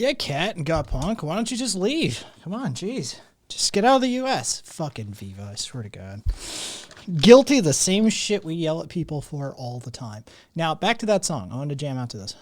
Yeah, Cat and Got Punk, why don't you just leave? Come on, jeez. Just get out of the U.S. Fucking Viva, I swear to God. Guilty of the same shit we yell at people for all the time. Now, back to that song. I wanted to jam out to this.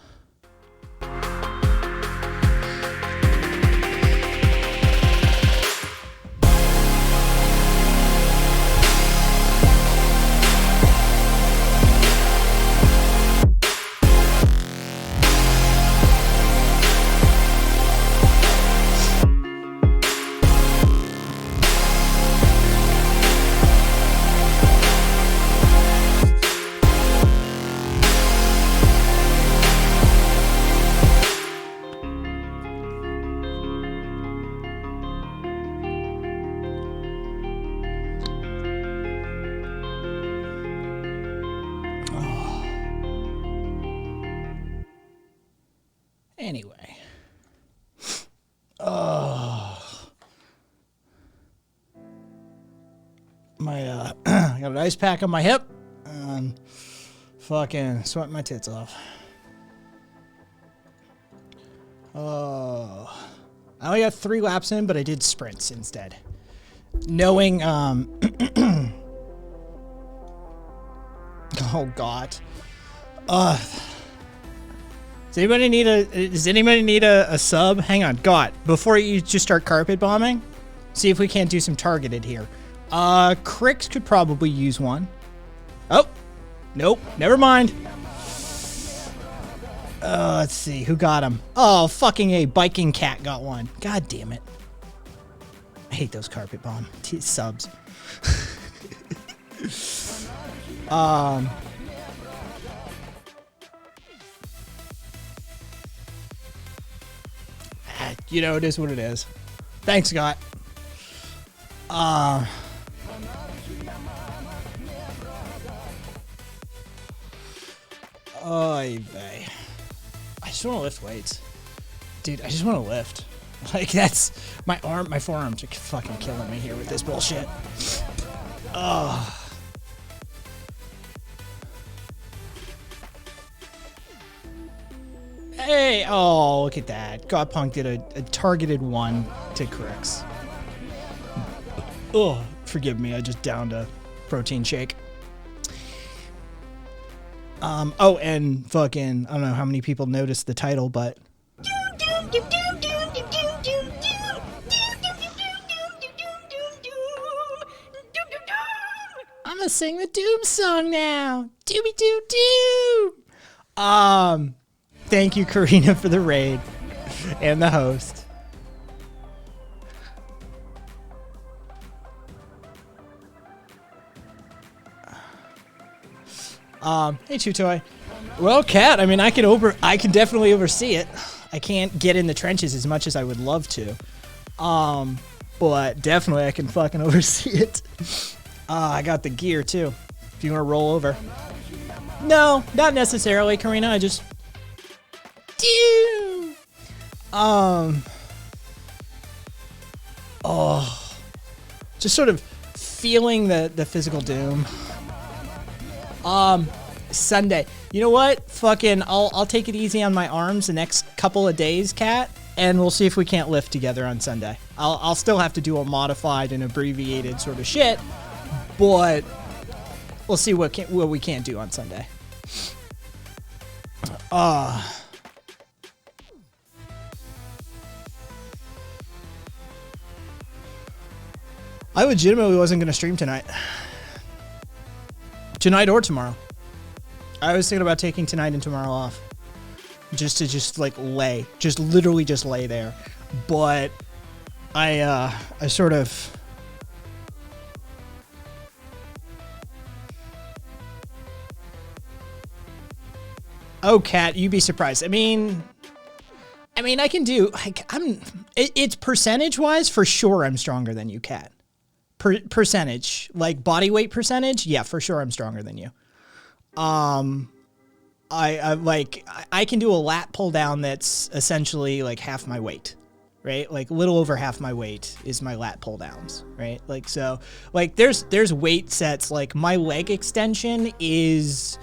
Anyway. My, I got an ice pack on my hip and fucking sweating my tits off. I only got 3 laps in, but I did sprints instead. Knowing, oh God. Does anybody need a sub? Hang on, God. Before you just start carpet bombing, see if we can't do some targeted here. Crix could probably use one. Oh, nope, never mind. Let's see, who got him? Oh, fucking A, Biking Cat got one. God damn it. I hate those carpet bomb subs. You know, it is what it is. Thanks, Scott. Oy vey. I just want to lift weights. Dude, I just want to lift. Like, that's... My forearms are fucking killing me here with this bullshit. Ugh. Hey! Oh, look at that. God Punk did a targeted one to Crix. Oh, forgive me. I just downed a protein shake. Oh, and fucking, I don't know how many people noticed the title, but... I'm gonna sing the Doom song now. Doomy-Doo-Doom! Thank you, Karina, for the raid. And the host. Hey, Chutoy. Well, Cat, I mean, I can definitely oversee it. I can't get in the trenches as much as I would love to. But definitely I can fucking oversee it. I got the gear, too. If you want to roll over. No, not necessarily, Karina. I just... just sort of feeling the physical doom. Sunday. You know what? Fucking, I'll take it easy on my arms the next couple of days, Cat, and we'll see if we can't lift together on Sunday. I'll still have to do a modified and abbreviated sort of shit, but we'll see what we can't do on Sunday. I legitimately wasn't going to stream tonight. Tonight or tomorrow. I was thinking about taking tonight and tomorrow off. Just to lay. Just literally just lay there. But I sort of... Oh, Cat, you'd be surprised. I mean, I can do... It's percentage-wise, for sure I'm stronger than you, Cat. Percentage, like body weight percentage, yeah, for sure I'm stronger than you. I can do a lat pull down that's essentially like half my weight, right? Like a little over half my weight is my lat pull downs, right? Like, so like there's weight sets, like my leg extension is,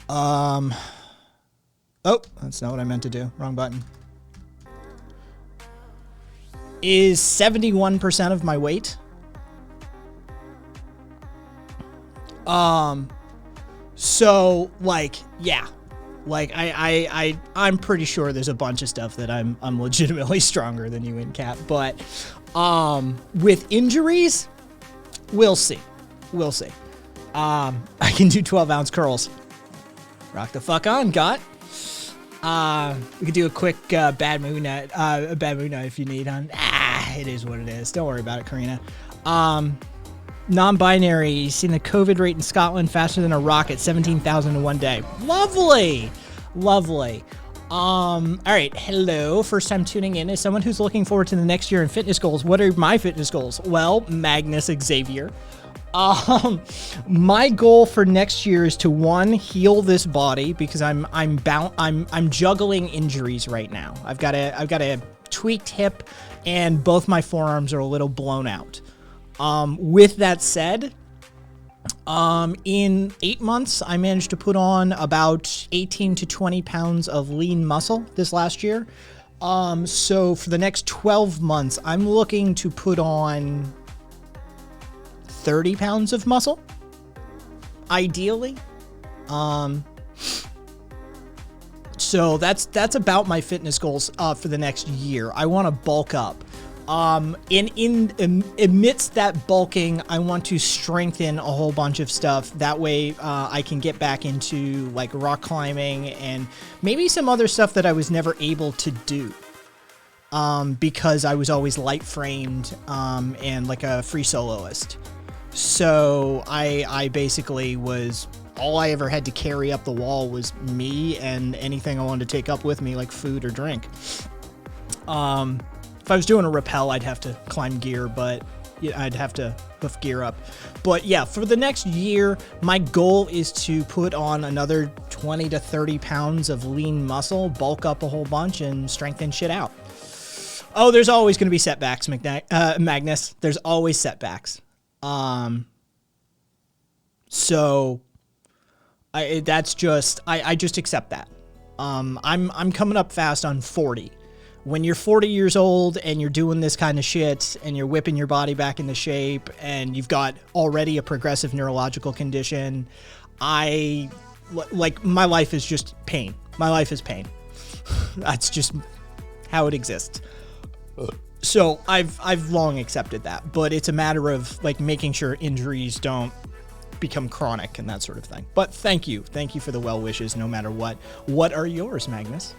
oh, that's not what I meant to do. Wrong button. is 71% of my weight. So like, yeah, like I'm pretty sure there's a bunch of stuff that I'm legitimately stronger than you in, Cat. But with injuries, we'll see. I can do 12-ounce curls. Rock the fuck on, Got. We could do a quick bad mood night if you need, hon. It is what it is. Don't worry about it, Karina. Non-binary, seen the COVID rate in Scotland faster than a rocket, 17,000 in one day. Lovely. All right, hello. First time tuning in. As someone who's looking forward to the next year in fitness goals, what are my fitness goals? Well, Magnus Xavier. My goal for next year is to, one, heal this body because I'm juggling injuries right now. I've got a tweaked hip and both my forearms are a little blown out. With that said, in 8 months, I managed to put on about 18 to 20 pounds of lean muscle this last year. So for the next 12 months, I'm looking to put on 30 pounds of muscle, ideally. So that's about my fitness goals for the next year. I want to bulk up. Amidst that bulking, I want to strengthen a whole bunch of stuff. That way, I can get back into like rock climbing and maybe some other stuff that I was never able to do. Because I was always light framed, and like a free soloist. So I basically was, all I ever had to carry up the wall was me and anything I wanted to take up with me, like food or drink. If I was doing a rappel, I'd have to climb gear, but I'd have to hoof gear up. But yeah, for the next year, my goal is to put on another 20 to 30 pounds of lean muscle, bulk up a whole bunch, and strengthen shit out. Oh, there's always going to be setbacks, Magnus. There's always setbacks. So I just accept that. I'm coming up fast on 40. When you're 40 years old and you're doing this kind of shit and you're whipping your body back into shape and you've got already a progressive neurological condition, my life is just pain. My life is pain. That's just how it exists. So I've long accepted that, but it's a matter of like making sure injuries don't become chronic and that sort of thing. But thank you for the well wishes, no matter what. What are yours, Magnus?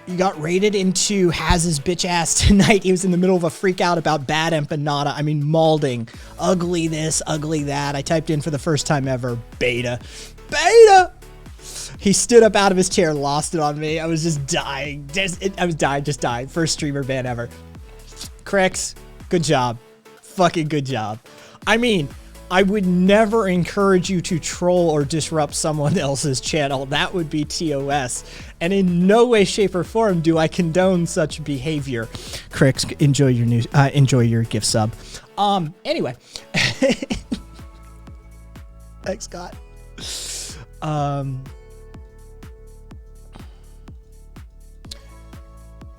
You got raided into Haz's bitch ass tonight. He was in the middle of a freak out about bad empanada. I mean, malding. Ugly this, ugly that. I typed in for the first time ever, beta. Beta! He stood up out of his chair, lost it on me. I was just dying. Just dying. First streamer ban ever. Crix, good job. Fucking good job. I mean, I would never encourage you to troll or disrupt someone else's channel. That would be TOS. And in no way, shape, or form do I condone such behavior. Crix, enjoy your gift sub. Anyway. Thanks, Scott.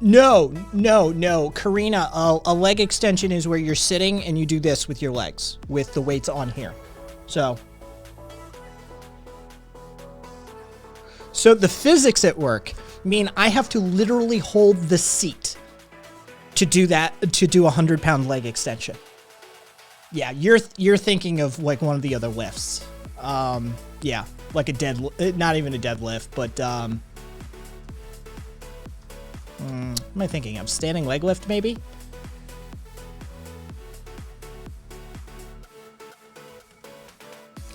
No. Karina, a leg extension is where you're sitting and you do this with your legs, with the weights on here. So the physics at work mean I have to literally hold the seat to do that, to do a 100-pound leg extension. Yeah, you're thinking of like one of the other lifts. Yeah, like not even a deadlift, but what am I thinking of? Standing leg lift, maybe?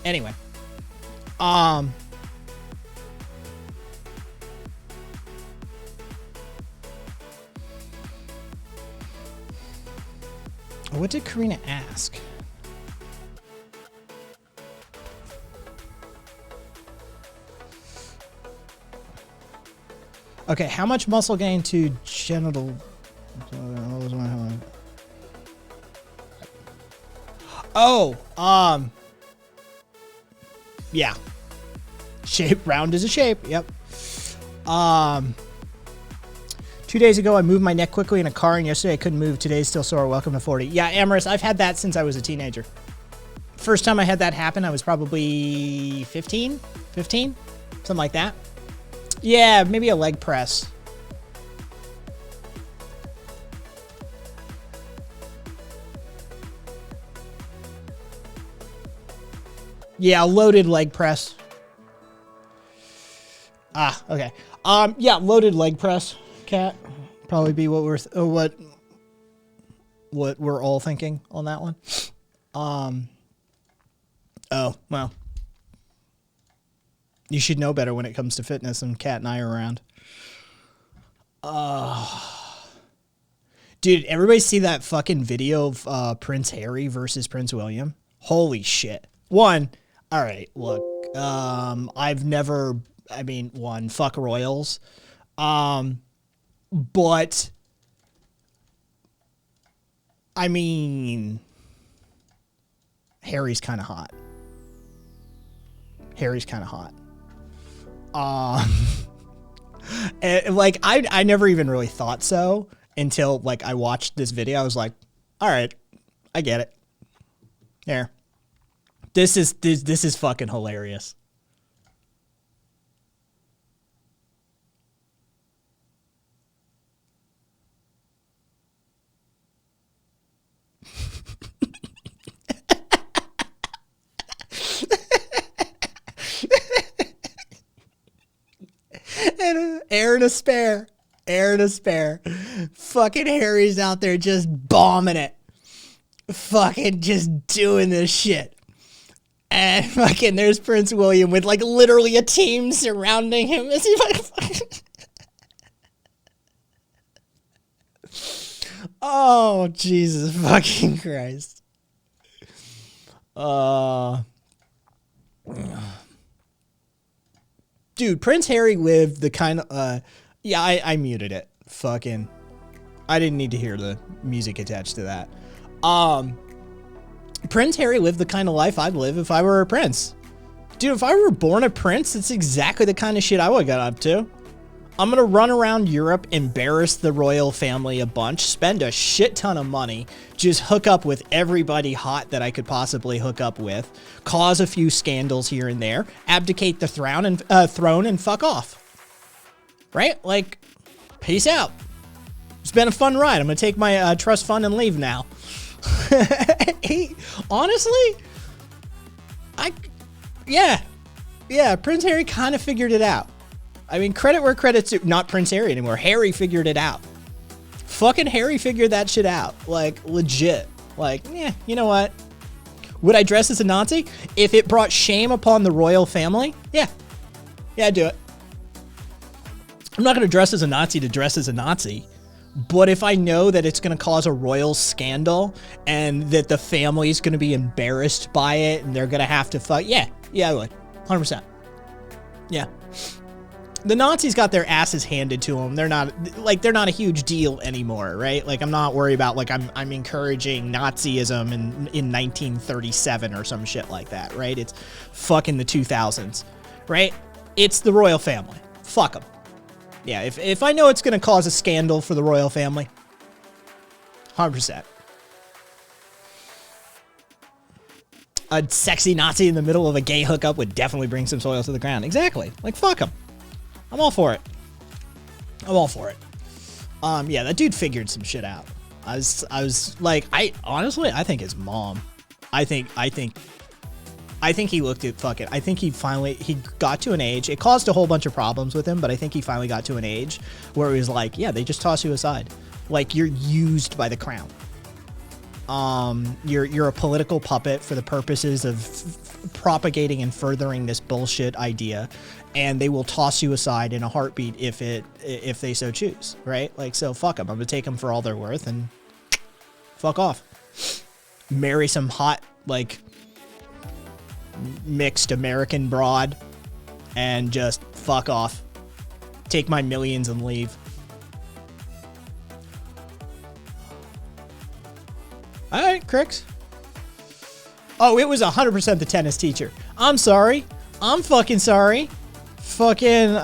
Anyway. What did Karina ask? Okay, how much muscle gain to genital? Oh, yeah. Shape, round is a shape. Yep. 2 days ago, I moved my neck quickly in a car, and yesterday I couldn't move. Today's still sore. Welcome to 40. Yeah, Amaris, I've had that since I was a teenager. First time I had that happen, I was probably 15, something like that. Yeah, maybe a leg press. Yeah, loaded leg press. Ah, okay. Yeah, loaded leg press, Cat. Probably be what we're all thinking on that one. Oh, well. You should know better when it comes to fitness, and Cat and I are around. Dude, everybody see that fucking video of Prince Harry versus Prince William? Holy shit. One, all right, look, fuck royals. But, I mean, Harry's kind of hot. And, like, I never even really thought so until, like, I watched this video. I was like, all right, I get it. Here. This is fucking hilarious. And air and a spare. Fucking Harry's out there just bombing it. Fucking just doing this shit. And fucking there's Prince William with like literally a team surrounding him as he fucking... Oh, Jesus fucking Christ. Dude, Prince Harry lived the kind of, yeah, I muted it. Fucking, I didn't need to hear the music attached to that. Prince Harry lived the kind of life I'd live if I were a prince. Dude, if I were born a prince, it's exactly the kind of shit I would get up to. I'm gonna run around Europe, embarrass the royal family a bunch, spend a shit ton of money, just hook up with everybody hot that I could possibly hook up with, cause a few scandals here and there, abdicate the throne and fuck off. Right? Like, peace out. It's been a fun ride. I'm gonna take my trust fund and leave now. Honestly, yeah, Prince Harry kind of figured it out. I mean, credit where credit's due. Not Prince Harry anymore. Harry figured it out. Fucking Harry figured that shit out. Like, legit. Like, yeah, you know what? Would I dress as a Nazi? If it brought shame upon the royal family? Yeah. Yeah, I'd do it. I'm not going to dress as a Nazi to dress as a Nazi. But if I know that it's going to cause a royal scandal and that the family's going to be embarrassed by it and they're going to have to fuck, yeah, I would. 100%. Yeah. The Nazis got their asses handed to them. They're not a huge deal anymore, right? Like, I'm not worried about, like, I'm encouraging Nazism in 1937 or some shit like that, right? It's fucking the 2000s, right? It's the royal family. Fuck them. Yeah, if I know it's going to cause a scandal for the royal family, 100%. A sexy Nazi in the middle of a gay hookup would definitely bring some soil to the ground. Exactly. Like, fuck them. I'm all for it. Yeah, that dude figured some shit out. I was like, honestly, I think his mom. I think he looked at fuck it. I think he got to an age. It caused a whole bunch of problems with him, but I think he finally got to an age where he was like, yeah, they just toss you aside. Like, you're used by the crown. You're a political puppet for the purposes of propagating and furthering this bullshit idea, and they will toss you aside in a heartbeat if they so choose, right? Like, so fuck them. I'm gonna take them for all they're worth and fuck off. Marry some hot, like, mixed American broad and just fuck off. Take my millions and leave. All right, Crix. Oh, it was 100% the tennis teacher. I'm sorry. I'm fucking sorry. Fucking,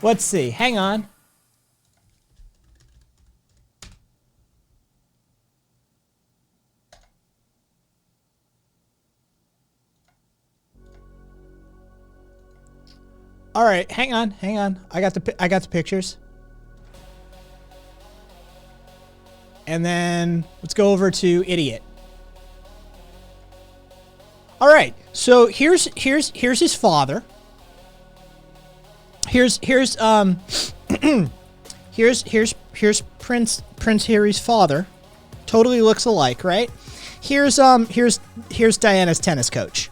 let's see. Hang on. All right, hang on. I got the pictures. And then let's go over to idiot. All right. So here's his father. Here's Prince Harry's father. Totally looks alike, right? Here's Diana's tennis coach.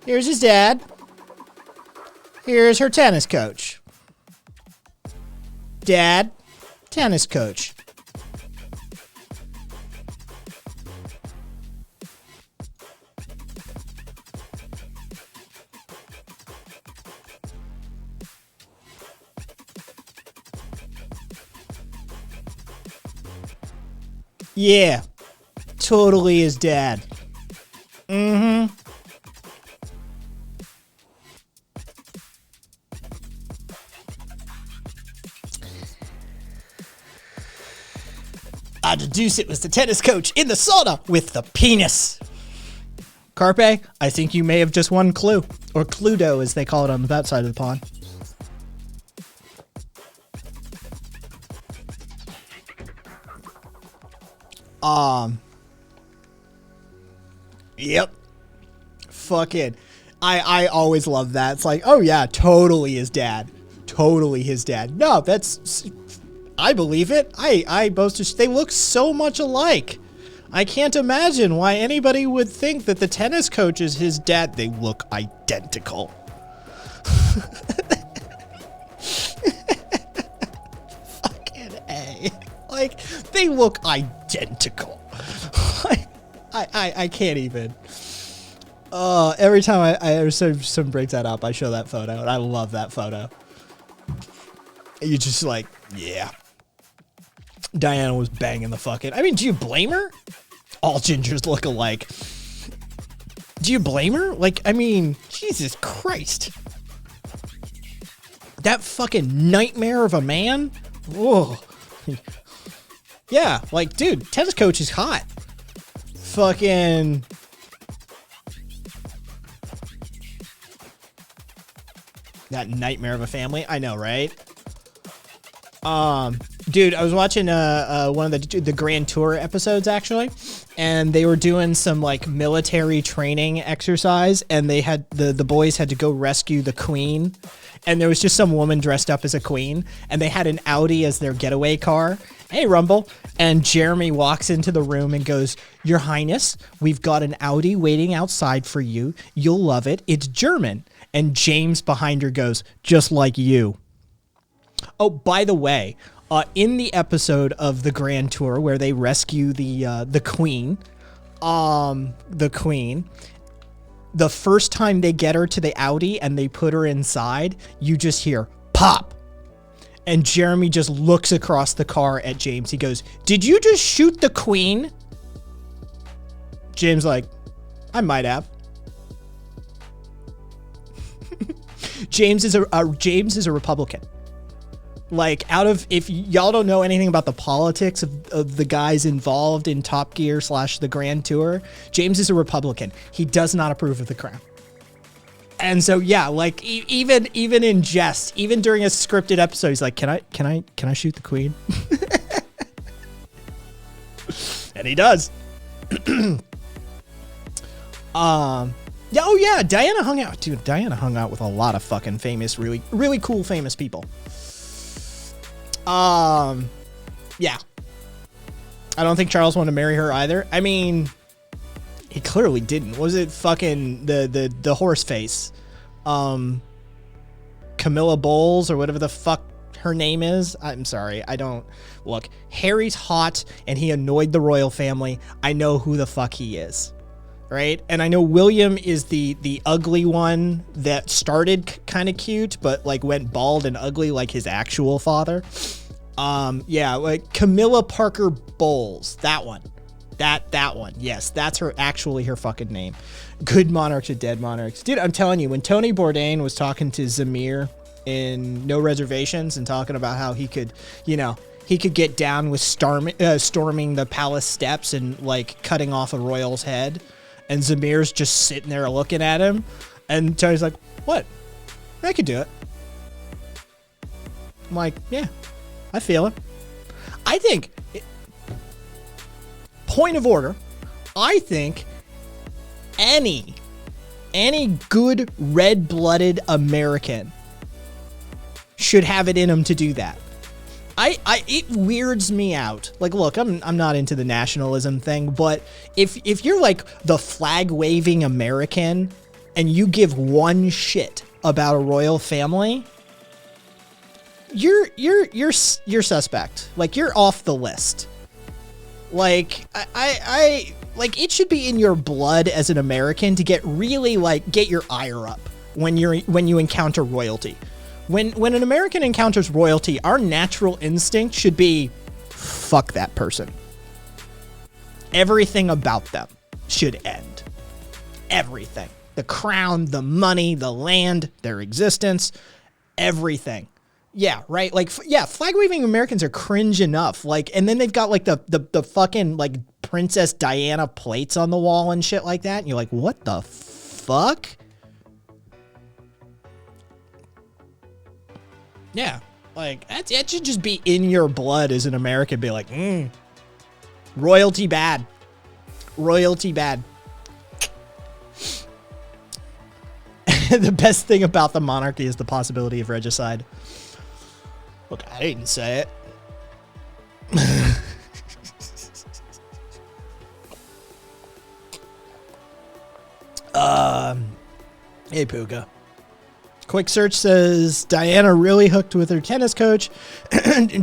Here's his dad. Here's her tennis coach. Dad, tennis coach. Yeah, totally his dad. Mm-hmm. I deduce it was the tennis coach in the sauna with the penis. Carpe, I think you may have just won Clue, or Cluedo as they call it on that side of the pond. Yep. Fucking, I always love that. It's like, oh yeah, totally his dad. Totally his dad. No, that's, I believe it. I boast, they look so much alike. I can't imagine why anybody would think that the tennis coach is his dad. They look identical. Fucking A. Like, they look identical. I can't even. Every time I someone brings that up, I show that photo, and I love that photo. You just like, yeah. Diana was banging the fucking. I mean, do you blame her? All gingers look alike. Do you blame her? Like, I mean, Jesus Christ. That fucking nightmare of a man? Whoa. Yeah, like, dude, tennis coach is hot. Fucking. That nightmare of a family? I know, right? Dude, I was watching one of the Grand Tour episodes actually, and they were doing some like military training exercise, and they had the boys had to go rescue the queen, and there was just some woman dressed up as a queen, and they had an Audi as their getaway car. Hey, Rumble. And Jeremy walks into the room and goes, "Your Highness, we've got an Audi waiting outside for you. You'll love it. It's German." And James behind her goes, "Just like you." Oh, by the way, in the episode of the Grand Tour where they rescue the queen, the first time they get her to the Audi and they put her inside, you just hear pop. And Jeremy just looks across the car at James. He goes, "Did you just shoot the queen?" James like, "I might have." James is a Republican. Like, if y'all don't know anything about the politics of the guys involved in Top Gear / the Grand Tour, James is a Republican. He does not approve of the crown. And so, yeah, like, even in jest, even during a scripted episode, he's like, can I shoot the queen? And he does. Yeah, oh yeah, Diana hung out. Dude, Diana hung out with a lot of fucking famous, really, really cool famous people. Yeah. I don't think Charles wanted to marry her either. I mean, he clearly didn't. Was it fucking the horse face? Camilla Bowles or whatever the fuck her name is? I'm sorry. I don't... Look, Harry's hot and he annoyed the royal family. I know who the fuck he is. right? And I know William is the ugly one that started kind of cute, but like went bald and ugly like his actual father. Yeah, like Camilla Parker Bowles, that one. That one. Yes, that's her fucking name. Good monarchs or dead monarchs. Dude, I'm telling you, when Tony Bourdain was talking to Zamir in No Reservations and talking about how he could, you know, he could get down with storming the palace steps and like cutting off a royal's head, and Zamir's just sitting there looking at him, and Tony's like, "What? I could do it." I'm like, "Yeah, I feel it." I think, point of order, I think any good red-blooded American should have it in him to do that. It weirds me out. Like, look, I'm not into the nationalism thing, but if you're like the flag-waving American and you give one shit about a royal family, you're suspect. Like, you're off the list. Like, I like, it should be in your blood as an American to get really, like, get your ire up when you encounter royalty. When an American encounters royalty, our natural instinct should be, fuck that person. Everything about them should end. Everything. The crown, the money, the land, their existence, everything. Yeah, right? Like, yeah, flag-waving Americans are cringe enough. Like, and then they've got, like, the fucking, like, Princess Diana plates on the wall and shit like that. And you're like, what the fuck? Yeah, like, that should just be in your blood as an American. Be like, royalty bad. Royalty bad. The best thing about the monarchy is the possibility of regicide. Look, I didn't say it. Hey, Puka. Quick search says Diana really hooked with her tennis coach.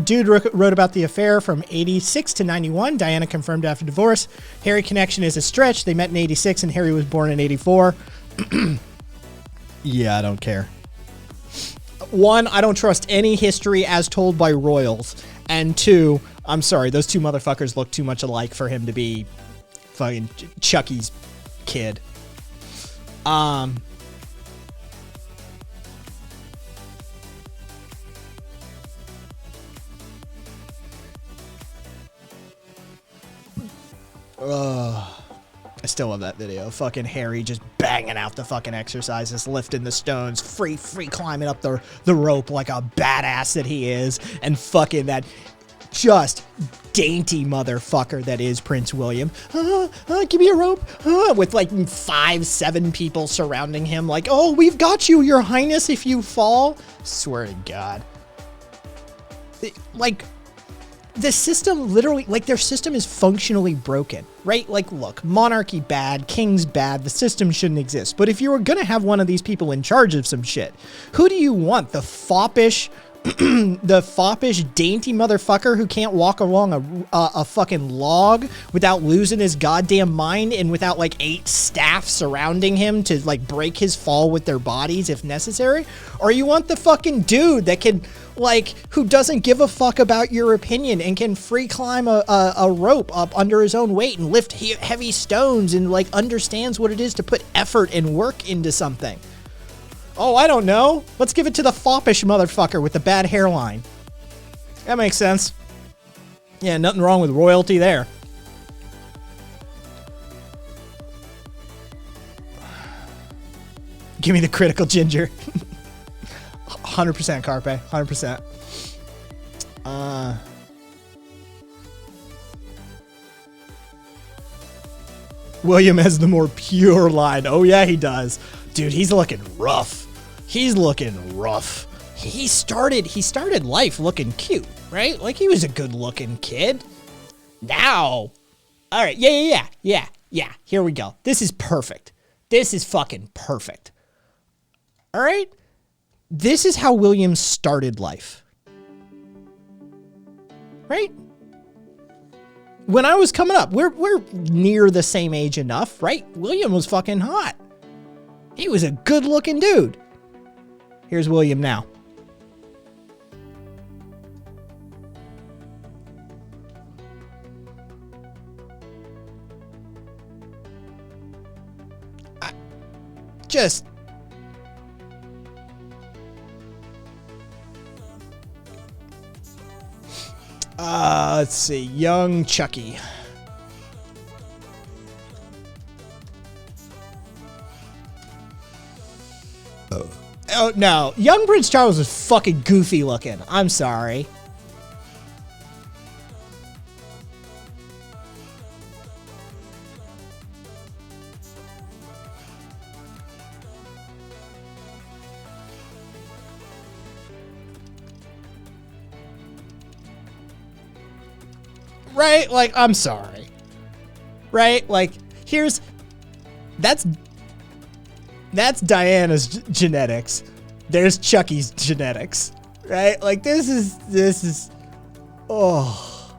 Dude wrote about the affair from 86 to 91. Diana confirmed after divorce. Harry connection is a stretch. They met in 86 and Harry was born in 84. Yeah, I don't care. One, I don't trust any history as told by royals. And two, I'm sorry, those two motherfuckers look too much alike for him to be fucking Chucky's kid. I still love that video. Fucking Harry just banging out the fucking exercises, lifting the stones, free climbing up the rope like a badass that he is, and fucking that just dainty motherfucker that is Prince William. Give me a rope. With like 5-7 people surrounding him like, oh, we've got you, your highness, if you fall. Swear to God. Like, the system literally, like, their system is functionally broken, right? Like, look, monarchy bad, kings bad, the system shouldn't exist. But if you were going to have one of these people in charge of some shit, who do you want? The foppish, dainty motherfucker who can't walk along a fucking log without losing his goddamn mind and without like 8 staff surrounding him to like break his fall with their bodies if necessary? Or you want the fucking dude that can, like, who doesn't give a fuck about your opinion and can free climb a rope up under his own weight and lift heavy stones and like understands what it is to put effort and work into something? Oh, I don't know. Let's give it to the foppish motherfucker with the bad hairline. That makes sense. Yeah, nothing wrong with royalty there. Give me the critical ginger. 100% Carpe. 100%. William has the more pure line. Oh, yeah, he does. Dude, he's looking rough. He's looking rough. He started life looking cute, right? Like, he was a good-looking kid. Now, all right, yeah. Here we go. This is perfect. This is fucking perfect. All right? This is how William started life. Right? when I was coming up, we're near the same age enough, right? William was fucking hot. He was a good looking dude. Here's William now. Let's see, young Chucky. Oh no, young Prince Charles was fucking goofy looking. I'm sorry. Right? Like, I'm sorry. Right? Like, that's Diana's genetics. There's Chucky's genetics. Right? Like, this is, oh.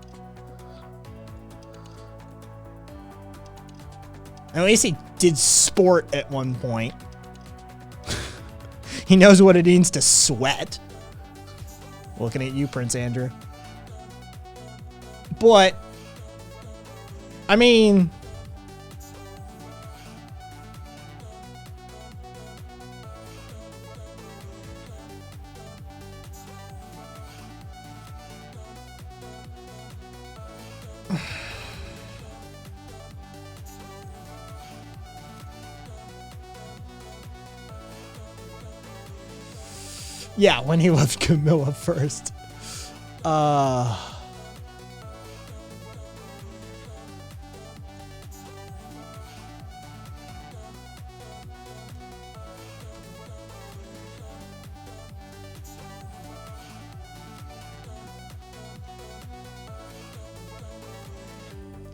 At least he did sport at one point. He knows what it means to sweat. Looking at you, Prince Andrew. But, I mean, yeah, when he loved Camilla first.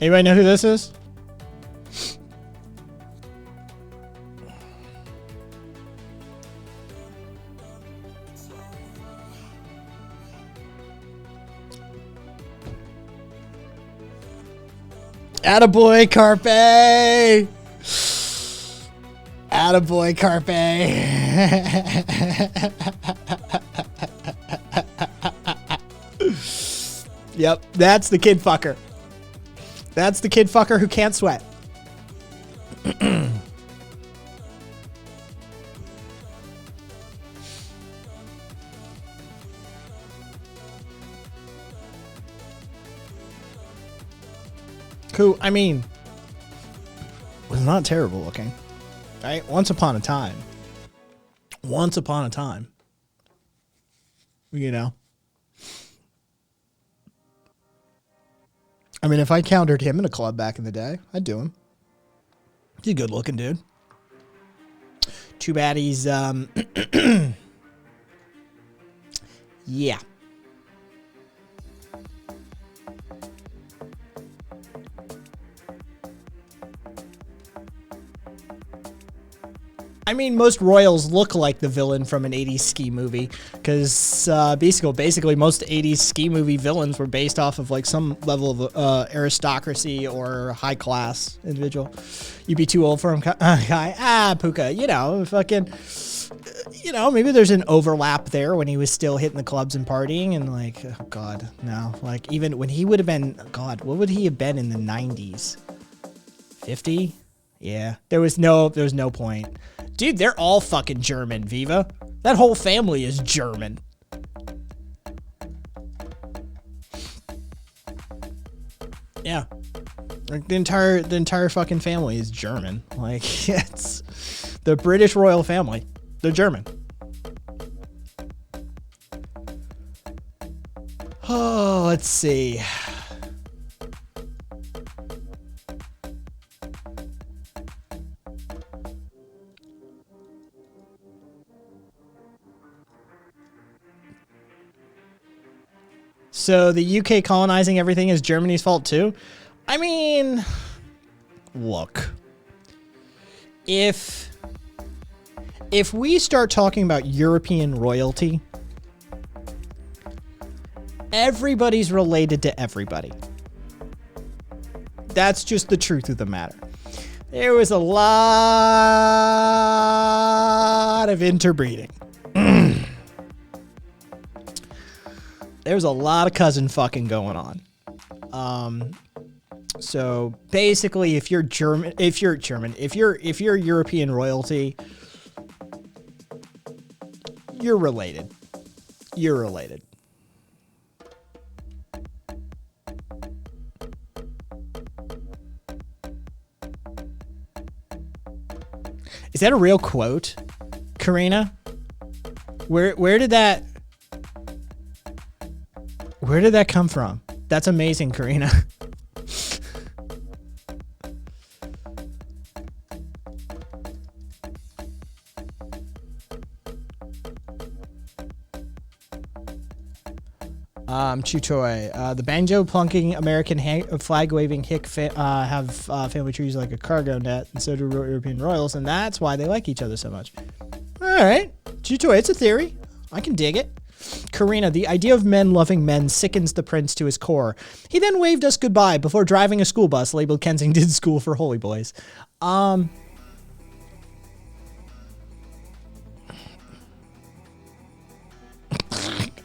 Anybody know who this is? Attaboy, Carpe! Attaboy, Carpe! Yep, that's the kid fucker. That's the kid fucker who can't sweat. Who, I mean, was not terrible looking. Right? Once upon a time. Once upon a time. You know? I mean, if I countered him in a club back in the day, I'd do him. He's a good looking dude. Too bad he's, yeah. I mean, most royals look like the villain from an 80s ski movie, because basically most 80s ski movie villains were based off of like some level of aristocracy or high class individual. You'd be too old for him, guy. Puka, you know, fucking, you know, maybe there's an overlap there when he was still hitting the clubs and partying, and like, oh God, no, like even when he would have been, God, what would he have been in the 90s? 50? Yeah, there was no point. Dude, they're all fucking German, Viva. That whole family is German. Yeah. Like the entire fucking family is German. Like, it's the British royal family. They're German. Oh, let's see. So the UK colonizing everything is Germany's fault too? I mean, look. If we start talking about European royalty, everybody's related to everybody. That's just the truth of the matter. There was a lot of interbreeding. There's a lot of cousin fucking going on. So basically, if you're European royalty, you're related. You're related. Is that a real quote, Karina? Where did that come from? That's amazing, Karina. Chuchoy, the banjo plunking American flag waving hick have family trees like a cargo net, and so do European royals, and that's why they like each other so much. All right, Chuchoy, it's a theory. I can dig it. Karina, the idea of men loving men sickens the prince to his core. He then waved us goodbye before driving a school bus labeled Kensington School for Holy Boys.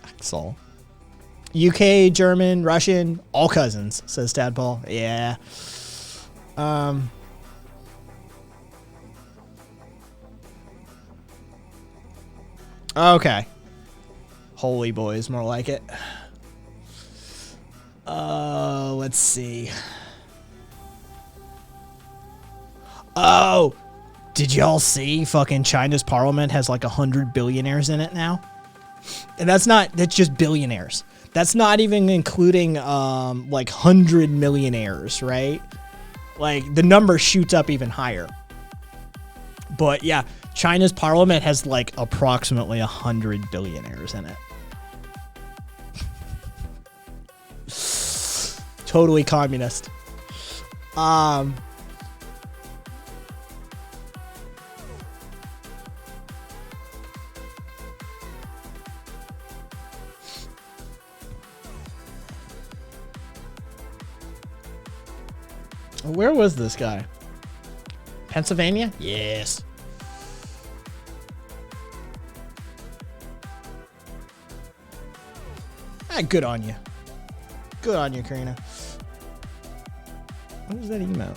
Axel. UK, German, Russian, all cousins, says Tadpole. Yeah. Okay. Holy boys, more like it. Let's see. Oh, did y'all see fucking China's parliament has like 100 billionaires in it now? And that's just billionaires. That's not even including like 100 millionaires, right? Like the number shoots up even higher. But yeah, China's parliament has like approximately 100 billionaires in it. Totally communist. Where was this guy? Pennsylvania? Yes. Ah, good on you. Good on you, Karina. What was that email?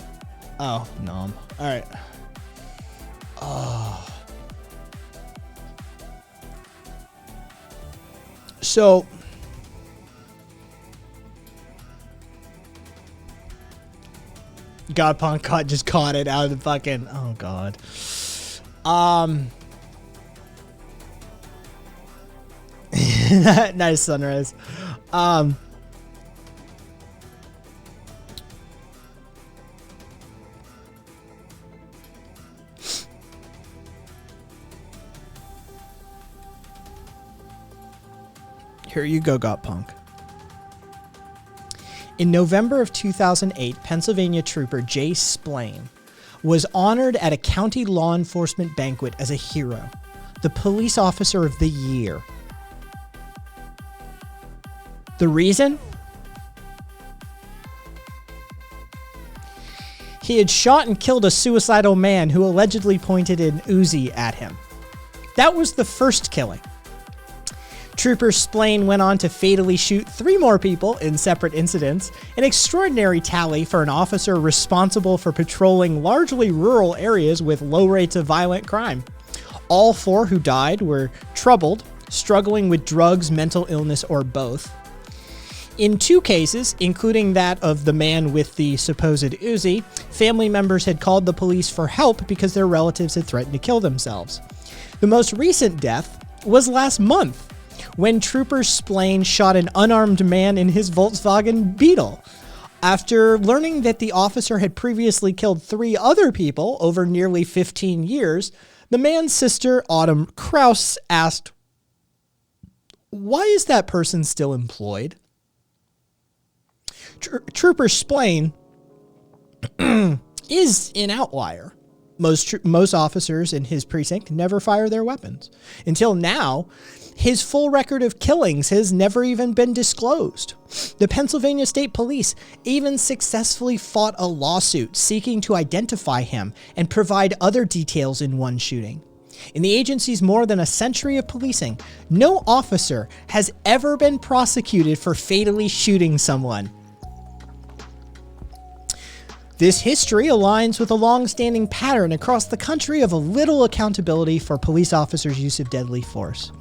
Oh, nom. All right. Oh. So Godpunk just caught it out of the fucking, oh god. Nice sunrise. Here you go, Godpunk. In November of 2008, Pennsylvania trooper Jay Splain was honored at a county law enforcement banquet as a hero, the police officer of the year. The reason? He had shot and killed a suicidal man who allegedly pointed an Uzi at him. That was the first killing. Trooper Splain went on to fatally shoot 3 more people in separate incidents, an extraordinary tally for an officer responsible for patrolling largely rural areas with low rates of violent crime. All 4 who died were troubled, struggling with drugs, mental illness, or both. In 2 cases, including that of the man with the supposed Uzi, family members had called the police for help because their relatives had threatened to kill themselves. The most recent death was last month, when Trooper Splain shot an unarmed man in his Volkswagen Beetle. After learning that the officer had previously killed 3 other people over nearly 15 years, the man's sister, Autumn Krause, asked, "Why is that person still employed?" Trooper Splain is an outlier. Most officers in his precinct never fire their weapons. Until now, his full record of killings has never even been disclosed. The Pennsylvania State Police even successfully fought a lawsuit seeking to identify him and provide other details in one shooting. In the agency's more than a century of policing, no officer has ever been prosecuted for fatally shooting someone. This history aligns with a long-standing pattern across the country of a little accountability for police officers' use of deadly force.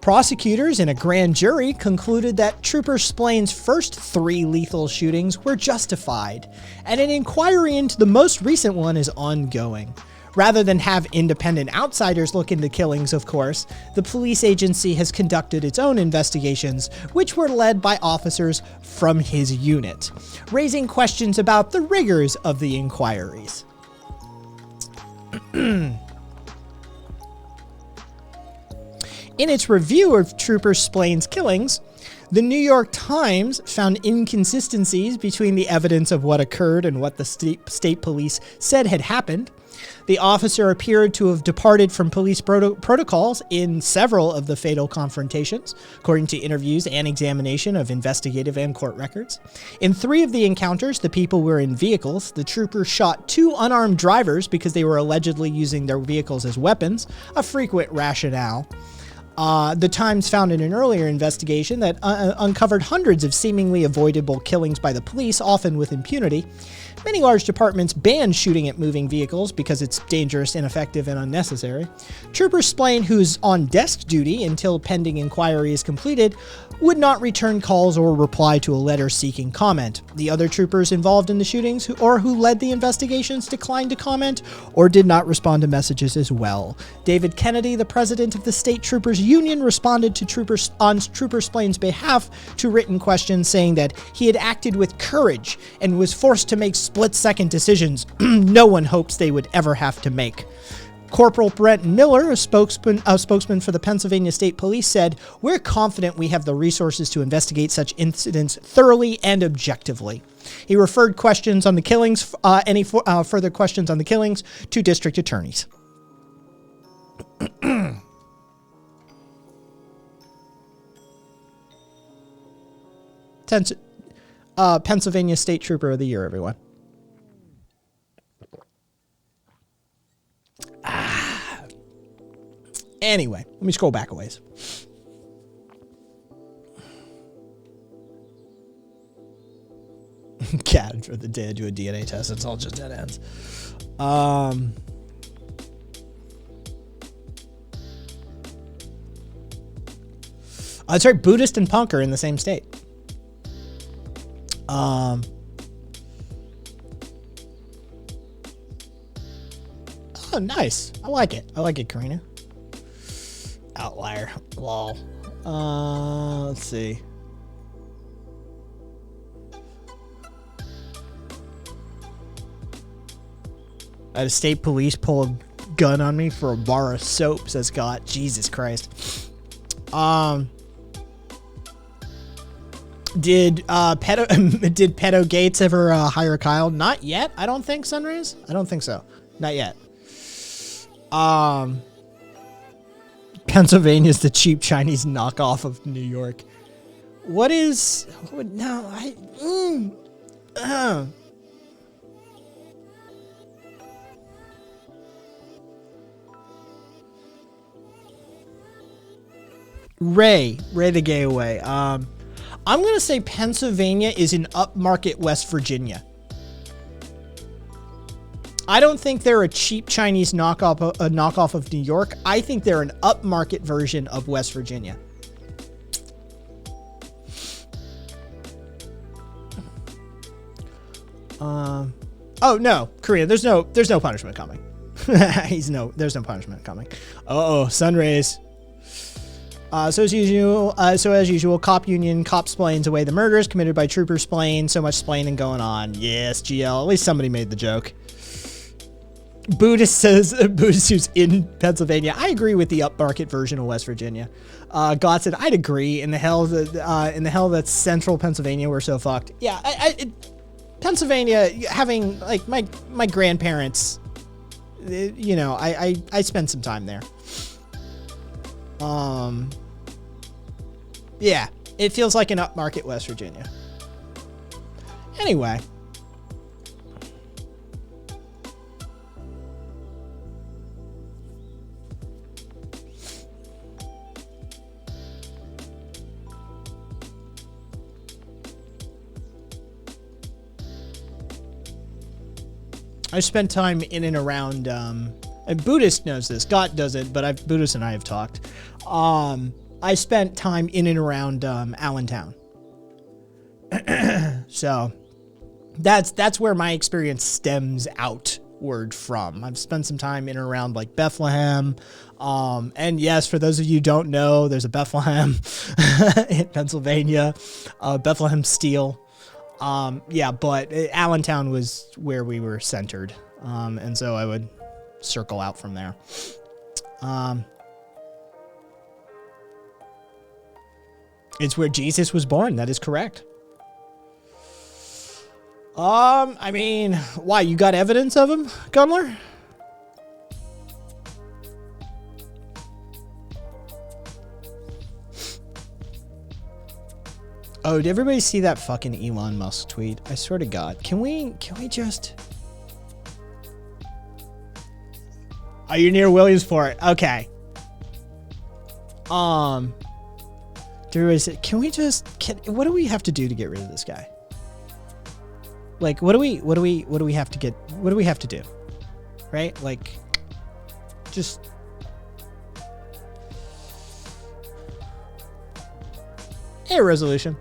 Prosecutors and a grand jury concluded that Trooper Splain's first 3 lethal shootings were justified, and an inquiry into the most recent one is ongoing. Rather than have independent outsiders look into killings, of course, the police agency has conducted its own investigations, which were led by officers from his unit, raising questions about the rigors of the inquiries. In its review of Trooper Splain's killings, the New York Times found inconsistencies between the evidence of what occurred and what the state police said had happened. The officer appeared to have departed from police protocols in several of the fatal confrontations, according to interviews and examination of investigative and court records. In 3 of the encounters, the people were in vehicles. The troopers shot 2 unarmed drivers because they were allegedly using their vehicles as weapons, a frequent rationale. The Times found in an earlier investigation that uncovered hundreds of seemingly avoidable killings by the police, often with impunity. Many large departments ban shooting at moving vehicles because it's dangerous, ineffective, and unnecessary. Trooper Splain, who's on desk duty until pending inquiry is completed, would not return calls or reply to a letter seeking comment. The other troopers involved in the shootings who led the investigations declined to comment or did not respond to messages as well. David Kennedy, the president of the State Troopers Union, responded to Trooper Splain's behalf to written questions, saying that he had acted with courage and was forced to make split-second decisions no one hopes they would ever have to make. Corporal Brent Miller, a spokesman for the Pennsylvania State Police, said, "We're confident we have the resources to investigate such incidents thoroughly and objectively." He referred questions on the killings, further questions on the killings, to district attorneys. Pennsylvania State Trooper of the Year, everyone. Anyway, let me scroll back a ways. Cat for the day I do a DNA test. It's all just dead ends. That's right. Buddhist and punk are in the same state. Oh, nice. I like it. I like it, Karina. Outlier. Lol. Let's see. I had a state police pull a gun on me for a bar of soap, says Scott. Jesus Christ. Did Pedo Gates ever hire Kyle? Not yet. I don't think, Sunrise. I don't think so. Not yet. Pennsylvania's the cheap Chinese knockoff of New York. What is... No, Ray the Gay Away. I'm going to say Pennsylvania is an upmarket West Virginia. I don't think they're a cheap Chinese knockoff of New York. I think they're an upmarket version of West Virginia. Oh no, Korea. There's no punishment coming. There's no punishment coming. Sunrays. So as usual, cop union splains away the murders committed by Trooper Splain. So much splaining going on. Yes, GL. At least somebody made the joke. Buddhist who's in Pennsylvania. I agree with the upmarket version of West Virginia. God said I'd agree. In the hell that's central Pennsylvania, we're so fucked. Yeah, Pennsylvania, having like my grandparents you know, I spent some time there. Yeah, it feels like an upmarket West Virginia. Anyway. I spent time in and around, and Buddhist knows this, God doesn't, but Buddhist and I have talked. I spent time in and around Allentown. So that's where my experience stems outward from. I've spent some time in and around like Bethlehem. And yes, for those of you who don't know, there's a Bethlehem in Pennsylvania, Bethlehem Steel. Yeah, but Allentown was where we were centered. And so I would circle out from there. It's where Jesus was born. That is correct. I mean, why? You got evidence of him, Gunler? Oh, did everybody see that fucking Elon Musk tweet? I swear to God. Can we just... Oh, you're near Williamsport. Okay. Everybody say, can we just... what do we have to do to get rid of this guy? Like, what do we have to get... What do we have to do? Right? Like, just... A resolution.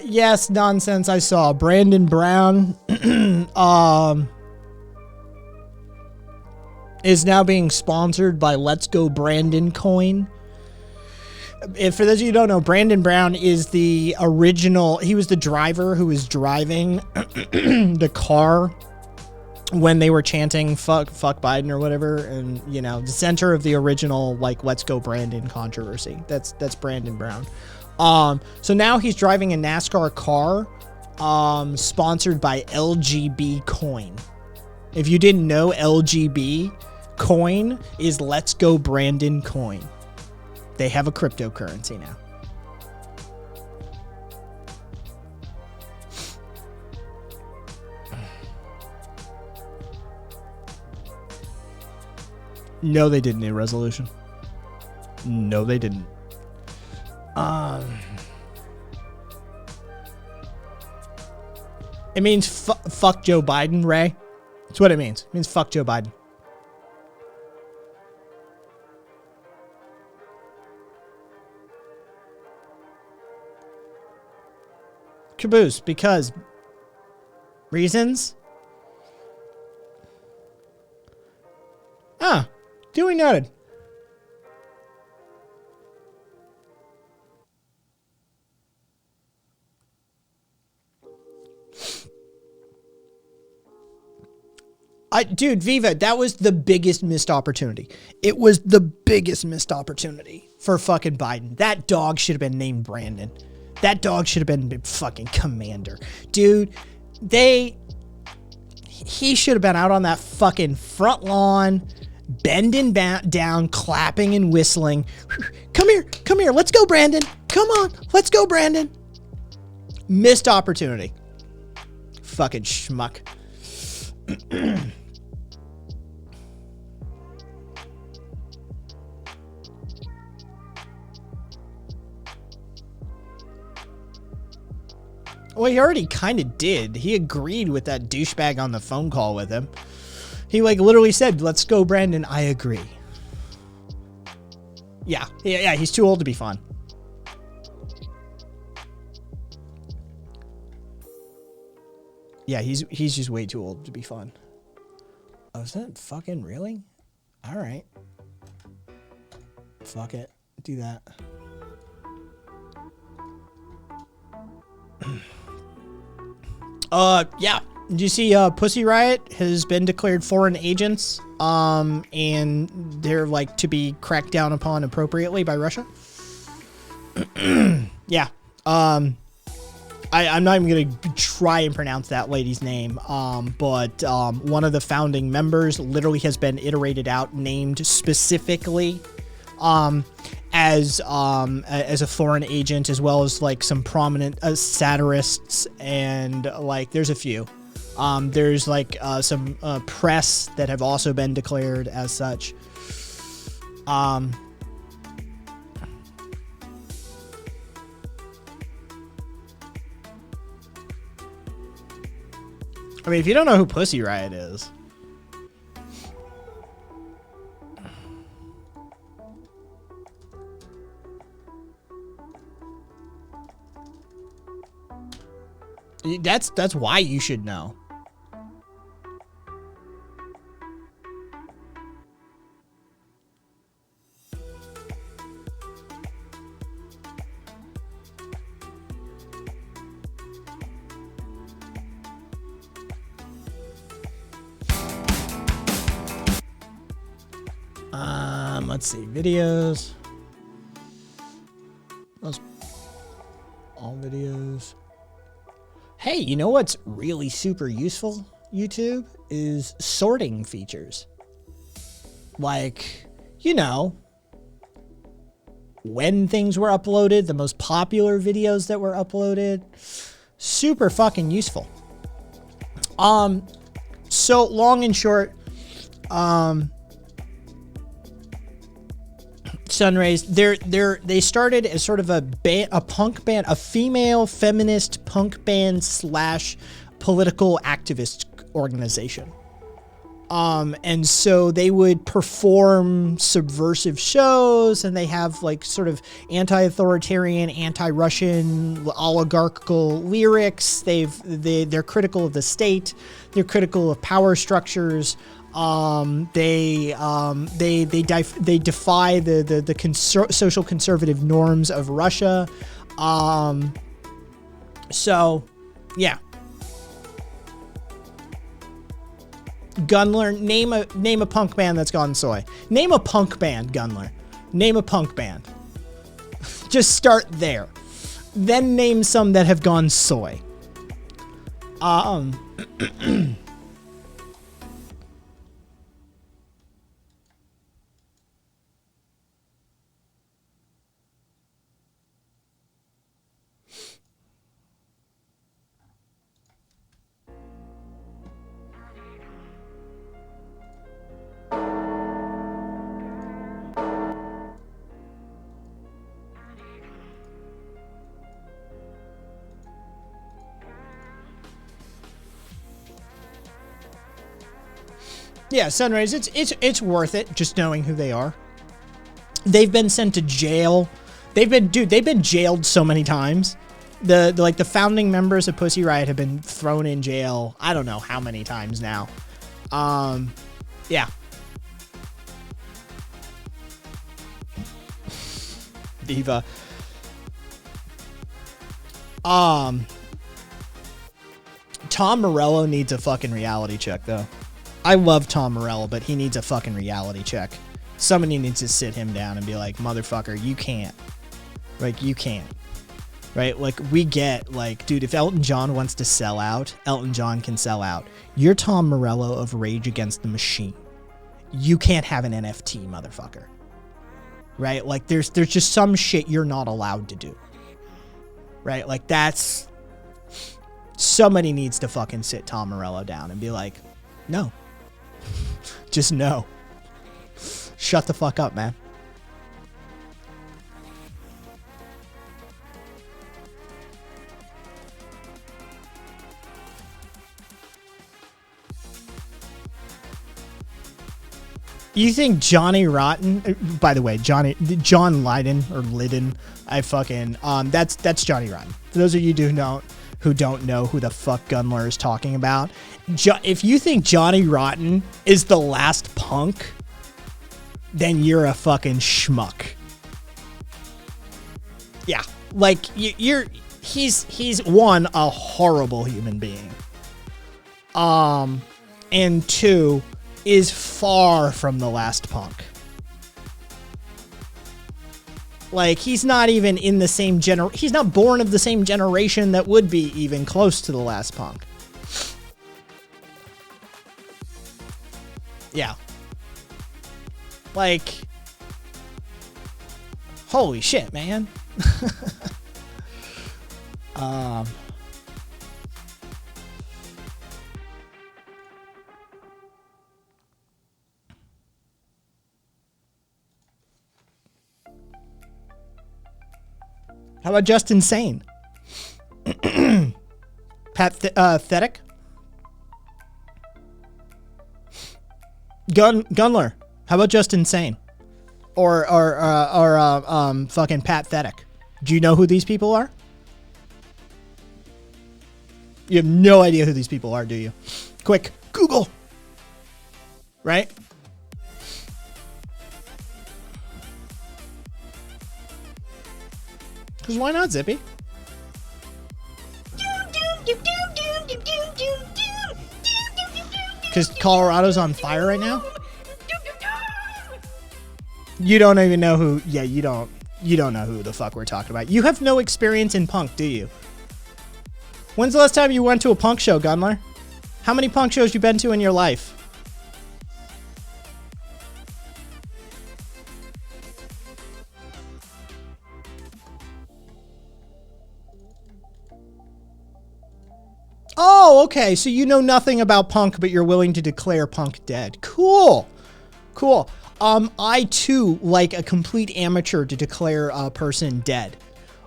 Yes, nonsense. I saw Brandon Brown is now being sponsored by Let's Go Brandon Coin. If for those of you who don't know, Brandon Brown is the original. He was the driver who was driving the car when they were chanting fuck Biden or whatever, and you know, the center of the original like Let's Go Brandon controversy. That's Brandon Brown. So now he's driving a NASCAR car, sponsored by LGB Coin. If you didn't know, LGB Coin is Let's Go Brandon Coin. They have a cryptocurrency now. No, they didn't, a resolution. No, they didn't. It means fuck Joe Biden, Ray. That's what it means. It means fuck Joe Biden. Caboose, because reasons? Duly noted. Dude, Viva, that was the biggest missed opportunity. It was the biggest missed opportunity for fucking Biden. That dog should have been named Brandon. That dog should have been fucking Commander. Dude, he should have been out on that fucking front lawn, bending down, clapping and whistling. Come here, let's go, Brandon. Come on, let's go, Brandon. Missed opportunity. Fucking schmuck. Well, he already kind of did. He agreed with that douchebag on the phone call with him. He like literally said, "Let's go, Brandon. I agree." Yeah. He's too old to be fun. Yeah, he's just way too old to be fun. Oh, is that fucking really? All right. Fuck it. Do that. Yeah. Did you see Pussy Riot has been declared foreign agents, and they're like to be cracked down upon appropriately by Russia? Yeah. I'm not even going to try and pronounce that lady's name, but one of the founding members literally has been iterated out, named specifically as a foreign agent, as well as like some prominent satirists, and like there's a few. There's like some press that have also been declared as such. I mean, if you don't know who Pussy Riot is, that's why you should know. Let's see, videos. Those all videos. Hey, you know what's really super useful, YouTube, is sorting features. Like, you know, when things were uploaded, the most popular videos that were uploaded. Super fucking useful. So long and short, Sunrays, they started as sort of a punk band, a female feminist punk band / political activist organization. And so they would perform subversive shows, and they have like sort of anti-authoritarian, anti-Russian, oligarchical lyrics. They're critical of the state. They're critical of power structures. They defy the social conservative norms of Russia. So yeah. Gunler, name a punk band that's gone soy. Name a punk band, Gunler. Name a punk band. Just start there. Then name some that have gone soy. Yeah, Sunrise, it's worth it just knowing who they are. They've been sent to jail. They've been jailed so many times. The founding members of Pussy Riot have been thrown in jail. I don't know how many times now. Yeah. Diva. Tom Morello needs a fucking reality check though. I love Tom Morello, but he needs a fucking reality check. Somebody needs to sit him down and be like, motherfucker, you can't. Like, you can't. Right? Like, we get, like, dude, if Elton John wants to sell out, Elton John can sell out. You're Tom Morello of Rage Against the Machine. You can't have an NFT, motherfucker. Right? Like, there's just some shit you're not allowed to do. Right? Like, that's... Somebody needs to fucking sit Tom Morello down and be like, no. Just no. Shut the fuck up, man. You think Johnny Rotten, by the way, John Lydon or Lydon, that's Johnny Rotten. For those of you who don't know who the fuck Gunler is talking about, if you think Johnny Rotten is the last punk, then you're a fucking schmuck. Yeah, like he's one, a horrible human being. And 2 is far from the last punk. Like, he's not even in the same he's not born of the same generation that would be even close to the last punk. Yeah. Like, holy shit, man. How about just insane? Pathetic? Gunler. How about just insane? Or fucking pathetic? Do you know who these people are? You have no idea who these people are, do you? Quick, Google. Right? Because why not, Zippy? Because Colorado's on fire right now? You don't even know who... Yeah, you don't know who the fuck we're talking about. You have no experience in punk, do you? When's the last time you went to a punk show, Gunler? How many punk shows you been to in your life? Oh, okay. So you know nothing about punk, but you're willing to declare punk dead. Cool. Cool. I too like a complete amateur to declare a person dead.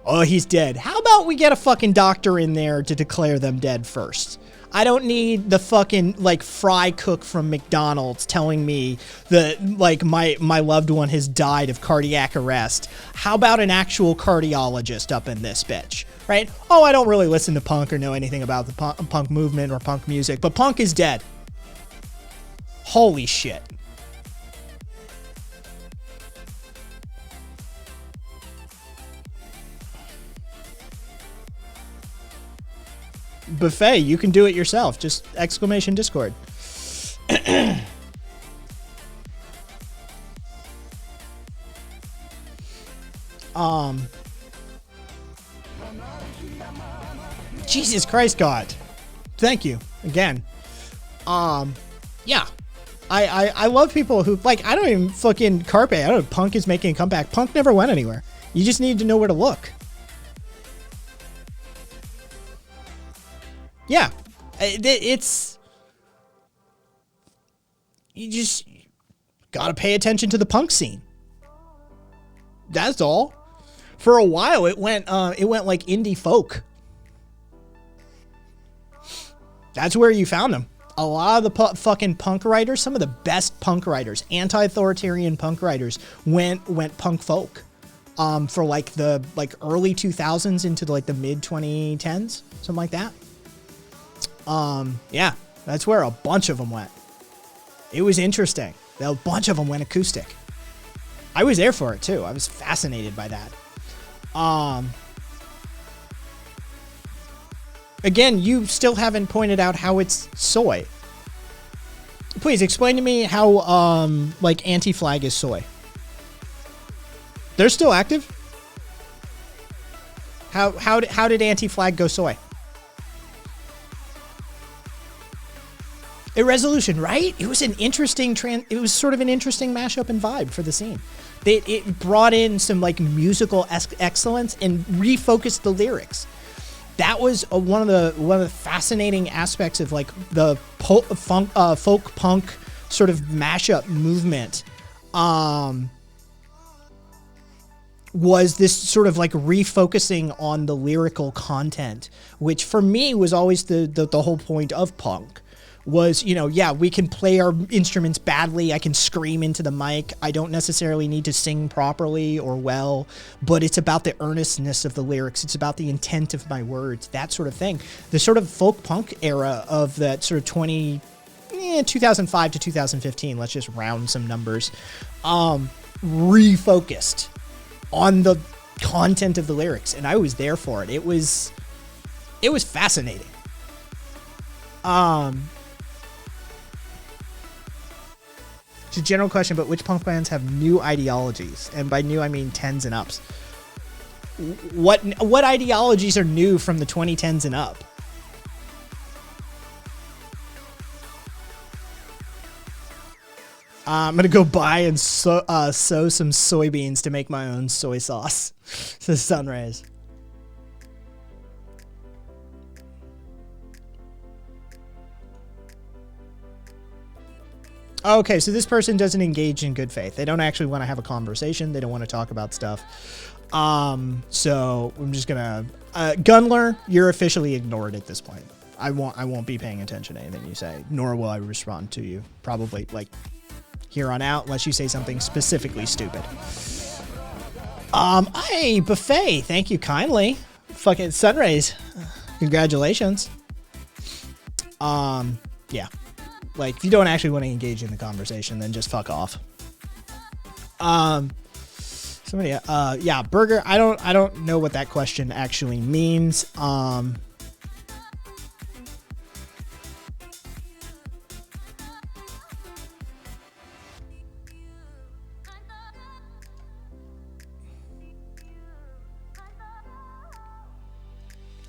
Oh, he's dead. How about we get a fucking doctor in there to declare them dead first? I don't need the fucking, like, fry cook from McDonald's telling me that, like, my loved one has died of cardiac arrest. How about an actual cardiologist up in this bitch, right? Oh, I don't really listen to punk or know anything about the punk movement or punk music, but punk is dead. Holy shit. Buffet, you can do it yourself. Just exclamation Discord. Jesus Christ, God. Thank you again. Yeah. I love people who, like, I don't even fucking Carpe. I don't know, punk is making a comeback. Punk never went anywhere. You just need to know where to look. Yeah, it's, you just gotta pay attention to the punk scene. That's all. For a while, it went like indie folk. That's where you found them. A lot of the fucking punk writers, some of the best punk writers, anti-authoritarian punk writers, went punk folk. For like the early 2000s into like the mid 2010s, something like that. Yeah, that's where a bunch of them went. It was interesting. A bunch of them went acoustic. I was there for it too. I was fascinated by that. Again, you still haven't pointed out how it's soy. Please explain to me how, like, Anti-Flag is soy. They're still active? How did Anti-Flag go soy? Irresolution, right? It was an interesting it was sort of an interesting mashup and vibe for the scene. It brought in some like musical excellence and refocused the lyrics. That was one of the fascinating aspects of like the folk punk sort of mashup movement. Was this sort of like refocusing on the lyrical content, which for me was always the whole point of punk. Was, you know, yeah, we can play our instruments badly. I can scream into the mic. I don't necessarily need to sing properly or well, but it's about the earnestness of the lyrics. It's about the intent of my words, that sort of thing. The sort of folk punk era of that sort of 2005 to 2015, let's just round some numbers, refocused on the content of the lyrics. And I was there for it. It was fascinating. It's a general question, but which punk bands have new ideologies? And by new, I mean 10s and ups. What ideologies are new from the 2010s and up? I'm gonna go buy and sow some soybeans to make my own soy sauce. Says Sunrise. Okay, so this person doesn't engage in good faith. They don't actually want to have a conversation. They don't want to talk about stuff. So I'm just gonna Gunler, you're officially ignored at this point. I won't be paying attention to anything you say, nor will I respond to you. Probably like here on out, unless you say something specifically stupid. Hey, Buffet, thank you kindly. Fucking Sunrays, congratulations. Yeah. Like, if you don't actually want to engage in the conversation, then just fuck off. Somebody, yeah, Burger. I don't know what that question actually means.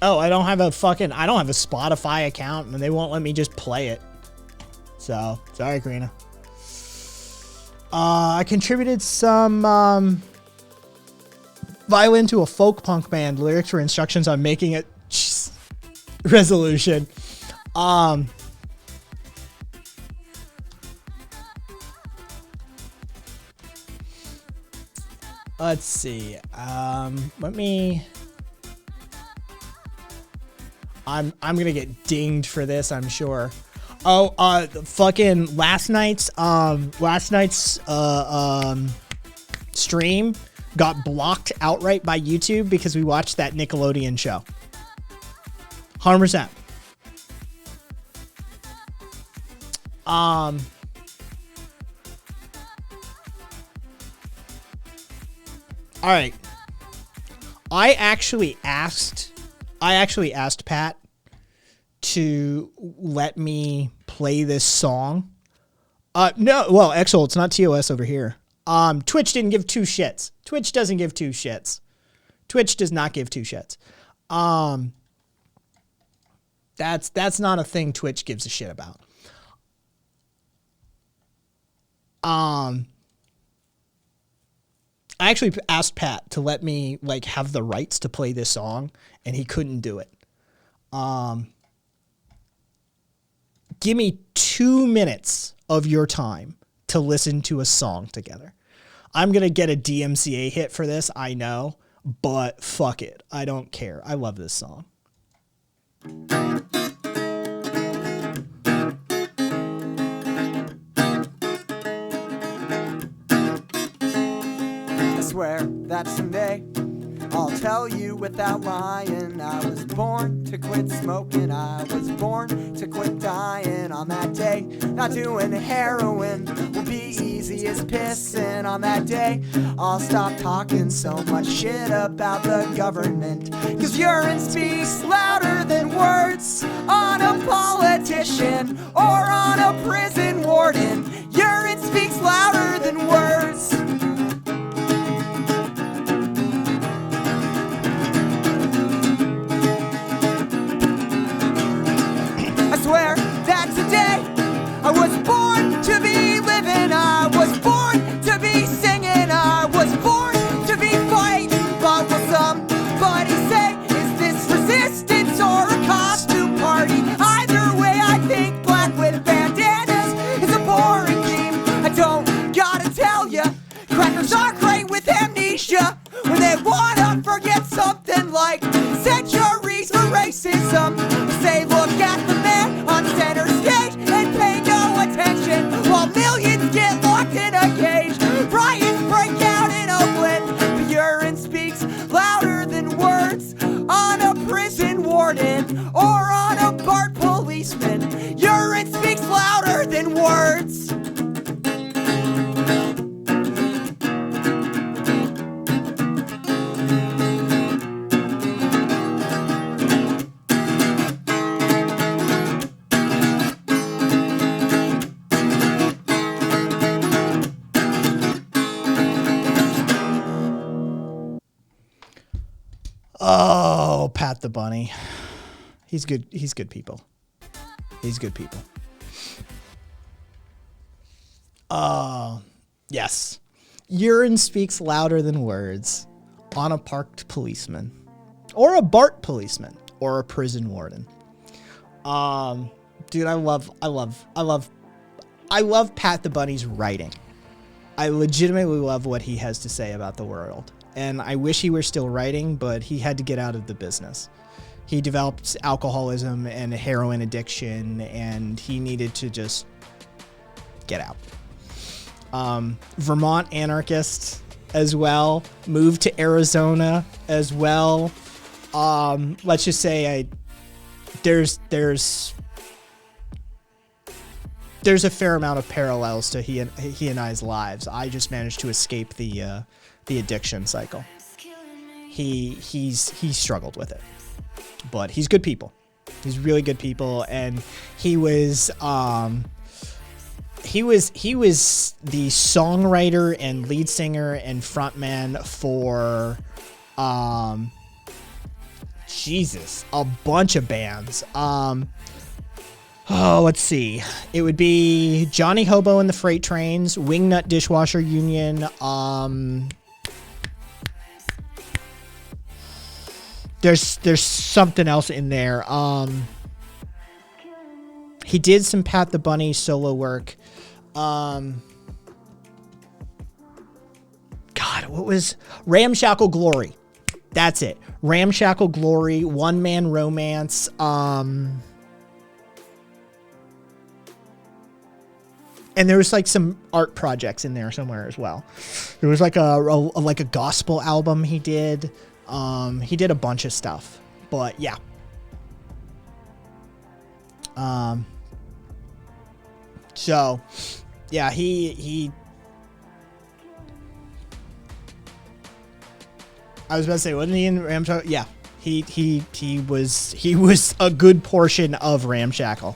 Oh, I don't have a Spotify account, and they won't let me just play it. So, sorry, Karina. I contributed some violin to a folk punk band. Lyrics were instructions on making it. Resolution. Let's see. Let me. I'm gonna get dinged for this, I'm sure. Oh, fucking last night's stream got blocked outright by YouTube because we watched that Nickelodeon show. 100%. All right. I actually asked Pat to let me play this song. No, well, Exol, it's not TOS over here. Twitch didn't give two shits. Twitch doesn't give two shits. Twitch does not give two shits. That's not a thing Twitch gives a shit about. I actually asked Pat to let me like have the rights to play this song, and he couldn't do it. Give me 2 minutes of your time to listen to a song together. I'm going to get a DMCA hit for this, I know, but fuck it. I don't care. I love this song. I swear that someday I'll tell you without lying, I was born to quit smoking, I was born to quit dying. On that day, not doing heroin will be easy as pissing. On that day, I'll stop talking so much shit about the government, 'cause urine speaks louder than words on a politician or on a prison warden. Urine speaks louder than words. I swear that today I was born to be living, I was born to be singing, I was born to be fighting. But will somebody say, is this resistance or a costume party? Either way, I think black with bandanas is a boring game. I don't gotta tell ya, crackers are great with amnesia when they wanna forget something like centuries of racism. Say, look at the man on center stage and pay no attention while millions get locked in a cage. Riots break out in Oakland, but urine speaks louder than words on a prison warden or on a BART policeman. Urine speaks louder than words. Oh, Pat the Bunny. He's good. He's good people. He's good people. Yes. Urine speaks louder than words on a parked policeman or a BART policeman or a prison warden. Dude, I love Pat the Bunny's writing. I legitimately love what he has to say about the world. And I wish he were still writing, but he had to get out of the business. He developed alcoholism and a heroin addiction, and he needed to just get out. Vermont anarchist as well, moved to Arizona as well. Let's just say there's a fair amount of parallels to he and I's lives. I just managed to escape the addiction cycle. He struggled with it, but he's good people. He's really good people, and he was the songwriter and lead singer and frontman for a bunch of bands. Let's see. It would be Johnny Hobo and the Freight Trains, Wingnut Dishwasher Union. There's something else in there. He did some Pat the Bunny solo work. God, what was Ramshackle Glory? That's it. Ramshackle Glory, One Man Romance. And there was like some art projects in there somewhere as well. There was like a gospel album he did. He did a bunch of stuff, but yeah. So yeah, he I was about to say, wasn't he in Ramshackle? Yeah, he was a good portion of Ramshackle.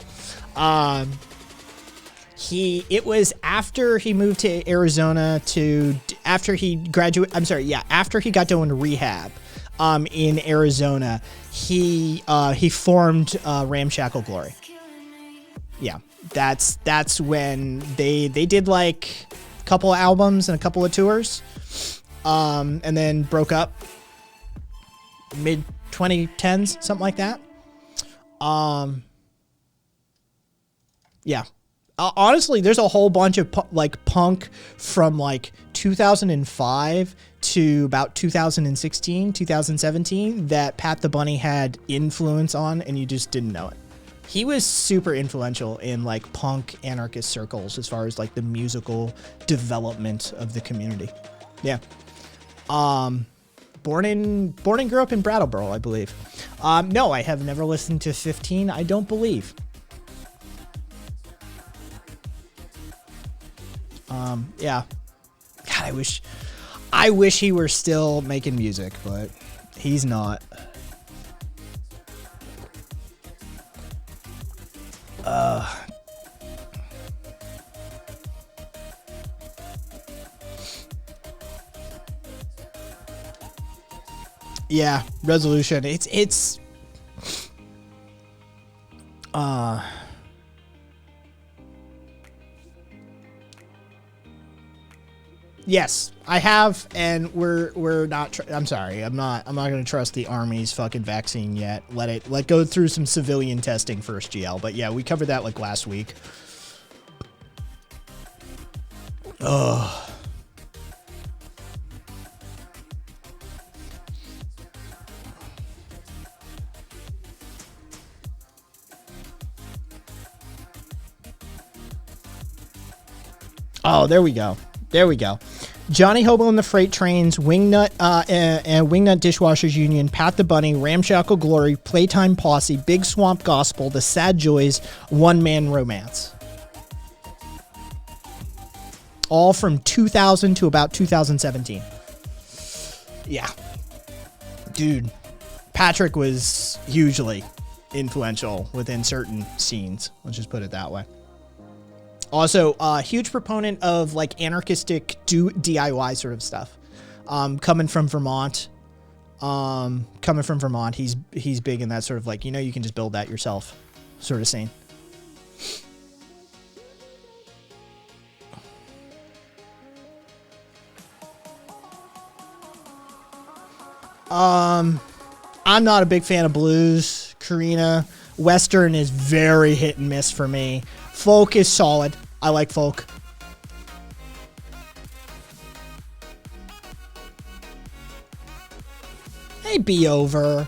It was after he moved to Arizona after he graduated. I'm sorry. Yeah. After he got done with rehab, in Arizona, he formed, Ramshackle Glory. Yeah. That's when they did like a couple of albums and a couple of tours, and then broke up mid 2010s, something like that. Yeah. Honestly, there's a whole bunch of punk from like 2005 to about 2016, 2017 that Pat the Bunny had influence on, and you just didn't know it. He was super influential in like punk anarchist circles as far as like the musical development of the community. Yeah. Born and grew up in Brattleboro, I believe. No, I have never listened to 15. I don't believe. Yeah. God, I wish he were still making music, but he's not. Yeah, resolution. It's yes, I have, and we're not. I'm sorry, I'm not going to trust the Army's fucking vaccine yet. Let go through some civilian testing first, GL. But yeah, we covered that like last week. Ugh. Oh, there we go. There we go. Johnny Hobo and the Freight Trains, Wingnut and Wingnut Dishwashers Union, Pat the Bunny, Ramshackle Glory, Playtime Posse, Big Swamp Gospel, The Sad Joys, One Man Romance. All from 2000 to about 2017. Yeah. Dude, Patrick was hugely influential within certain scenes. Let's just put it that way. Also, a huge proponent of like anarchistic DIY sort of stuff. Coming from Vermont, Coming from Vermont, he's big in that sort of like, you know, you can just build that yourself sort of scene. I'm not a big fan of blues, Karina. Western is very hit and miss for me. Folk is solid. I like folk. Hey, be over.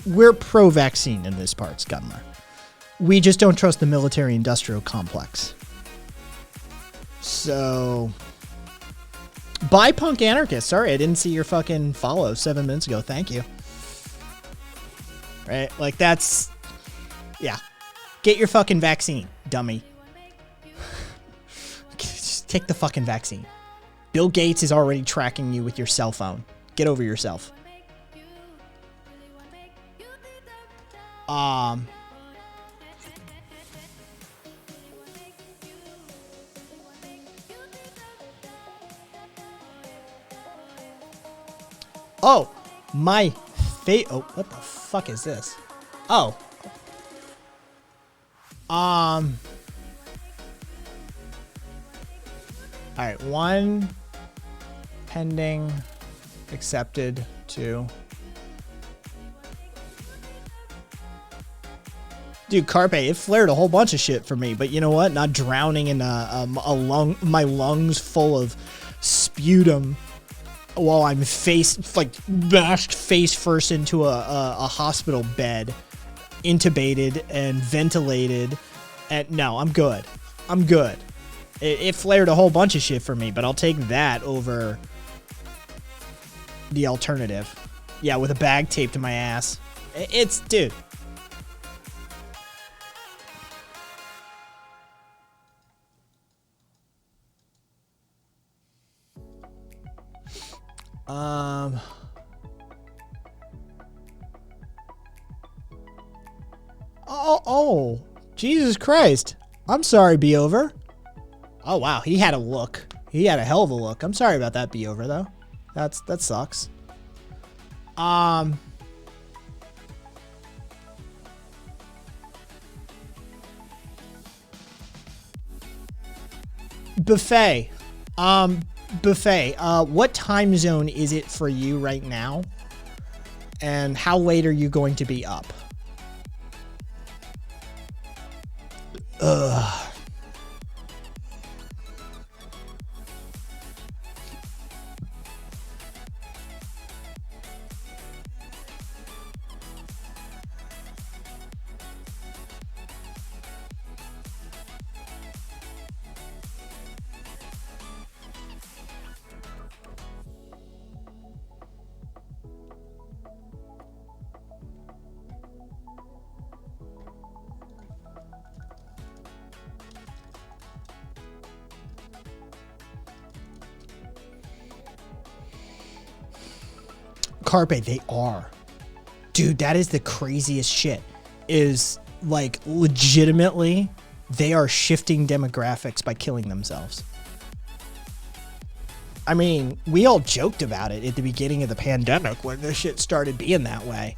We're pro-vaccine in this part, Gunna. We just don't trust the military-industrial complex. So, bye, punk anarchist. Sorry, I didn't see your fucking follow 7 minutes ago. Thank you. Right? Like, that's... Yeah. Get your fucking vaccine, dummy. Just take the fucking vaccine. Bill Gates is already tracking you with your cell phone. Get over yourself. Oh, my oh, what the fuck is this? Oh. All right, 1 pending, accepted, 2. Dude, Carpe, it flared a whole bunch of shit for me, but you know what? Not drowning in my lungs full of sputum while I'm bashed face first into a hospital bed, intubated and ventilated. And no, I'm good. I'm good. It flared a whole bunch of shit for me, but I'll take that over the alternative. Yeah, with a bag taped to my ass. It's, dude. Oh, Jesus Christ. I'm sorry, Be Over. Oh, wow. He had a look. He had a hell of a look. I'm sorry about that, Be Over, though. That sucks. Buffet. Buffet. What time zone is it for you right now? And how late are you going to be up? Ugh. Carpe, they are. Dude, that is the craziest shit. Is like legitimately they are shifting demographics by killing themselves. I mean, we all joked about it at the beginning of the pandemic when this shit started being that way.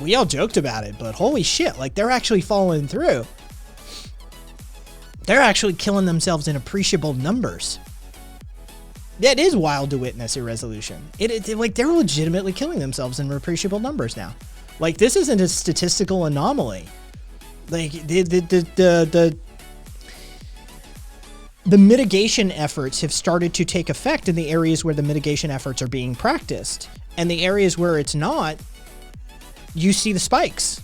We all joked about it, but holy shit, like they're actually following through. They're actually killing themselves in appreciable numbers. That is wild to witness, Irresolution. Like, they're legitimately killing themselves in appreciable numbers now. Like, this isn't a statistical anomaly. Like, the mitigation efforts have started to take effect in the areas where the mitigation efforts are being practiced. And the areas where it's not, you see the spikes.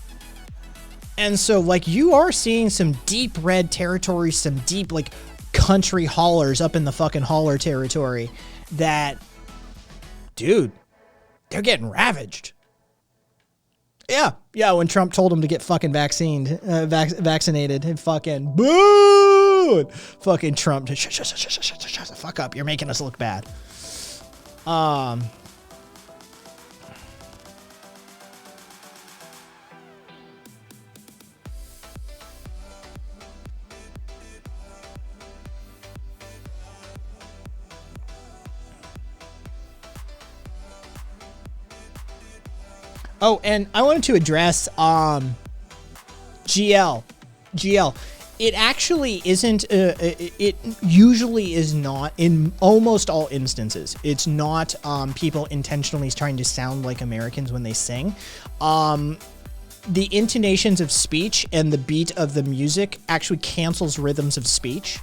And so, like, you are seeing some deep red territory, some deep, like, country haulers up in the fucking hauler territory that, dude, They're getting ravaged. Yeah, when Trump told him to get fucking vaccinated, and fucking boo! Fucking Trump, shut the fuck up. You're making us look bad. Oh, and I wanted to address GL. It actually isn't, it usually is not, in almost all instances, it's not people intentionally trying to sound like Americans when they sing. The intonations of speech and the beat of the music actually cancels rhythms of speech.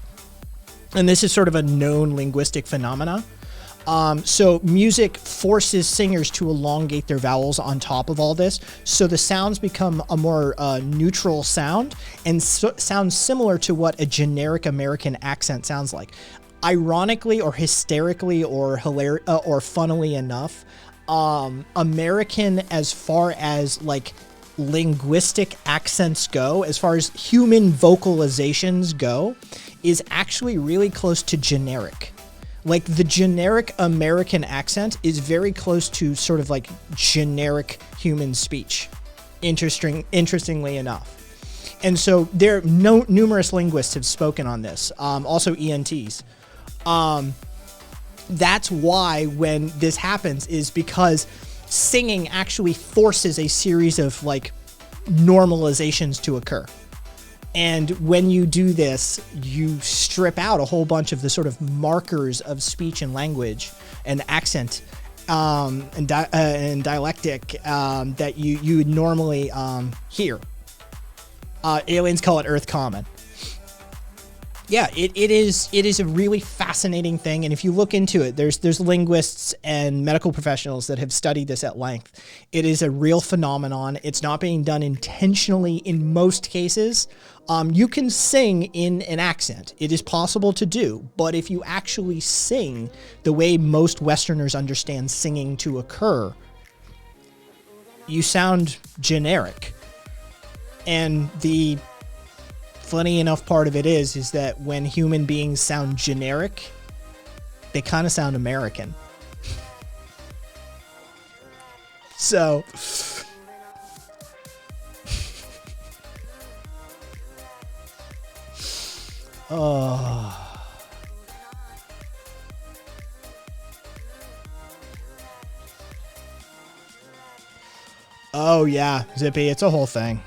And this is sort of a known linguistic phenomena. So music forces singers to elongate their vowels on top of all this. So the sounds become a more neutral sound and sounds similar to what a generic American accent sounds like. Ironically or hysterically or funnily enough, American, as far as like linguistic accents go, as far as human vocalizations go, is actually really close to generic. Like the generic American accent is very close to sort of like generic human speech, interestingly enough. And so numerous linguists have spoken on this, also ENTs. That's why when this happens is because singing actually forces a series of like normalizations to occur. And when you do this, you strip out a whole bunch of the sort of markers of speech and language and accent and dialectic that you would normally hear. Aliens call it Earth Common. Yeah, it is a really fascinating thing, and if you look into it, there's linguists and medical professionals that have studied this at length. It is a real phenomenon. It's not being done intentionally in most cases. You can sing in an accent. It is possible to do, but if you actually sing the way most Westerners understand singing to occur, you sound generic. And the funny enough part of it is that when human beings sound generic, they kind of sound American. So oh yeah, Zippy, it's a whole thing.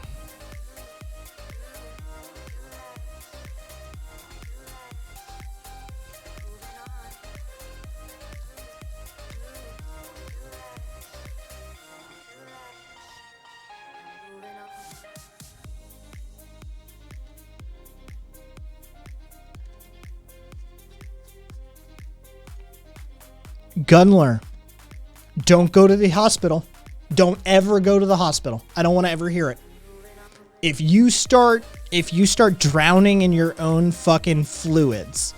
Gunler, don't go to the hospital. Don't ever go to the hospital. I don't want to ever hear it. If you start drowning in your own fucking fluids,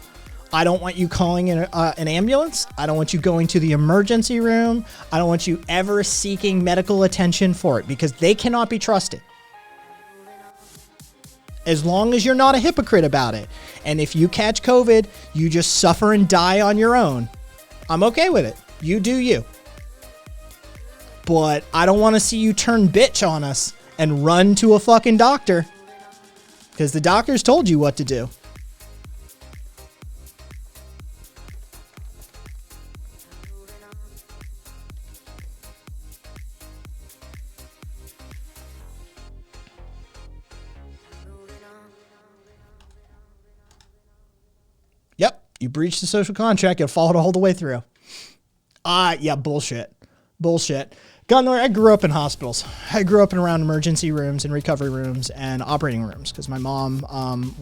I don't want you calling in an ambulance. I don't want you going to the emergency room. I don't want you ever seeking medical attention for it because they cannot be trusted. As long as you're not a hypocrite about it. And if you catch COVID, you just suffer and die on your own. I'm okay with it. You do you. But I don't want to see you turn bitch on us and run to a fucking doctor. Because the doctors told you what to do. Yep, you breached the social contract and followed all the way through. Yeah, bullshit. Gunner, I grew up in hospitals. I grew up in around emergency rooms and recovery rooms and operating rooms because my mom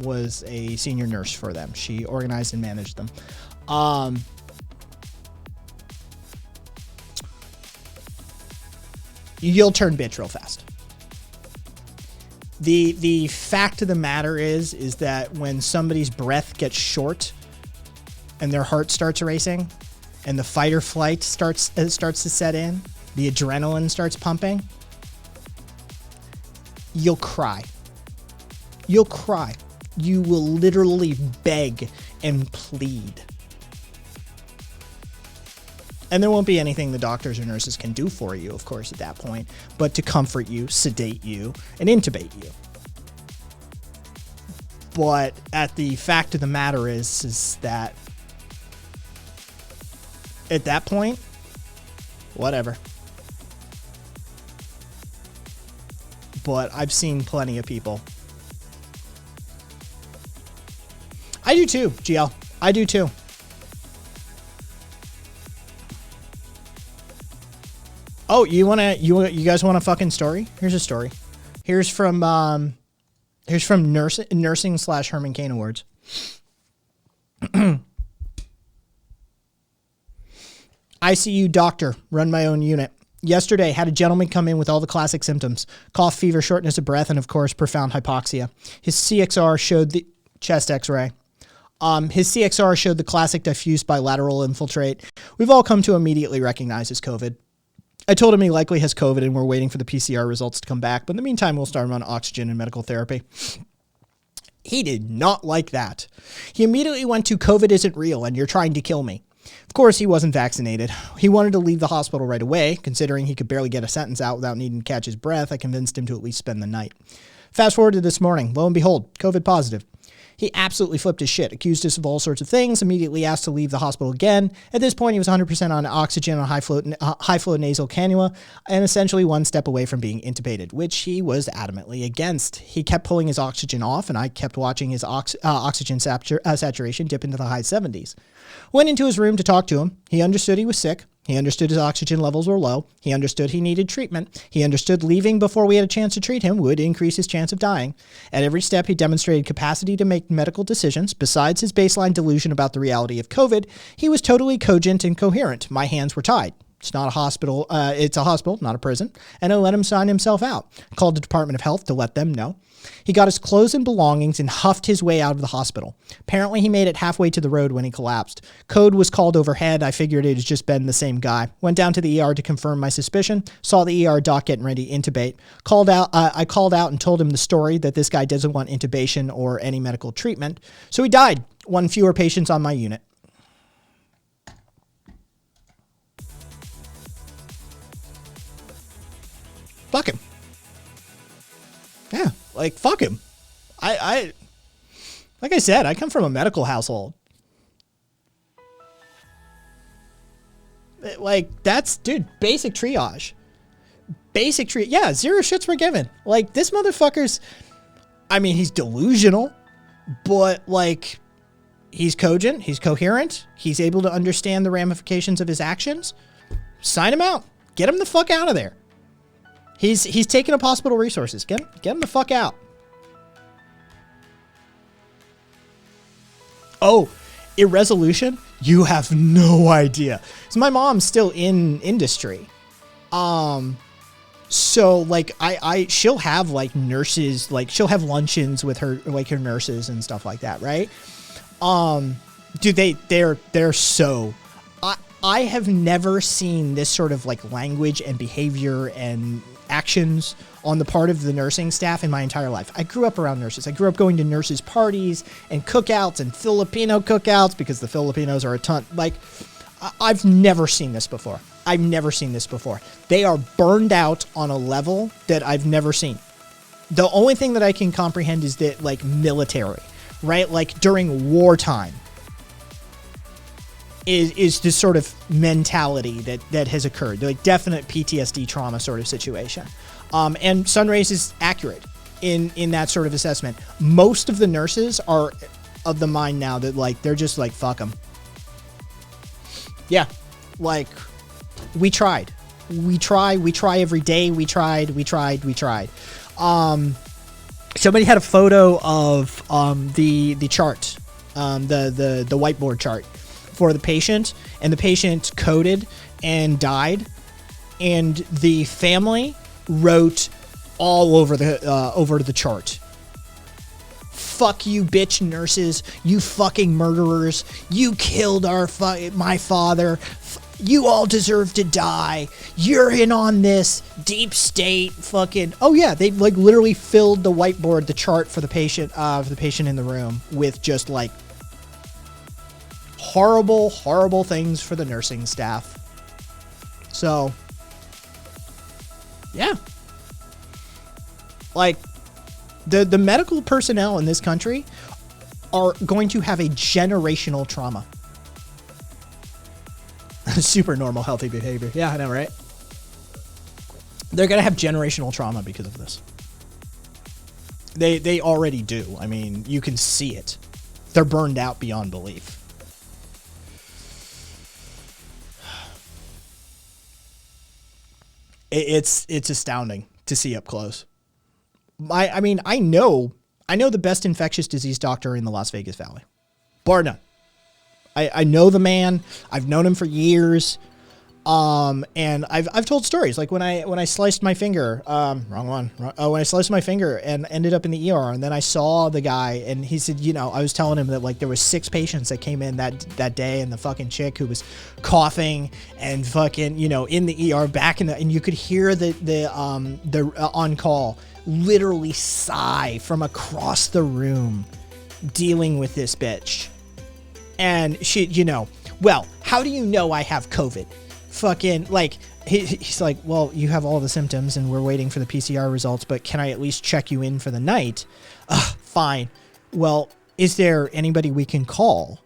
was a senior nurse for them. She organized and managed them. You'll turn bitch real fast. The fact of the matter is that when somebody's breath gets short and their heart starts racing and the fight or flight starts to set in, the adrenaline starts pumping, you'll cry. You'll cry. You will literally beg and plead. And there won't be anything the doctors or nurses can do for you, of course, at that point, but to comfort you, sedate you, and intubate you. But at the fact of the matter is that at that point, whatever. But I've seen plenty of people. I do too, GL. I do too. Oh, you guys want a fucking story? Here's a story. Here's from nursing/Herman Cain Awards. ICU doctor, run my own unit. Yesterday, had a gentleman come in with all the classic symptoms: cough, fever, shortness of breath, and of course, profound hypoxia. His CXR showed the chest X-ray. His CXR showed the classic diffuse bilateral infiltrate. We've all come to immediately recognize as COVID. I told him he likely has COVID and we're waiting for the PCR results to come back, but in the meantime, we'll start him on oxygen and medical therapy. He did not like that. He immediately went to COVID isn't real and you're trying to kill me. Of course, he wasn't vaccinated. He wanted to leave the hospital right away. Considering he could barely get a sentence out without needing to catch his breath, I convinced him to at least spend the night. Fast forward to this morning. Lo and behold, COVID positive. He absolutely flipped his shit, accused us of all sorts of things, immediately asked to leave the hospital again. At this point, he was 100% on oxygen on high flow nasal cannula and essentially one step away from being intubated, which he was adamantly against. He kept pulling his oxygen off, and I kept watching his oxygen saturation dip into the high 70s. Went into his room to talk to him. He understood he was sick. He understood his oxygen levels were low. He understood he needed treatment. He understood leaving before we had a chance to treat him would increase his chance of dying. At every step, he demonstrated capacity to make medical decisions. Besides his baseline delusion about the reality of COVID, he was totally cogent and coherent. My hands were tied. It's not a hospital. It's a hospital, not a prison. And I let him sign himself out. Called the Department of Health to let them know. He got his clothes and belongings and huffed his way out of the hospital. Apparently, he made it halfway to the road when he collapsed. Code was called overhead. I figured it had just been the same guy. Went down to the ER to confirm my suspicion. Saw the ER doc getting ready to intubate. I called out and told him the story that this guy doesn't want intubation or any medical treatment. So he died. One fewer patients on my unit. Fuck him. Yeah, like, fuck him. Like I said, I come from a medical household. Like, that's, dude, basic triage. Yeah, zero shits were given. Like, this motherfucker's, I mean, he's delusional, but, like, he's cogent, he's coherent, he's able to understand the ramifications of his actions. Sign him out. Get him the fuck out of there. He's taking up hospital resources. Get him the fuck out. Oh, irresolution? You have no idea. So my mom's still in industry. So like she'll have like nurses, like she'll have luncheons with her, like her nurses and stuff like that, right? Dude, they're so, I have never seen this sort of like language and behavior and actions on the part of the nursing staff in my entire life. I grew up around nurses. I grew up going to nurses' parties and cookouts and Filipino cookouts because the Filipinos are a ton. Like, I've never seen this before. I've never seen this before. They are burned out on a level that I've never seen. The only thing that I can comprehend is that, like, military, right? Like, during wartime is this sort of mentality that has occurred, like definite PTSD trauma sort of situation. And Sunrays is accurate in that sort of assessment. Most of the nurses are of the mind now that like, they're just like, fuck them. Yeah. Like we tried every day. We tried. Somebody had a photo of, the chart, the whiteboard chart for the patient, and the patient coded and died, and the family wrote all over the chart. Fuck you, bitch nurses! You fucking murderers! You killed my father! You all deserve to die. You're in on this deep state fucking. Oh yeah, they like literally filled the whiteboard, the chart for the patient in the room with just like horrible, horrible things for the nursing staff. So, yeah. Like, the medical personnel in this country are going to have a generational trauma. Super normal, healthy behavior. Yeah, I know, right? They're going to have generational trauma because of this. They already do. I mean, you can see it. They're burned out beyond belief. It's astounding to see up close. I mean, I know the best infectious disease doctor in the Las Vegas Valley, bar none. I know the man. I've known him for years. And I've told stories like when I sliced my finger, when I sliced my finger and ended up in the ER, and then I saw the guy and he said, you know, I was telling him that like there was 6 patients that came in that day, and the fucking chick who was coughing and fucking, you know, in the ER back in the, and you could hear the on call literally sigh from across the room dealing with this bitch. And she, you know, well, how do you know I have COVID? Fucking like he's like, well, you have all the symptoms and we're waiting for the PCR results, but can I at least check you in for the night? Fine. Well, is there anybody we can call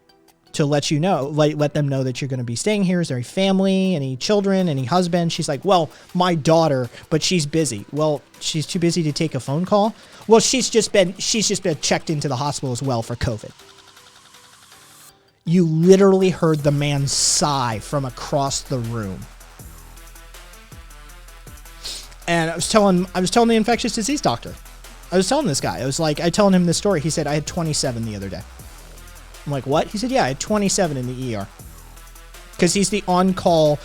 to let you know, let them know that you're going to be staying here? Is there a family, any children, any husband? She's like, well, my daughter, but she's busy. Well, she's too busy to take a phone call. Well, she's just been checked into the hospital as well for COVID. You literally heard the man sigh from across the room. And I was telling the infectious disease doctor. I was telling this guy. I telling him this story. He said, I had 27 the other day. I'm like, what? He said, yeah, I had 27 in the ER. Because he's the on-call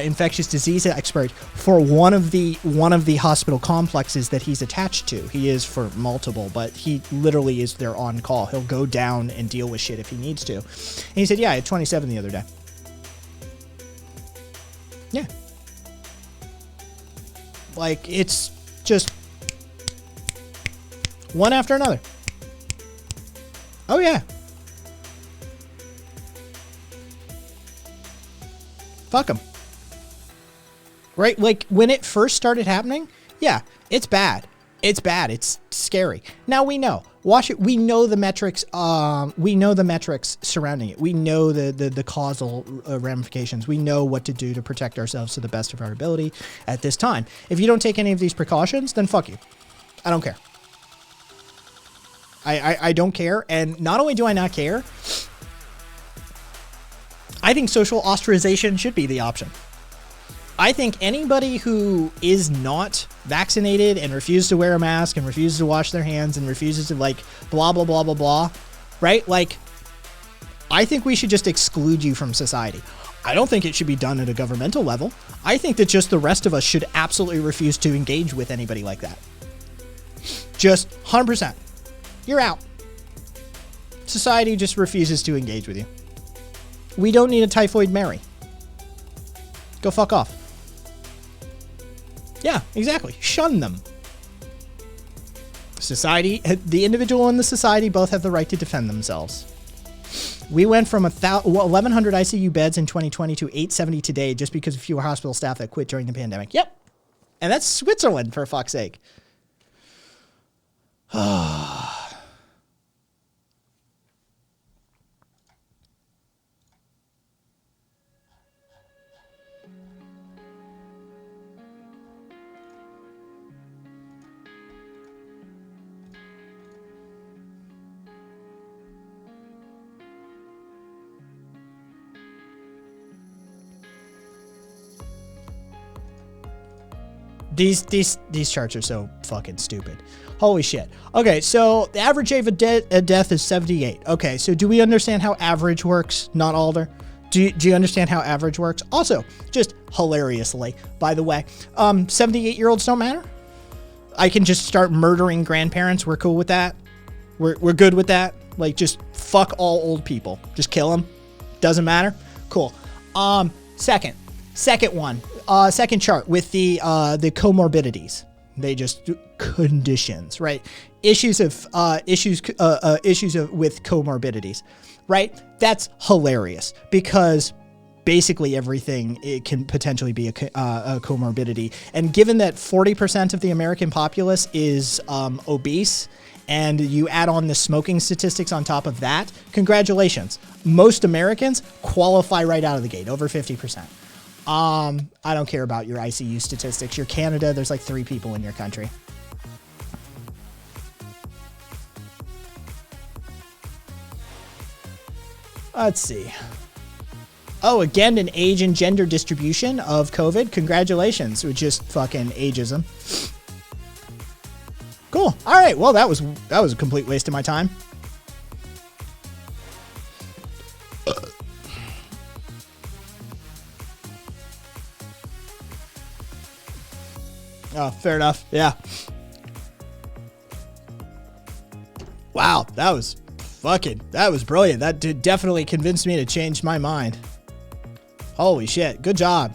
infectious disease expert for one of the hospital complexes that he's attached to. He is for multiple, but he literally is their on-call. He'll go down and deal with shit if he needs to. And he said, yeah, I had 27 the other day. Yeah. Like, it's just one after another. Oh, yeah. Fuck them. Right? Like, when it first started happening, yeah, it's bad. It's bad. It's scary. Now we know. Watch it. We know the metrics. We know the metrics surrounding it. We know the causal ramifications. We know what to do to protect ourselves to the best of our ability at this time. If you don't take any of these precautions, then fuck you. I don't care. I don't care. And not only do I not care, I think social ostracization should be the option. I think anybody who is not vaccinated and refuses to wear a mask and refuses to wash their hands and refuses to like blah, blah, blah, blah, blah, right? Like, I think we should just exclude you from society. I don't think it should be done at a governmental level. I think that just the rest of us should absolutely refuse to engage with anybody like that. Just 100%. You're out. Society just refuses to engage with you. We don't need a typhoid Mary. Go fuck off. Yeah, exactly. Shun them. Society, the individual and the society both have the right to defend themselves. We went from 1,100 ICU beds in 2020 to 870 today just because of fewer hospital staff that quit during the pandemic. Yep. And that's Switzerland, for fuck's sake. These charts are so fucking stupid. Holy shit. Okay, so the average age of death is 78. Okay, so do we understand how average works? Not Alder. Do you understand how average works? Also, just hilariously, by the way, 78-year-olds don't matter. I can just start murdering grandparents. We're cool with that. We're good with that. Like, just fuck all old people. Just kill them. Doesn't matter. Cool. Second one. Second chart with the comorbidities. They just conditions, right? Issues with comorbidities, right? That's hilarious because basically everything it can potentially be a comorbidity. And given that 40% of the American populace is obese, and you add on the smoking statistics on top of that, congratulations. Most Americans qualify right out of the gate, over 50%. I don't care about your ICU statistics. You're Canada, there's like 3 people in your country. Let's see. Oh, again, an age and gender distribution of COVID. Congratulations, with just fucking ageism. Cool. All right. Well, that was a complete waste of my time. Oh, fair enough. Yeah. Wow, that was brilliant. That definitely convinced me to change my mind. Holy shit. Good job.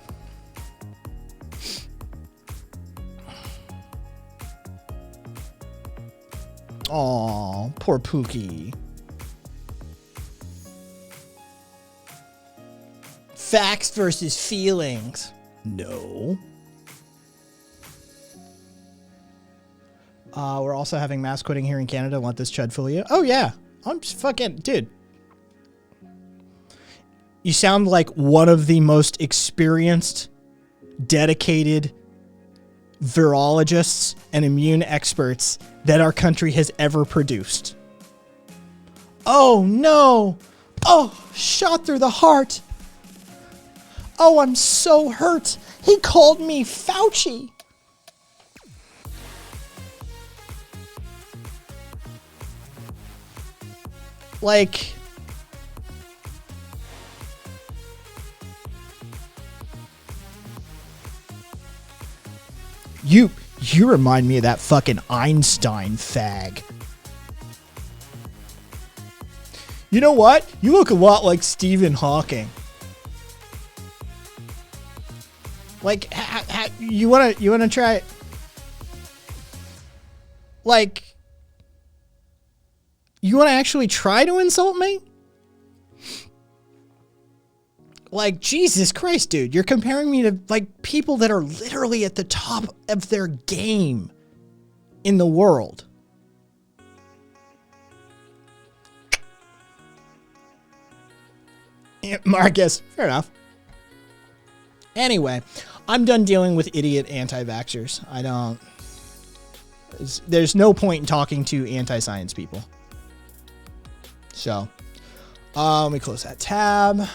Aw, poor Pookie. Facts versus feelings. No. We're also having mass quitting here in Canada. Want this chud fool you? Oh, yeah. I'm just fucking... Dude. You sound like one of the most experienced, dedicated virologists and immune experts that our country has ever produced. Oh, no. Oh, shot through the heart. Oh, I'm so hurt. He called me Fauci. Like... You remind me of that fucking Einstein fag. You know what? You look a lot like Stephen Hawking. Like, you wanna try it? Like, you wanna actually try to insult me? Like, Jesus Christ, dude, you're comparing me to, like, people that are literally at the top of their game in the world. Yeah, Marcus, fair enough. Anyway, I'm done dealing with idiot anti-vaxxers. There's no point in talking to anti-science people. So, let me close that tab.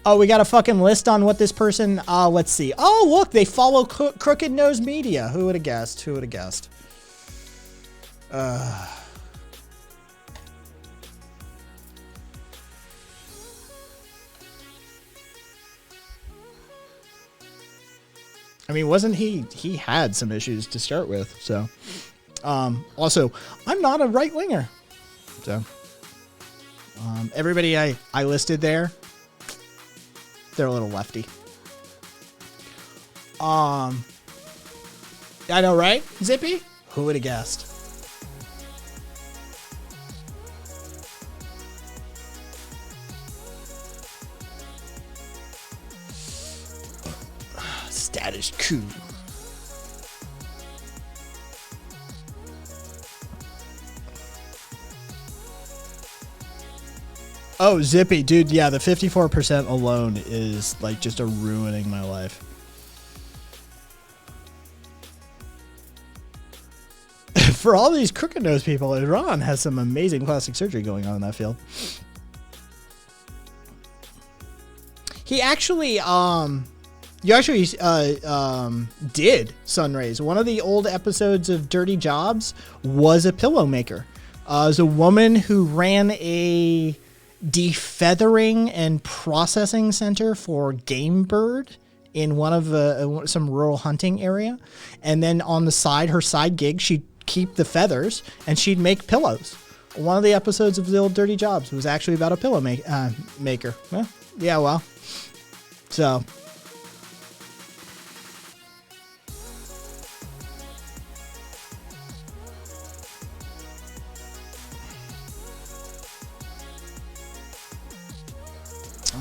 Oh, we got a fucking list on what this person, let's see. Oh, look, they follow Crooked Nose Media. Who would have guessed? Who would have guessed? I mean, wasn't he had some issues to start with, so. Also, I'm not a right-winger. So, everybody I listed there, they're a little lefty. I know, right? Zippy? Who would have guessed? Status coup. Oh, Zippy, dude, yeah, the 54% alone is, like, just ruining my life. For all these crooked nose people, Iran has some amazing plastic surgery going on in that field. He actually, you actually did Sunrays. One of the old episodes of Dirty Jobs was a pillow maker. It was a woman who ran a defeathering and processing center for game bird in one of some rural hunting area. And then on the side, her side gig, she'd keep the feathers and she'd make pillows. One of the episodes of the old Dirty Jobs was actually about a pillow maker. Well, Yeah, well. So.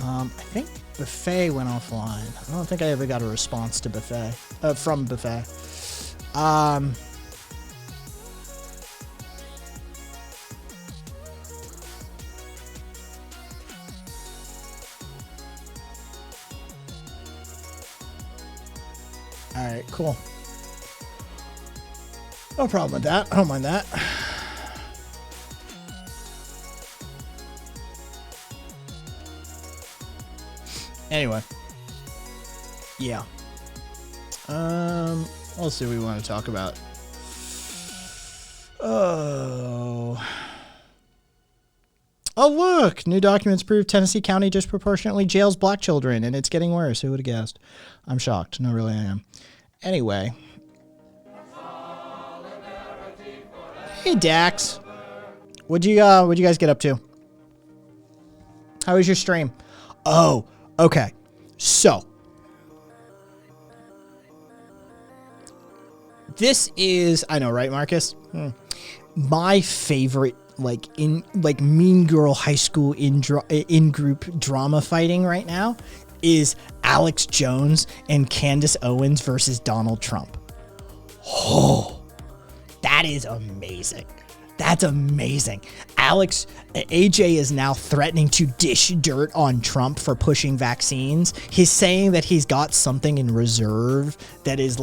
I think Buffet went offline. I don't think I ever got a response to Buffet. From Buffet. Alright, cool. No problem with that. I don't mind that. Anyway. Yeah. Let's see what we want to talk about. Oh, look! New documents prove Tennessee County disproportionately jails black children, and it's getting worse. Who would have guessed? I'm shocked. No, really, I am. Anyway. Hey, Dax. What'd you guys get up to? How was your stream? Oh, okay. So. This is, I know, right, Marcus? My favorite, Mean Girl High School in-group drama fighting right now is Alex Jones and Candace Owens versus Donald Trump. Oh, that is amazing. That's amazing. AJ is now threatening to dish dirt on Trump for pushing vaccines. He's saying that he's got something in reserve that is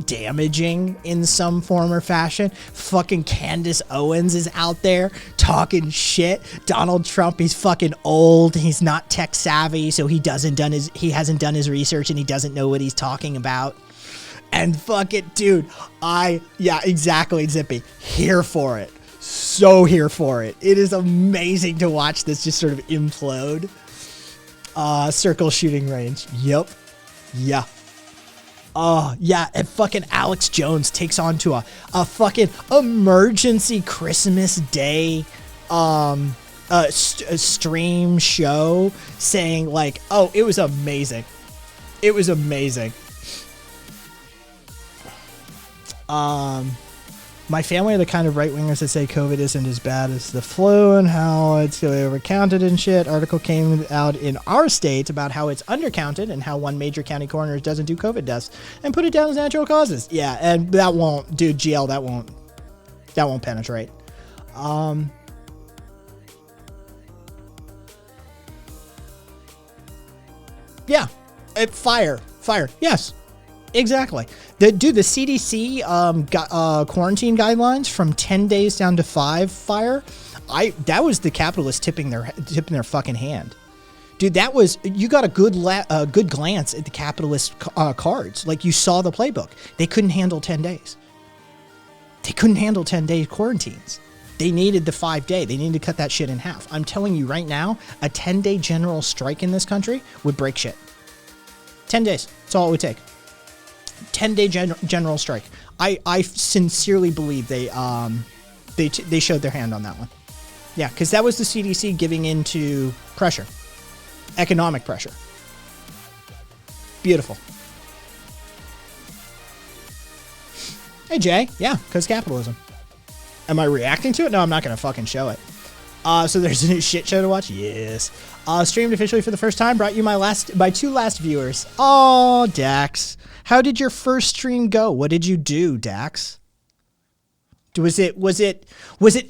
damaging in some form or fashion. Fucking Candace Owens is out there talking shit. Donald Trump, he's fucking old. He's not tech savvy, so he hasn't done his research and he doesn't know what he's talking about. And fuck it, dude. Yeah, exactly, Zippy. Here for it. So here for it. It is amazing to watch this just sort of implode. Circle shooting range. Yep. Yeah. Yeah, and fucking Alex Jones takes on to a fucking emergency Christmas Day stream show saying like, oh, it was amazing. It was amazing. My family are the kind of right-wingers that say COVID isn't as bad as the flu and how it's overcounted and shit. Article came out in our state about how it's undercounted and how one major county coroner doesn't do COVID tests and put it down as natural causes. Yeah, and that won't, dude, GL, that won't penetrate. Yeah, fire, yes. Exactly. The CDC quarantine guidelines from 10 days down to 5 fire. That was the capitalists tipping their fucking hand. Dude, that was, you got a good glance at the capitalist cards. Like, you saw the playbook. They couldn't handle 10 days. They couldn't handle 10-day quarantines. They needed the 5-day. They needed to cut that shit in half. I'm telling you right now, a 10-day general strike in this country would break shit. 10 days. That's all it would take. 10-day general strike. I sincerely believe they showed their hand on that one. Yeah, because that was the CDC giving in to pressure, economic pressure. Beautiful. Hey Jay, yeah, because capitalism. Am I reacting to it? No, I'm not gonna fucking show it. So there's a new shit show to watch. Yes. Streamed officially for the first time. Brought you my two last viewers. Oh, Dax. How did your first stream go? What did you do, Dax? Was it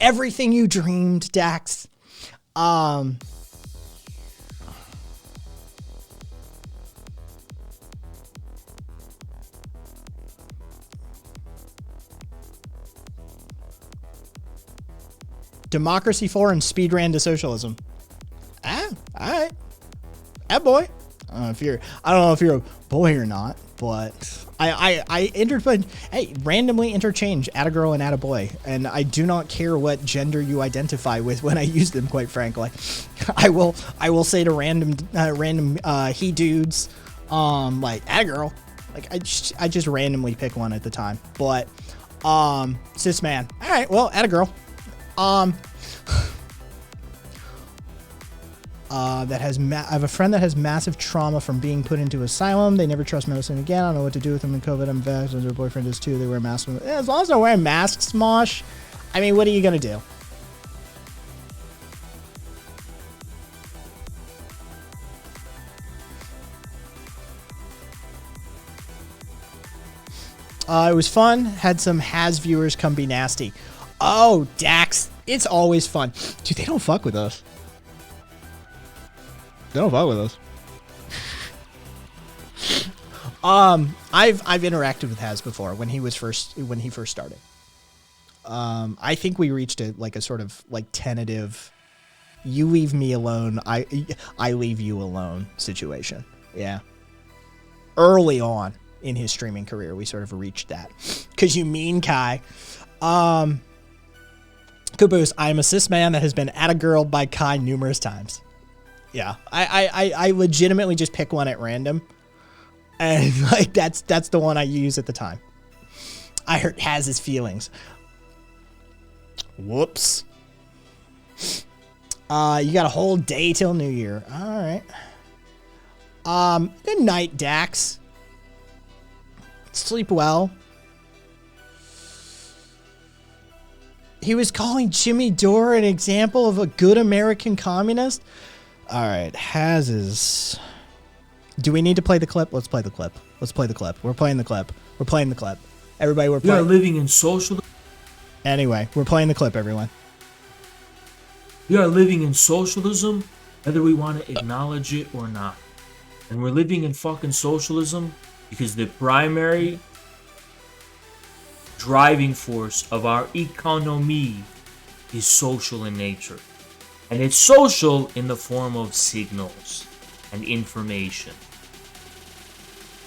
everything you dreamed, Dax? Democracy 4 and speed ran to socialism. All right. Boy. I don't know if you're a boy or not, but I randomly interchange at a girl and at a boy, and I do not care what gender you identify with when I use them. Quite frankly, I will say to random he dudes, like at a girl, like I just randomly pick one at the time. But cis man, all right, well, at a girl, That has I have a friend that has massive trauma from being put into asylum. They never trust medicine again. I don't know what to do with them in COVID. I'm vaccinated. Their boyfriend is too. They wear masks. As long as they're wearing masks, Mosh. I mean, what are you gonna do? It was fun. Had some Has viewers come be nasty. Oh, Dax. It's always fun. Dude, they don't fuck with us. They don't fuck with us. I've interacted with Has before when he first started. I think we reached a sort of like tentative, you leave me alone, I leave you alone situation. Yeah. Early on in his streaming career, we sort of reached that. Cause you mean Kai. Caboose, I am a cis man that has been at a girl by Kai numerous times. Yeah, I legitimately just pick one at random, and like that's the one I use at the time. I hurt Haz's feelings. Whoops. You got a whole day till New Year. All right. Good night, Dax. Sleep well. He was calling Jimmy Dore an example of a good American communist. All right, Haz's. Do we need to play the clip? Let's play the clip. Let's play the clip. We're playing the clip. We're playing the clip. Everybody, we're playing. We are living in socialism. Anyway, we're playing the clip, everyone. We are living in socialism, whether we want to acknowledge it or not. And we're living in fucking socialism because the primary driving force of our economy is social in nature. And it's social in the form of signals and information.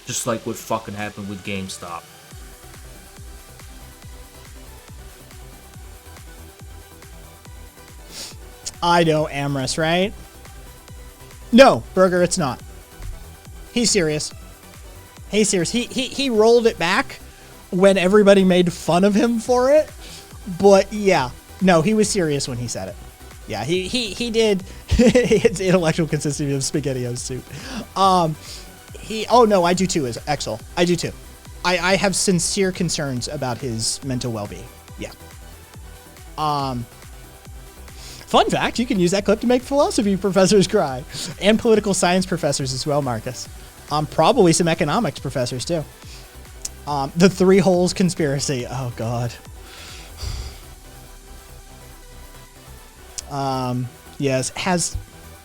Just like what fucking happened with GameStop. I know, Amorous, right? No, Burger, it's not. He's serious. He's serious. He rolled it back when everybody made fun of him for it. But yeah, no, he was serious when he said it. Yeah, he did. It's intellectual consistency of SpaghettiOs soup. Oh no, I do too, as Exel. I do too. I have sincere concerns about his mental well-being. Yeah. Fun fact, you can use that clip to make philosophy professors cry. And political science professors as well, Marcus. Probably some economics professors too. The three holes conspiracy. Oh God. Yes,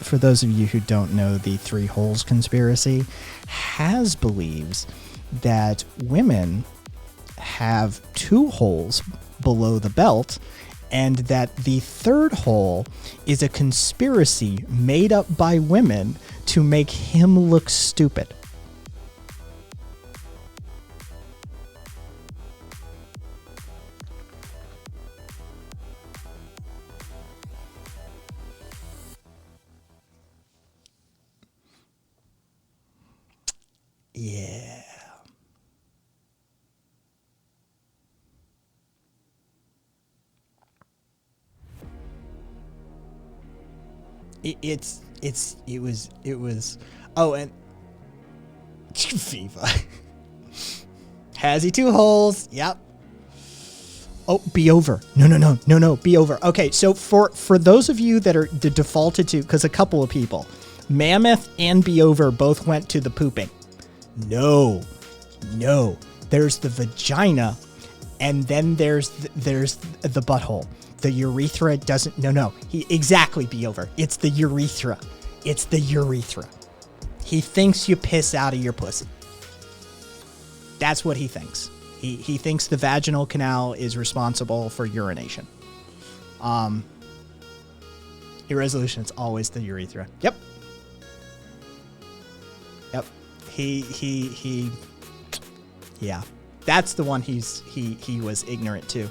for those of you who don't know the three holes conspiracy, Has believes that women have two holes below the belt, and that the third hole is a conspiracy made up by women to make him look stupid. Yeah. It was. Oh, and FIFA. Has he two holes? Yep. Oh, be over. No, be over. Okay, so for those of you that are defaulted to, because a couple of people, Mammoth and Be Over both went to the pooping. No. There's the vagina, and then there's the butthole. The urethra doesn't. No. Exactly, Be Over. It's the urethra. He thinks you piss out of your pussy. That's what he thinks. He thinks the vaginal canal is responsible for urination. Your resolution is always the urethra. Yep. He yeah. That's the one he was ignorant to.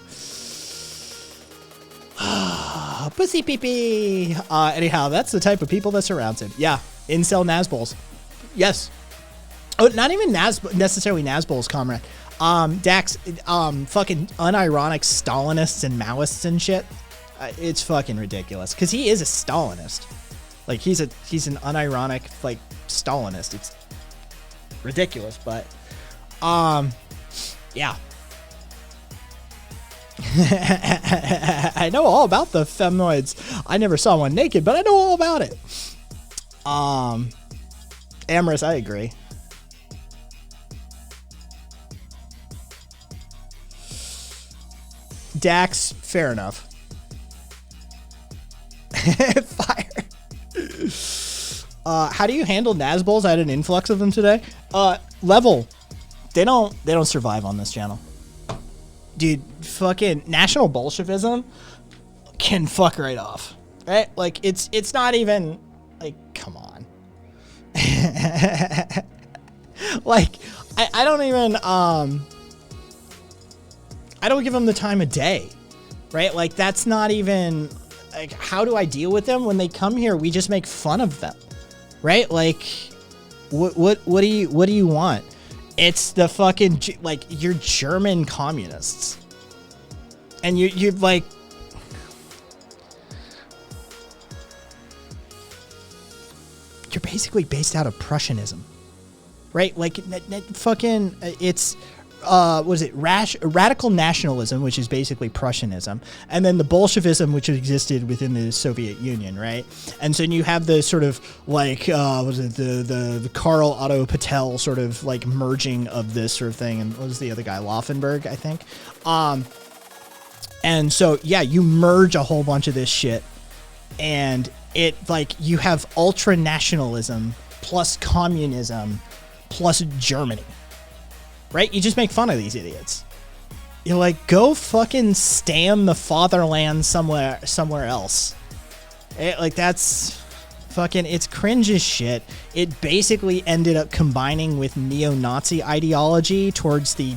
Pussy pee-pee. Anyhow, that's the type of people that surrounds him. Yeah. Incel Nazbols. Yes. Oh, not even necessarily Nazbols, comrade. Dax, fucking unironic Stalinists and Maoists and shit. It's fucking ridiculous. Because he is a Stalinist. Like he's an unironic like Stalinist. It's ridiculous, but yeah. I know all about the feminoids. I never saw one naked, but I know all about it. Amorous, I agree. Dax, fair enough. Fire. How do you handle Nazbols? I had an influx of them today. Level. They don't survive on this channel. Dude, fucking National Bolshevism can fuck right off. Right? Like it's not even like, come on. Like I don't even I don't give them the time of day. Right? Like that's not even like, how do I deal with them when they come here? We just make fun of them. Right? Like what do you want? It's the fucking, like, you're German communists. And you're like, you're basically based out of Prussianism. Right? Like, fucking, it's, what is it? Radical nationalism, which is basically Prussianism, and then the Bolshevism, which existed within the Soviet Union, right? And so you have the sort of like, was it the Karl Otto Patel sort of like merging of this sort of thing, and what was the other guy, Laufenberg, I think. And so yeah, you merge a whole bunch of this shit, and it like you have ultra nationalism plus communism plus Germany. Right? You just make fun of these idiots. You're like, go fucking stam the fatherland somewhere else. Like, that's fucking, it's cringe as shit. It basically ended up combining with neo-Nazi ideology towards the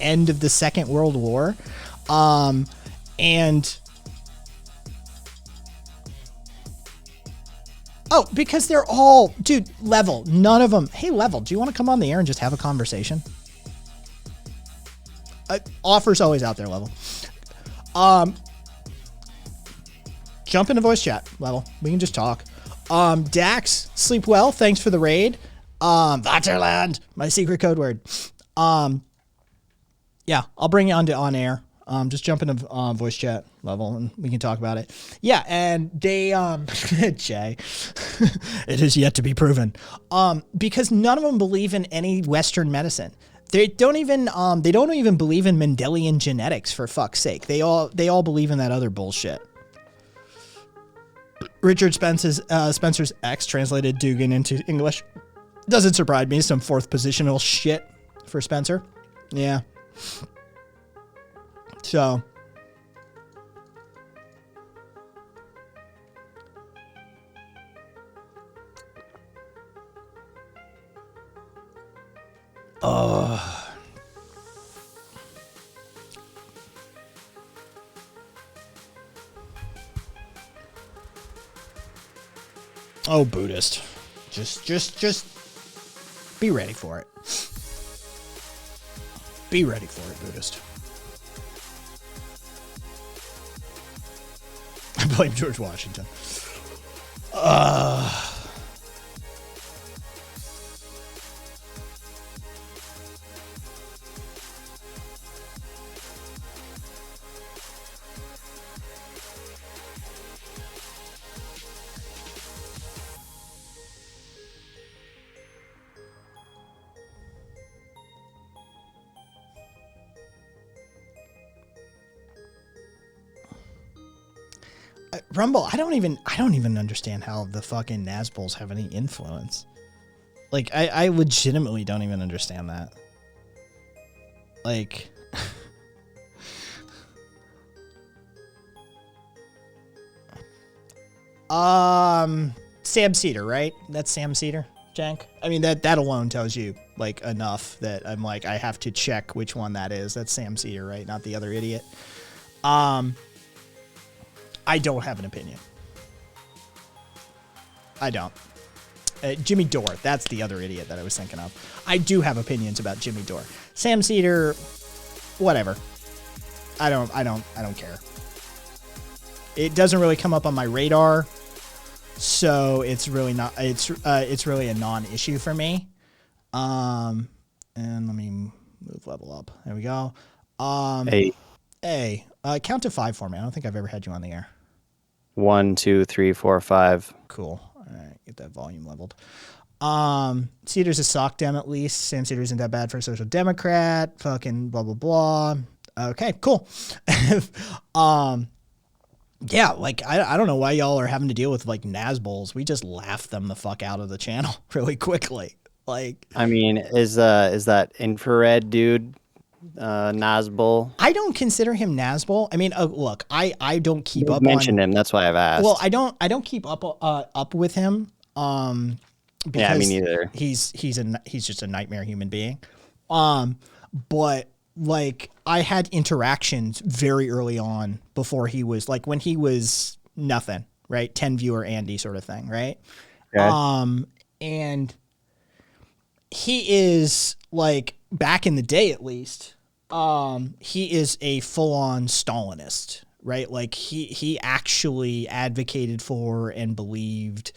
end of the Second World War. And oh, because they're all, dude, Level, none of them. Hey, Level, do you want to come on the air and just have a conversation? Offer's always out there, Level. Jump into voice chat, Level. We can just talk. Dax, sleep well. Thanks for the raid. Vaterland, my secret code word. Yeah, I'll bring you on air. Just jump into voice chat, Level, and we can talk about it. Yeah, and they, Jay, it is yet to be proven. Because none of them believe in any Western medicine. They don't even believe in Mendelian genetics, for fuck's sake. They all believe in that other bullshit. Richard Spencer's ex translated Dugan into English. Doesn't surprise me. Some fourth positional shit for Spencer. Yeah. So. Oh, Buddhist. Just be ready for it. Be ready for it, Buddhist. I blame George Washington. Rumble, I don't even understand how the fucking Nazbols have any influence. Like, I legitimately don't even understand that. Like, Sam Cedar, right? That's Sam Cedar, Jank? I mean, that alone tells you, like, enough that I'm like, I have to check which one that is. That's Sam Cedar, right? Not the other idiot. I don't have an opinion. I don't. Jimmy Dore, that's the other idiot that I was thinking of. I do have opinions about Jimmy Dore. Sam Cedar, whatever. I don't care. It doesn't really come up on my radar. So it's really not. It's really a non-issue for me. And let me move level up. There we go. A. Count to 5 for me. I don't think I've ever had you on the air. 1, 2, 3, 4, 5. Cool. All right, get that volume leveled. Cedar's a sock dem at least. Sam Cedar isn't that bad for a social democrat. Fucking blah blah blah. Okay, cool. Yeah, like I don't know why y'all are having to deal with like Nazbols. We just laugh them the fuck out of the channel really quickly. Like, I mean, is that infrared dude Nazbol? I don't consider him Nazbol. I mean, look, I don't keep You up. mentioned him. That's why I've asked. Well, I don't keep up with him. Because yeah, me neither. He's just a nightmare human being. But like I had interactions very early on before he was like when he was nothing, right? 10 viewer Andy sort of thing, right? Okay. And he is like back in the day at least, he is a full-on Stalinist, right? Like he actually advocated for and believed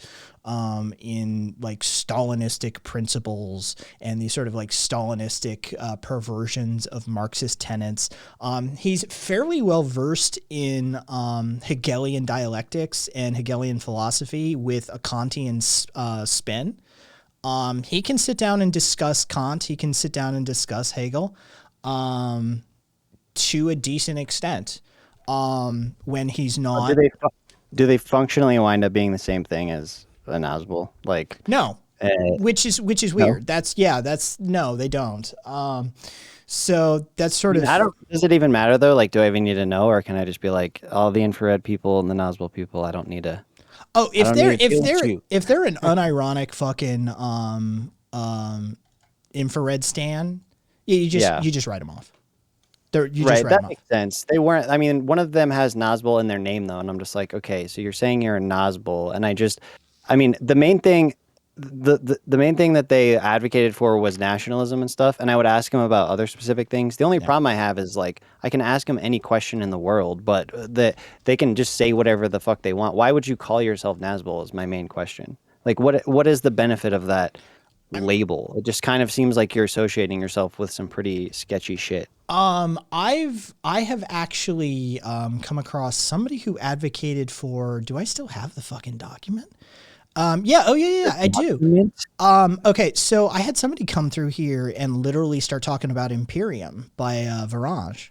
in like Stalinistic principles and these sort of like Stalinistic perversions of Marxist tenets. He's fairly well versed in Hegelian dialectics and Hegelian philosophy with a Kantian spin. He can sit down and discuss Kant. He can sit down and discuss Hegel to a decent extent. When he's not, do they functionally wind up being the same thing as a Nazbol? Like no, which is weird. No, they don't. So that's sort of. Does it even matter though? Like, do I even need to know, or can I just be like, all the infrared people and the Nazbol people? I don't need to. Oh, if they're an unironic fucking infrared stan, you just write them off. That makes sense. They weren't. I mean, one of them has Nazbol in their name though, and I'm just like, okay, so you're saying you're a Nazbol, and I mean, the main thing that they advocated for was nationalism and stuff, and I would ask them about other specific things. The only problem I have is like I can ask them any question in the world, but they can just say whatever the fuck they want. Why would you call yourself Nazbol is my main question. Like, what is the benefit of that label? It just kind of seems like you're associating yourself with some pretty sketchy shit. I have actually come across somebody who advocated for. Do I still have the fucking document? I do. Okay, so I had somebody come through here and literally start talking about Imperium by Varange.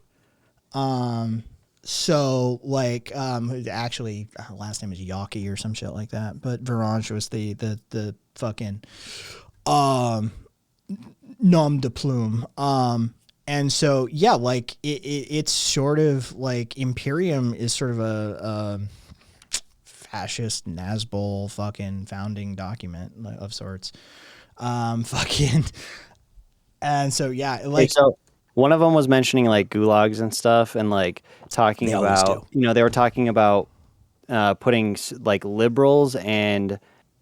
So like, actually, last name is Yaki or some shit like that. But Varange was the fucking nom de plume. And so yeah, like it's sort of like Imperium is sort of a fascist Nazbol fucking founding document of sorts. Fucking, and so yeah, like so one of them was mentioning like gulags and stuff, and like talking about they were talking about putting like liberals and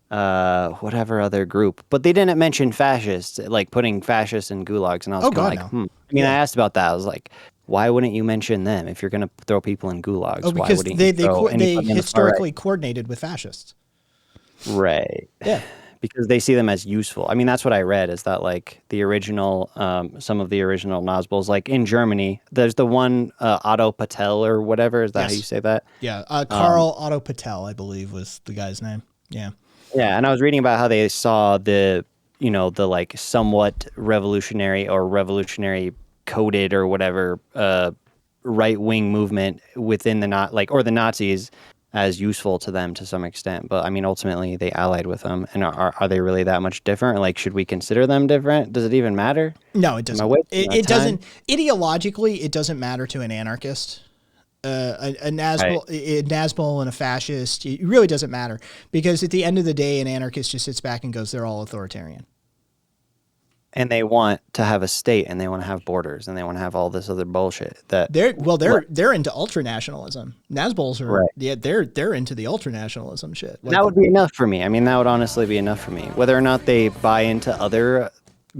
whatever other group, but they didn't mention fascists, like putting fascists in gulags, and I was I asked about that. I was like, why wouldn't you mention them if you're going to throw people in gulags? Oh, because they historically coordinated with fascists. Right. Yeah. Because they see them as useful. I mean, that's what I read, is that like the original, some of the original Nazbols, like in Germany, there's the one Otto Patel or whatever. Is that how you say that? Yeah. Karl Otto Patel, I believe, was the guy's name. Yeah. Yeah. And I was reading about how they saw the like somewhat revolutionary or revolutionary coded or whatever right-wing movement within the the Nazis as useful to them to some extent. But I mean, ultimately they allied with them, and are they really that much different? Like, should we consider them different? Does it even matter? No, it doesn't. It doesn't. Ideologically, it doesn't matter to an anarchist. A Nazbol and a fascist, it really doesn't matter, because at the end of the day, an anarchist just sits back and goes, they're all authoritarian. And they want to have a state, and they want to have borders, and they want to have all this other bullshit. They're into ultranationalism. Nazbols are they're into the ultranationalism shit. Like, that would be enough for me. I mean, that would honestly be enough for me. Whether or not they buy into other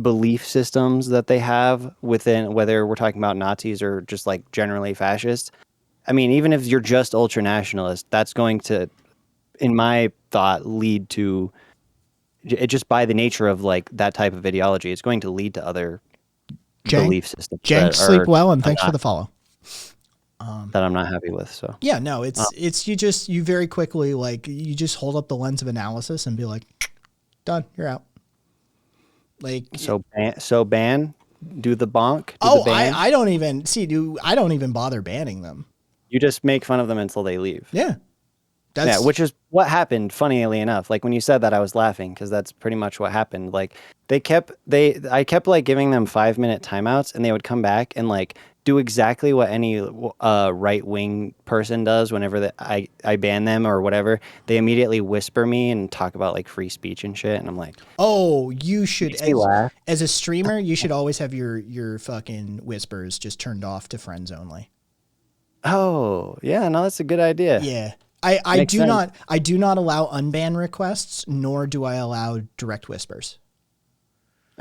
belief systems that they have within, whether we're talking about Nazis or just like generally fascists. I mean, even if you're just ultranationalist, that's going to in my thought, lead to it just by the nature of like that type of ideology. It's going to lead to other belief systems. Jank, sleep well, and thanks for the follow. That I'm not happy with. So yeah, no, it's you very quickly like you just hold up the lens of analysis and be like, done, you're out. Like so ban, do the bonk. I don't even bother banning them. You just make fun of them until they leave. Yeah. Which is what happened, funnily enough. Like when you said that, I was laughing because that's pretty much what happened. Like I kept like giving them 5-minute timeouts, and they would come back and like do exactly what any right-wing person does whenever I ban them or whatever. They immediately whisper me and talk about like free speech and shit, and I'm like, oh, you should as a streamer, you should always have your fucking whispers just turned off to friends only. Oh, yeah, no, that's a good idea. Yeah. I do not allow unban requests, nor do I allow direct whispers.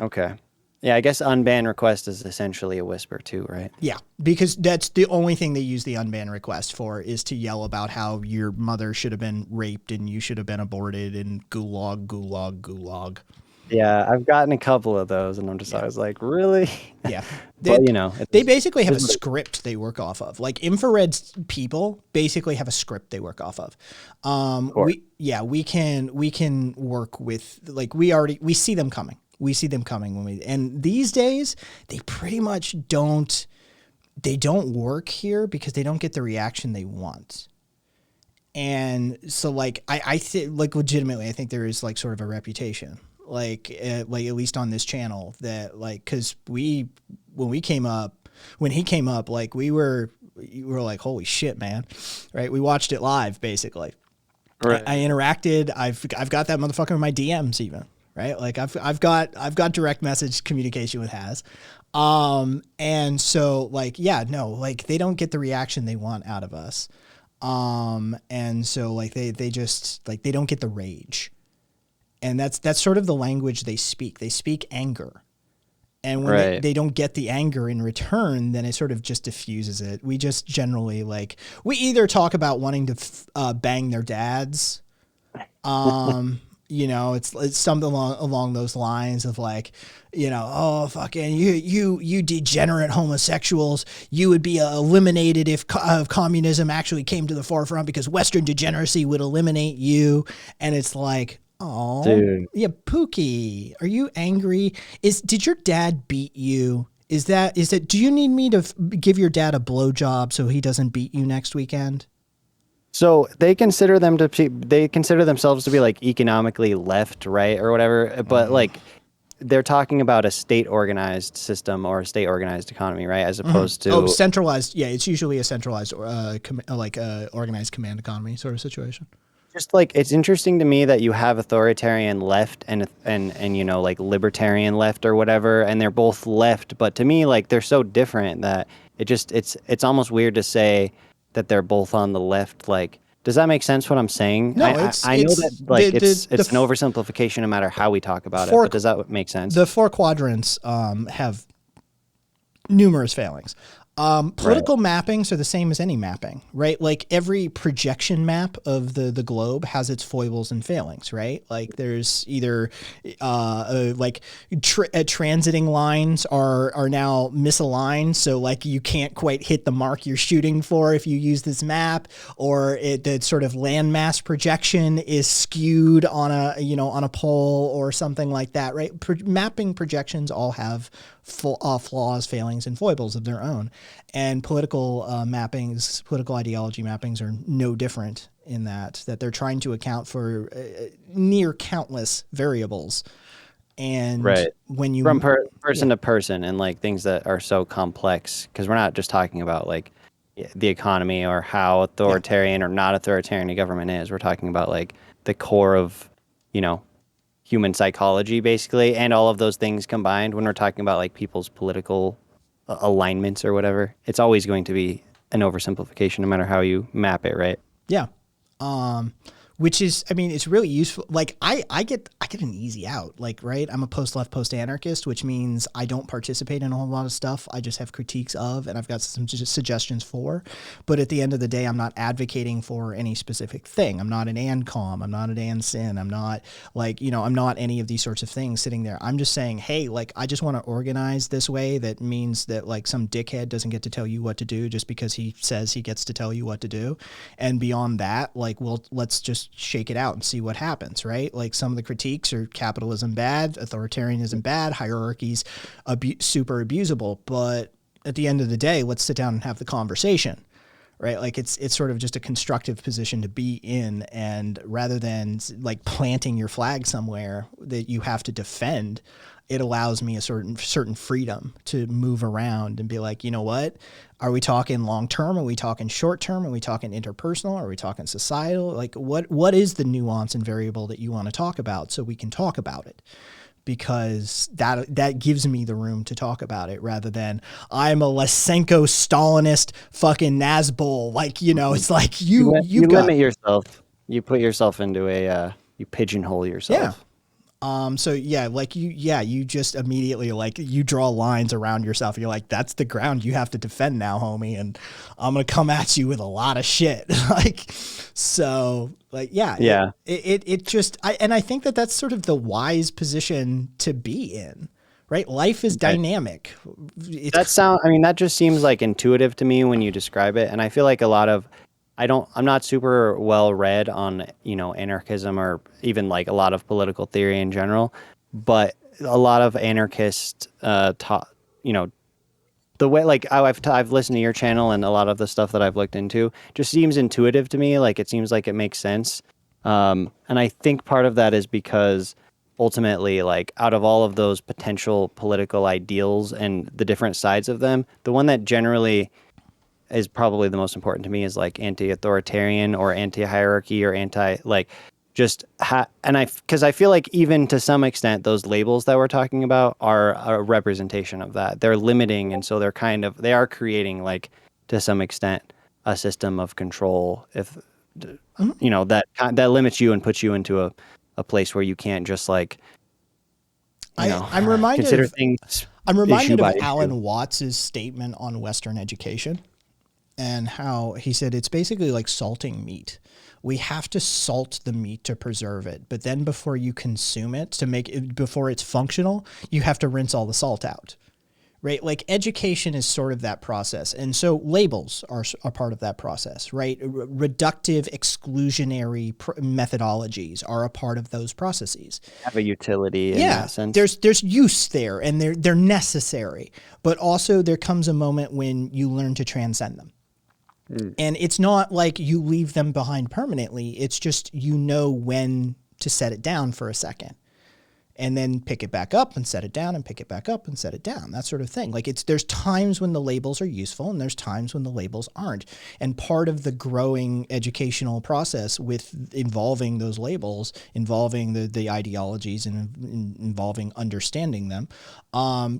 Okay. Yeah, I guess unban request is essentially a whisper too, right? Yeah, because that's the only thing they use the unban request for, is to yell about how your mother should have been raped and you should have been aborted and gulag, gulag, gulag. Yeah, I've gotten a couple of those, and I'm just always like, really? Yeah. But, they basically have a script they work off of. Like infrared's people basically have a script they work off of. We can work with, like, we see them coming. We see them coming and these days they pretty much don't work here because they don't get the reaction they want. And so like I think, like, legitimately I think there is like sort of a reputation like at least on this channel that, like, because when he came up, like we were like, holy shit, man, right? We watched it live basically. Right. I interacted. I've got that motherfucker in my DMs even, right? Like I've got direct message communication with Haz. And so like, yeah, no, like they don't get the reaction they want out of us. And so like they just like, they don't get the rage. And that's sort of the language they speak. They speak anger. And when they don't get the anger in return, then it sort of just diffuses it. We just generally like, we either talk about wanting to bang their dads. It's something along those lines of like, oh, fucking you degenerate homosexuals. You would be eliminated if communism actually came to the forefront because Western degeneracy would eliminate you. And it's like, oh, dude. Yeah, Pookie, are you angry? Did your dad beat you? Is that do you need me to give your dad a blowjob so he doesn't beat you next weekend? So they consider themselves to be like economically left, right, or whatever, but like they're talking about a state organized system or a state organized economy, right? As opposed to centralized. Yeah, it's usually a centralized organized command economy sort of situation. Just like, it's interesting to me that you have authoritarian left and like libertarian left or whatever, and they're both left, but to me, like, they're so different that it's almost weird to say that they're both on the left. Like, does that make sense what I'm saying? No, I know that like it's an oversimplification no matter how we talk about it, but does that make sense? The 4 quadrants have numerous failings. Political mappings are the same as any mapping, right? Like every projection map of the globe has its foibles and failings, right? Like there's either transiting lines are now misaligned, so like you can't quite hit the mark you're shooting for if you use this map, or the sort of landmass projection is skewed on a pole or something like that, right? Mapping projections all have flaws, failings, and foibles of their own. And political mappings, political ideology mappings are no different in that they're trying to account for near countless variables. And when you from person to person and like things that are so complex, because we're not just talking about like the economy or how authoritarian or not authoritarian a government is. We're talking about like the core of, human psychology basically, and all of those things combined. When we're talking about like people's political alignments or whatever, it's always going to be an oversimplification no matter how you map it, right? Yeah. which is, I mean, it's really useful. Like I get an easy out, like, right. I'm a post-left, post-anarchist, which means I don't participate in a whole lot of stuff. I just have critiques of, and I've got some suggestions for, but at the end of the day, I'm not advocating for any specific thing. I'm not an ANCOM. I'm not an ANSIN. I'm not like, you know, I'm not any of these sorts of things sitting there. I'm just saying, hey, like, I just want to organize this way. That means that like some dickhead doesn't get to tell you what to do just because he says he gets to tell you what to do. And beyond that, like, well, let's just shake it out and see what happens, right? Like some of the critiques are capitalism bad, authoritarianism bad, hierarchies super abusable, but at the end of the day, let's sit down and have the conversation, right? Like it's sort of just a constructive position to be in, and rather than like planting your flag somewhere that you have to defend, it allows me a certain freedom to move around and be like, you know what? Are we talking long term? Are we talking short term? Are we talking interpersonal? Are we talking societal? Like what is the nuance and variable that you want to talk about so we can talk about it? Because that gives me the room to talk about it rather than I'm a Lysenko Stalinist fucking Nazbol. Like, you know, it's like you limit yourself. You put yourself into you pigeonhole yourself. Yeah. So yeah, like you just immediately like you draw lines around yourself. You're like, that's the ground you have to defend now, homie. And I'm going to come at you with a lot of shit. Like, so like, yeah. It just, I think that's sort of the wise position to be in, right? Life is dynamic. That just seems like intuitive to me when you describe it. And I feel like a lot of, I'm not super well read on, you know, anarchism or even like a lot of political theory in general, but a lot of anarchists you know, the way like I've listened to your channel and a lot of the stuff that I've looked into just seems intuitive to me. Like it seems like it makes sense. And I think part of that is because ultimately, like out of all of those potential political ideals and the different sides of them, the one that generally is probably the most important to me is like anti-authoritarian or anti-hierarchy or because I feel like even to some extent those labels that we're talking about are a representation of that. They're limiting, and so they are creating like to some extent a system of control. If you know that limits you and puts you into a place where you can't just like. I'm reminded consider things. I'm reminded of Alan Watts's statement on Western education. And how he said it's basically like salting meat. We have to salt the meat to preserve it. But then before you consume it, before it's functional, you have to rinse all the salt out, right? Like education is sort of that process. And so labels are part of that process, right? Reductive, exclusionary methodologies are a part of those processes. Have a utility in that sense. There's use there and they're necessary. But also there comes a moment when you learn to transcend them. And it's not like you leave them behind permanently. It's just, you know, when to set it down for a second and then pick it back up and set it down and pick it back up and set it down, that sort of thing. Like there's times when the labels are useful and there's times when the labels aren't. And part of the growing educational process with involving those labels, involving the ideologies and involving understanding them,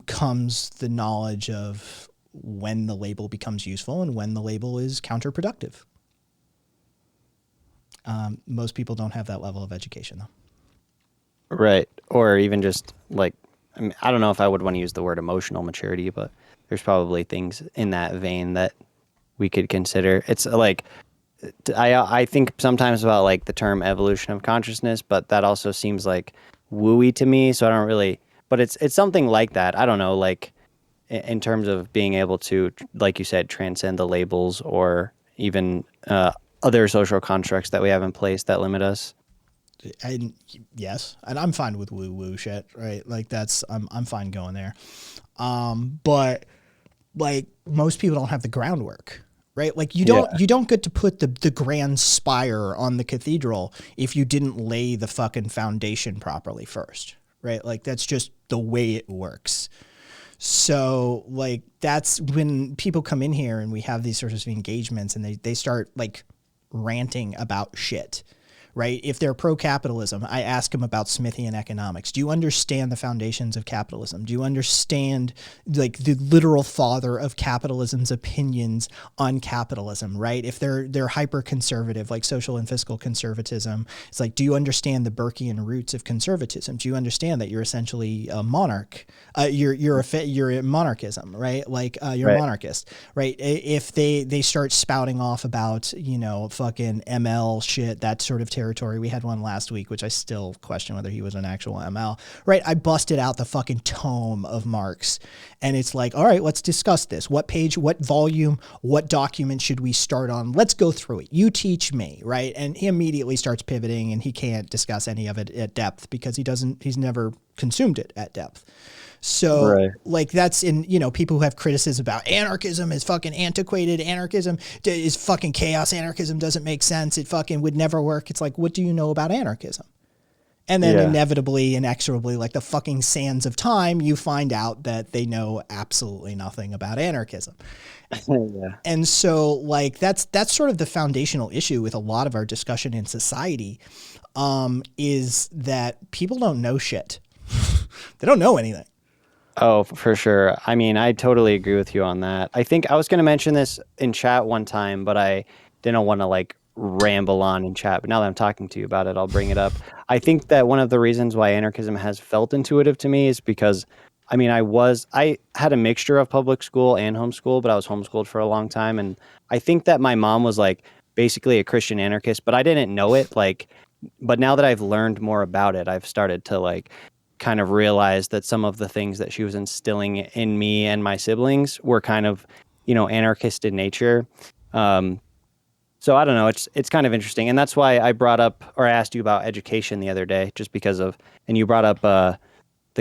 comes the knowledge of when the label becomes useful and when the label is counterproductive. Most people don't have that level of education, though. Right. Or even just like, I mean, I don't know if I would want to use the word emotional maturity, but there's probably things in that vein that we could consider. It's like, I think sometimes about like the term evolution of consciousness, but that also seems like wooey to me. So I don't really, but it's something like that. I don't know, like, in terms of being able to, like you said, transcend the labels or even other social constructs that we have in place that limit us. And yes, and I'm fine with woo shit, right? Like I'm fine going there. But like most people don't have the groundwork, right? Like you don't get to put the grand spire on the cathedral if you didn't lay the fucking foundation properly first, right? Like that's just the way it works. So like that's when people come in here and we have these sorts of engagements and they start like ranting about shit, right? If they're pro-capitalism, I ask them about Smithian economics. Do you understand the foundations of capitalism? Do you understand like the literal father of capitalism's opinions on capitalism, right? If they're hyper-conservative, like social and fiscal conservatism, it's like, do you understand the Burkean roots of conservatism? Do you understand that you're essentially a monarch? You're a monarchism, right? Like you're a monarchist, right? If they start spouting off about, you know, fucking ML shit, that sort of territory. We had one last week, which I still question whether he was an actual ML, right? I busted out the fucking tome of Marx, and it's like, all right, let's discuss this. What page, what volume, what document should we start on? Let's go through it. You teach me, right? And he immediately starts pivoting, and he can't discuss any of it at depth because he's never consumed it at depth. So like that's in, you know, people who have criticism about anarchism is fucking antiquated. Anarchism is fucking chaos. Anarchism doesn't make sense. It fucking would never work. It's like, what do you know about anarchism? And then inevitably, inexorably, like the fucking sands of time, you find out that they know absolutely nothing about anarchism. And so like that's sort of the foundational issue with a lot of our discussion in society, is that people don't know shit. They don't know anything. Oh, for sure. I mean, I totally agree with you on that. I think I was going to mention this in chat one time, but I didn't want to like ramble on in chat. But now that I'm talking to you about it, I'll bring it up. I think that one of the reasons why anarchism has felt intuitive to me is because, I mean, I had a mixture of public school and homeschool, but I was homeschooled for a long time. And I think that my mom was like basically a Christian anarchist, but I didn't know it. Like, but now that I've learned more about it, I've started to like kind of realize that some of the things that she was instilling in me and my siblings were kind of, you know, anarchist in nature. So I don't know, it's kind of interesting. And that's why I brought up or asked you about education the other day, just because of, and you brought up the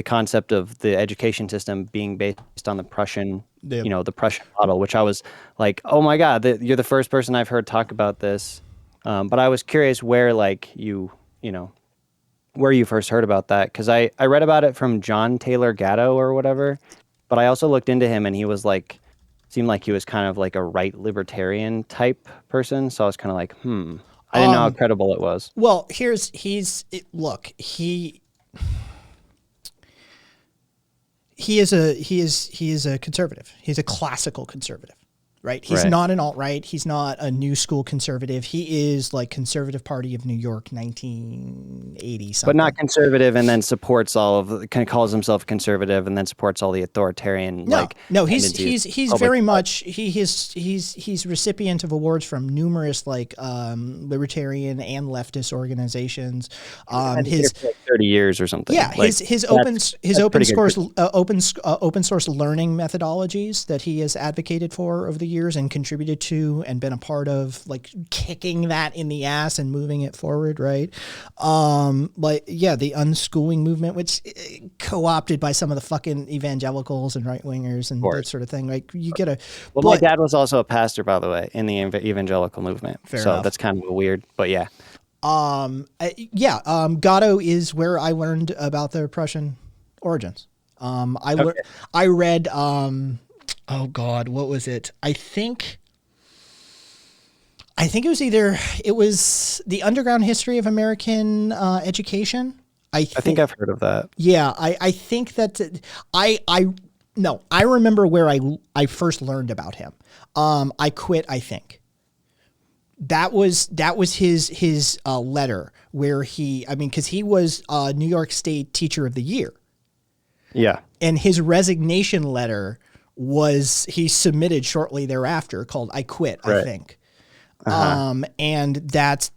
concept of the education system being based on the Prussian, you know, the Prussian model, which I was like, oh my God, you're the first person I've heard talk about this. But I was curious where like you know, where you first heard about that, because I read about it from John Taylor Gatto or whatever, but I also looked into him and he was like, seemed like he was kind of like a right libertarian type person, so I was kind of like, I didn't know how credible it was. Well, he is a conservative. He's a classical conservative. Right. He's not an alt-right. He's not a new school conservative. He is like Conservative Party of New York, 1980 something. But not conservative and then supports all of, kind of calls himself conservative and then supports all the authoritarian. No, he's very much, he's recipient of awards from numerous like libertarian and leftist organizations. His for like 30 years or something. Yeah. Like, his open source learning methodologies that he has advocated for over the years and contributed to and been a part of, like kicking that in the ass and moving it forward, right? Like the unschooling movement, which co-opted by some of the fucking evangelicals and right wingers and that sort of thing. Like you get a my dad was also a pastor, by the way, in the evangelical movement. Fair enough. That's kind of weird, but yeah. Gatto is where I learned about the Prussian origins. I read oh God, what was it? I think it was The Underground History of American Education. I think I've heard of that. Yeah, I think that I remember where I first learned about him. I Quit, I think. That was his letter where because he was New York State Teacher of the Year. Yeah. And his resignation letter he submitted shortly thereafter, called I Quit, I think. And that's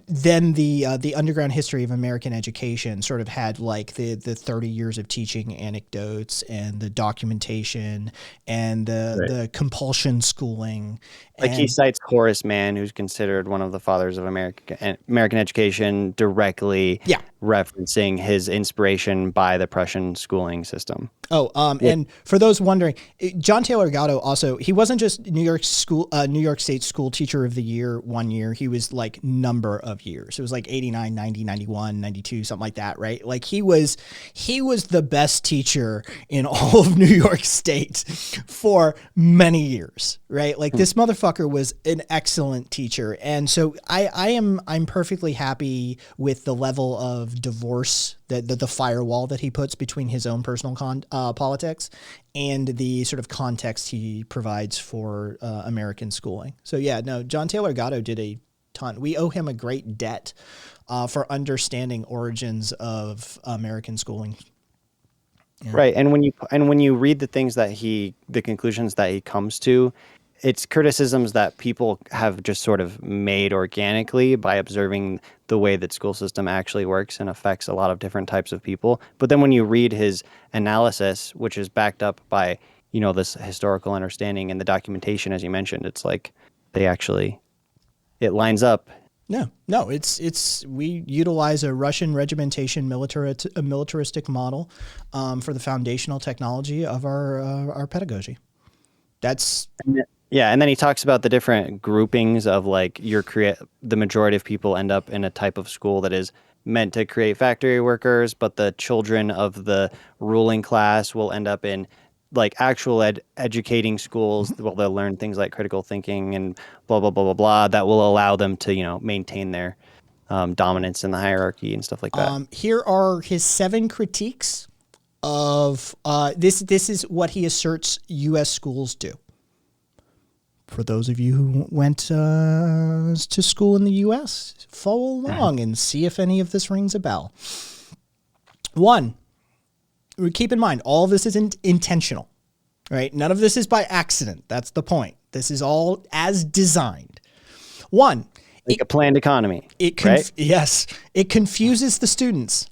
then the Underground History of American Education sort of had like the 30 years of teaching anecdotes and the documentation and the compulsion schooling. Like he cites Horace Mann, who's considered one of the fathers of American education, directly referencing his inspiration by the Prussian schooling system. Oh, and for those wondering, John Taylor Gatto also, he wasn't just New York State School Teacher of the Year one year. He was like number of years. It was like 89, 90, 91, 92, something like that, right? Like he was the best teacher in all of New York State for many years, right? Like this motherfucker was an excellent teacher. And so I'm perfectly happy with the level of divorce, the firewall that he puts between his own personal politics and the sort of context he provides for American schooling. So yeah, no, John Taylor Gatto did a ton. We owe him a great debt for understanding origins of American schooling. Yeah. Right, and when you read the conclusions that he comes to, it's criticisms that people have just sort of made organically by observing the way that school system actually works and affects a lot of different types of people. But then when you read his analysis, which is backed up by, this historical understanding and the documentation, as you mentioned, it's like it lines up. No, we utilize a Russian regimentation militaristic model for the foundational technology of our pedagogy. Yeah, and then he talks about the different groupings of like the majority of people end up in a type of school that is meant to create factory workers, but the children of the ruling class will end up in like actual educating schools. Well, they'll learn things like critical thinking and blah, blah, blah, blah, blah, that will allow them to, maintain their dominance in the hierarchy and stuff like that. Here are his 7 critiques of this. This is what he asserts U.S. schools do. For those of you who went to school in the U.S., follow along and see if any of this rings a bell. 1, keep in mind, all of this is intentional, right? None of this is by accident. That's the point. This is all as designed. 1, like a planned economy, right? Yes. It confuses the students.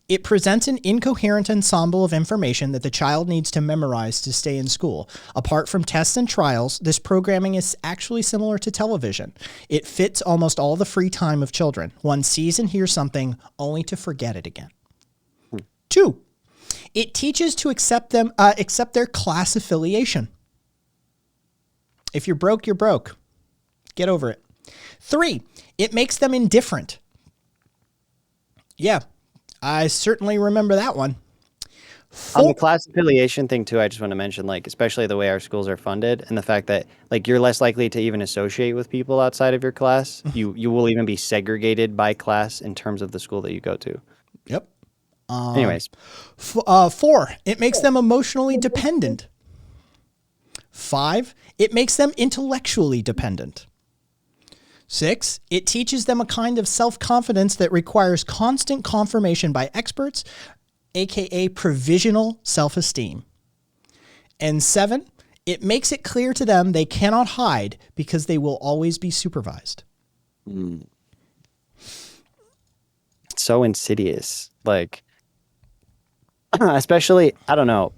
It presents an incoherent ensemble of information that the child needs to memorize to stay in school. Apart from tests and trials, this programming is actually similar to television. It fits almost all the free time of children. One sees and hears something only to forget it again. 2, it teaches to accept their class affiliation. If you're broke, you're broke. Get over it. 3, it makes them indifferent. Yeah. I certainly remember that one. 4, on the class affiliation thing too, I just want to mention, like, especially the way our schools are funded and the fact that like you're less likely to even associate with people outside of your class. You will even be segregated by class in terms of the school that you go to. Yep. Anyways. 4, it makes them emotionally dependent. 5, it makes them intellectually dependent. 6, it teaches them a kind of self-confidence that requires constant confirmation by experts, aka provisional self-esteem. And 7, it makes it clear to them they cannot hide because they will always be supervised. It's so insidious. Like, especially, I don't know,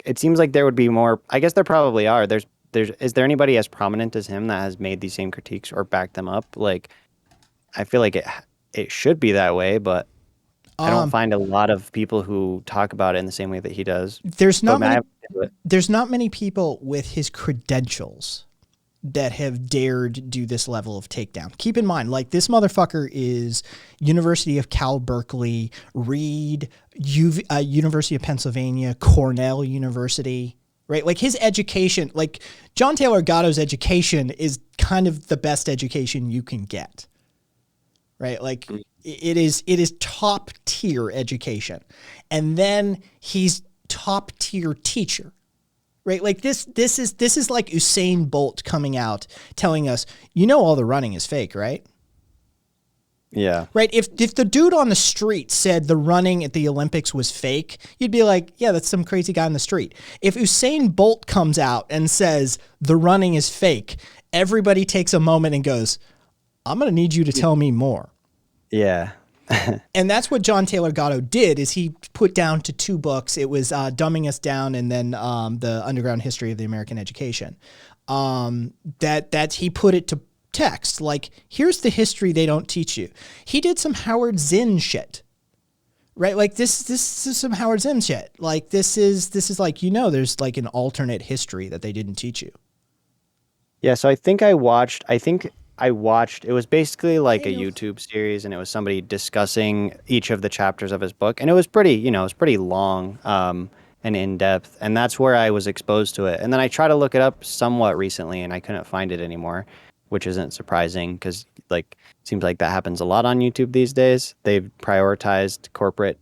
it seems like there would be more, I guess there probably are. Is there anybody as prominent as him that has made these same critiques or backed them up? Like, I feel like it should be that way, but I don't find a lot of people who talk about it in the same way that he does. There's not many people with his credentials that have dared do this level of takedown. Keep in mind, like, this motherfucker is University of Cal Berkeley, Reed, University of Pennsylvania, Cornell University. Right? Like, his education, like John Taylor Gatto's education is kind of the best education you can get. Right? Like, it is top tier education. And then he's top tier teacher. Right? Like, this is like Usain Bolt coming out telling us, all the running is fake, right? Yeah. Right. If the dude on the street said the running at the Olympics was fake, you'd be like, yeah, that's some crazy guy on the street. If Usain Bolt comes out and says the running is fake, everybody takes a moment and goes, I'm going to need you to tell me more. Yeah. And that's what John Taylor Gatto did, is he put down to 2 books. It was Dumbing Us Down and then the Underground History of the American Education. That he put it to text. Like, here's the history they don't teach you. He did some Howard Zinn shit, right? Like this is some Howard Zinn shit. Like this is like, you know, there's like an alternate history that they didn't teach you. Yeah, so I think I watched, it was basically like a YouTube series, and it was somebody discussing each of the chapters of his book, and it was pretty, you know, it was pretty long and in-depth, and that's where I was exposed to it. And then I tried to look it up somewhat recently, and I couldn't find it anymore, which isn't surprising, because like, it seems like that happens a lot on YouTube these days. They've prioritized corporate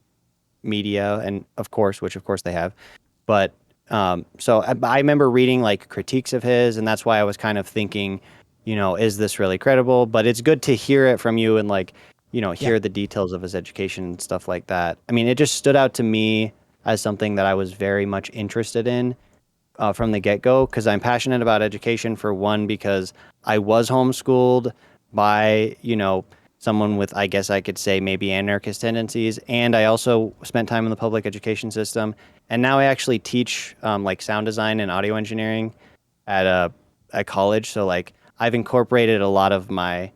media, and of course they have, but so I remember reading like critiques of his, and that's why I was kind of thinking, you know, is this really credible? But it's good to hear it from you and like, you know, hear the details of his education and stuff like that. I mean, it just stood out to me as something that I was very much interested in from the get-go, because I'm passionate about education, for one, because I was homeschooled by, you know, someone with, I guess I could say, maybe anarchist tendencies. And I also spent time in the public education system. And now I actually teach like sound design and audio engineering at a college. So like I've incorporated a lot of my,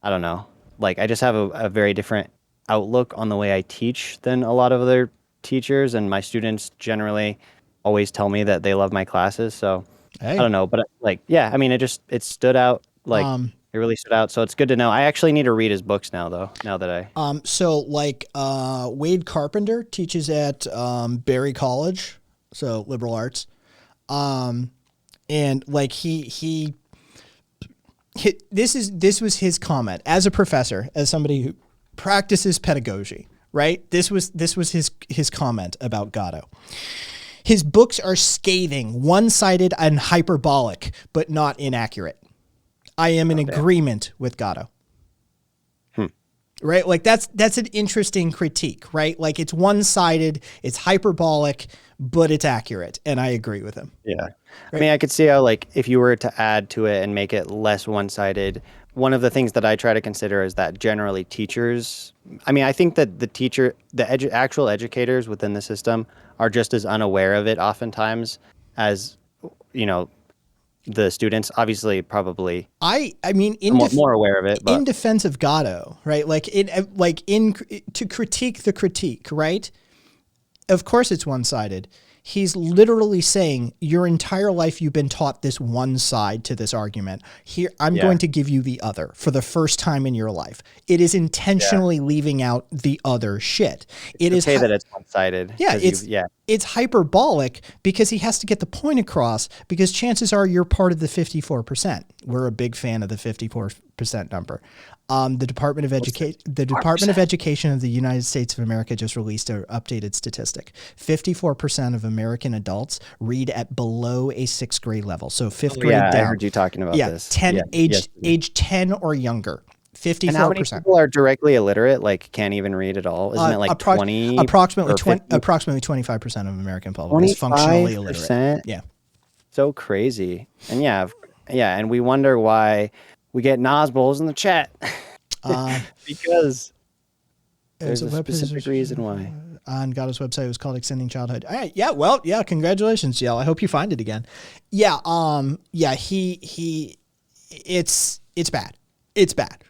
I don't know, like I just have a very different outlook on the way I teach than a lot of other teachers. And my students generally always tell me that they love my classes. So I don't know, but like, yeah, I mean, it stood out. Like, it really stood out. So it's good to know. I actually need to read his books now, though, now that I... So like Wade Carpenter teaches at Berry College, so liberal arts. And like he this was his comment as a professor, as somebody who practices pedagogy, right? This was his comment about Gatto. His books are scathing, one-sided, and hyperbolic, but not inaccurate. I am in agreement with Gatto. Right? Like that's an interesting critique, right? Like it's one-sided, it's hyperbolic, but it's accurate. And I agree with him. Yeah. Right? I mean, I could see how, like, if you were to add to it and make it less one-sided, one of the things that I try to consider is that generally teachers, I mean, I think that the actual educators within the system are just as unaware of it oftentimes as, you know, the students. Obviously, probably. I mean, more aware of it. But. In defense of Gatto, right? To critique the critique, right? Of course, it's one-sided. He's literally saying your entire life you've been taught this one side to this argument. Here, I'm going to give you the other for the first time in your life. It is intentionally leaving out the other shit. It's okay that it's one-sided. Yeah, it's hyperbolic because he has to get the point across, because chances are you're part of the 54%. We're a big fan of the 54% number. The Department of Education of the United States of America just released an updated statistic. 54% of American adults read at below a 6th grade level. So 5th grade down. I heard you talking about this. Age 10 or younger. 54%. And how many people are directly illiterate, like can't even read at all? Isn't it like 20? Approximately 25% of American public is functionally illiterate. Yeah. So crazy. And and we wonder why we get Nosballs in the chat. Because there's a specific reason why. On Gatto's website, it was called Extending Childhood. All right, congratulations, Yell. I hope you find it again. It's bad. It's bad.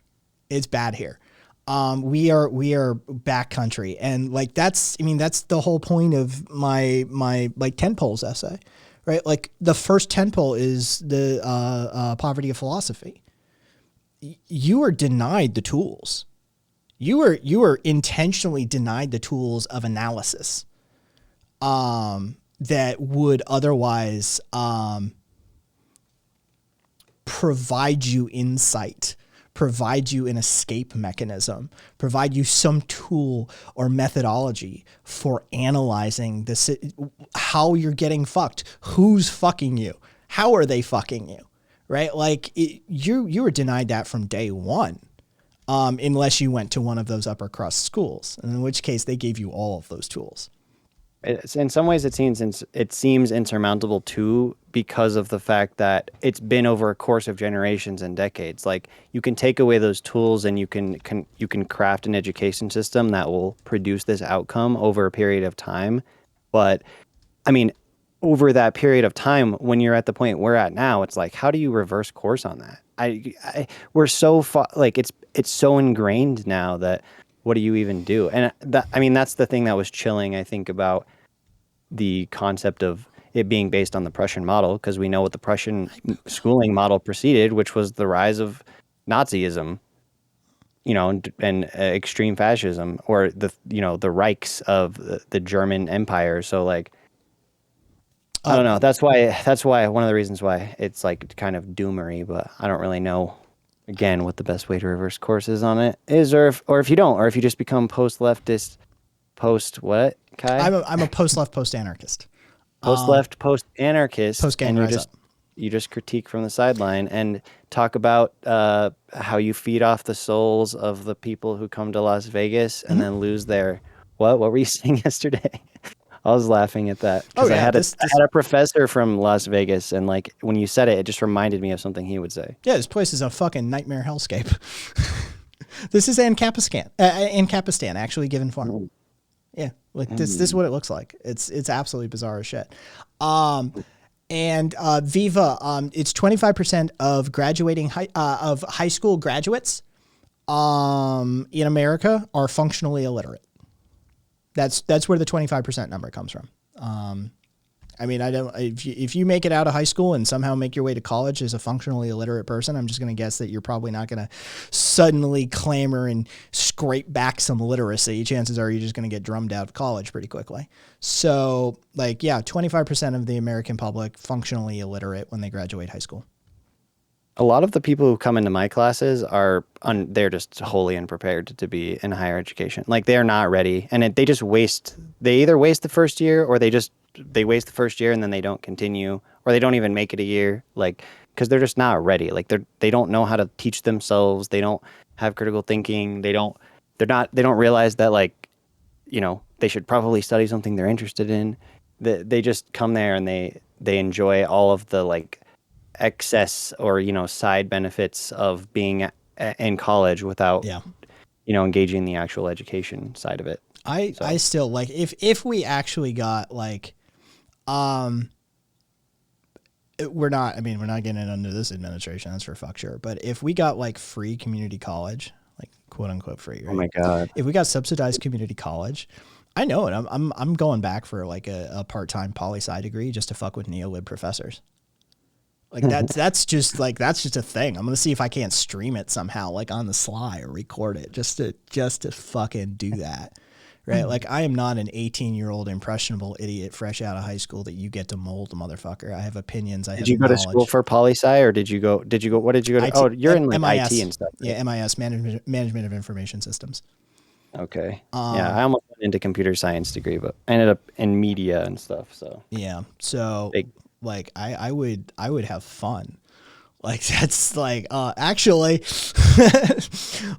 It's bad here. We are backcountry, and like that's the whole point of my like 10 poles essay, right? Like the first 10 pole is the poverty of philosophy. You are denied the tools. You are intentionally denied the tools of analysis that would otherwise provide you insight, provide you an escape mechanism, provide you some tool or methodology for analyzing this, how you're getting fucked, who's fucking you, how are they fucking you, right? Like you were denied that from day one. Unless you went to one of those upper crust schools, in which case they gave you all of those tools. In some ways, it seems insurmountable too, because of the fact that it's been over a course of generations and decades. Like you can take away those tools, and you can craft an education system that will produce this outcome over a period of time. But I mean, over that period of time, when you're at the point we're at now, it's like, how do you reverse course on that? We're so far, like it's so ingrained now that what do you even do? And that's the thing that was chilling, I think, about the concept of it being based on the Prussian model, because we know what the Prussian schooling model preceded, which was the rise of Nazism, and extreme fascism, or the Reichs of the German Empire. So like, I don't know. That's why one of the reasons why it's like kind of doomery, but I don't really know, again, what the best way to reverse course is on it is, or if you don't, or if you just become post-leftist, what, Kai? I'm a post-left, post-anarchist. Post-left, post-anarchist, post-gang and rise up. you just critique from the sideline and talk about how you feed off the souls of the people who come to Las Vegas and then lose their what were you saying yesterday? I was laughing at that. Oh, yeah, I had a professor from Las Vegas, and like when you said it just reminded me of something he would say. Yeah, this place is a fucking nightmare hellscape. This is Ancapistan, actually given form. Yeah, like this is what it looks like. It's absolutely bizarre as shit. And Viva, it's 25% of graduating high school graduates in America are functionally illiterate. That's where the 25% number comes from. I mean, if you make it out of high school and somehow make your way to college as a functionally illiterate person, I'm just going to guess that you're probably not going to suddenly clamor and scrape back some literacy. Chances are you're just going to get drummed out of college pretty quickly. So, like, yeah, 25% of the American public functionally illiterate when they graduate high school. A lot of the people who come into my classes they're just wholly unprepared to be in higher education. Like, they're not ready, and they either waste the first year, or they waste the first year and then they don't continue, or they don't even make it a year, like, because they're just not ready. Like, they don't know how to teach themselves. They don't have critical thinking. They don't realize that, like, they should probably study something they're interested in. They just come there and they enjoy all of the like excess or side benefits of being in college without engaging in the actual education side of it. I still like, if we actually got like we're not getting it under this administration, that's for fuck sure, but if we got like free community college, like quote unquote free, right? Oh my god, if we got subsidized community college, I know it, I'm going back for like a part-time poli-sci degree just to fuck with neolib professors. Like that's just a thing. I'm gonna see if I can't stream it somehow, like on the sly, or record it just to fucking do that, right? Like, I am not an 18-year-old impressionable idiot fresh out of high school that you get to mold, motherfucker. I have opinions. Did you go to school for poli-sci, or did you go? What did you go to? IT, oh, you're in like MIS, IT and stuff. Right? Yeah, MIS, management of information systems. Okay. Yeah, I almost went into computer science degree, but I ended up in media and stuff. So yeah, so. Like, I would have fun. Like, that's like, actually,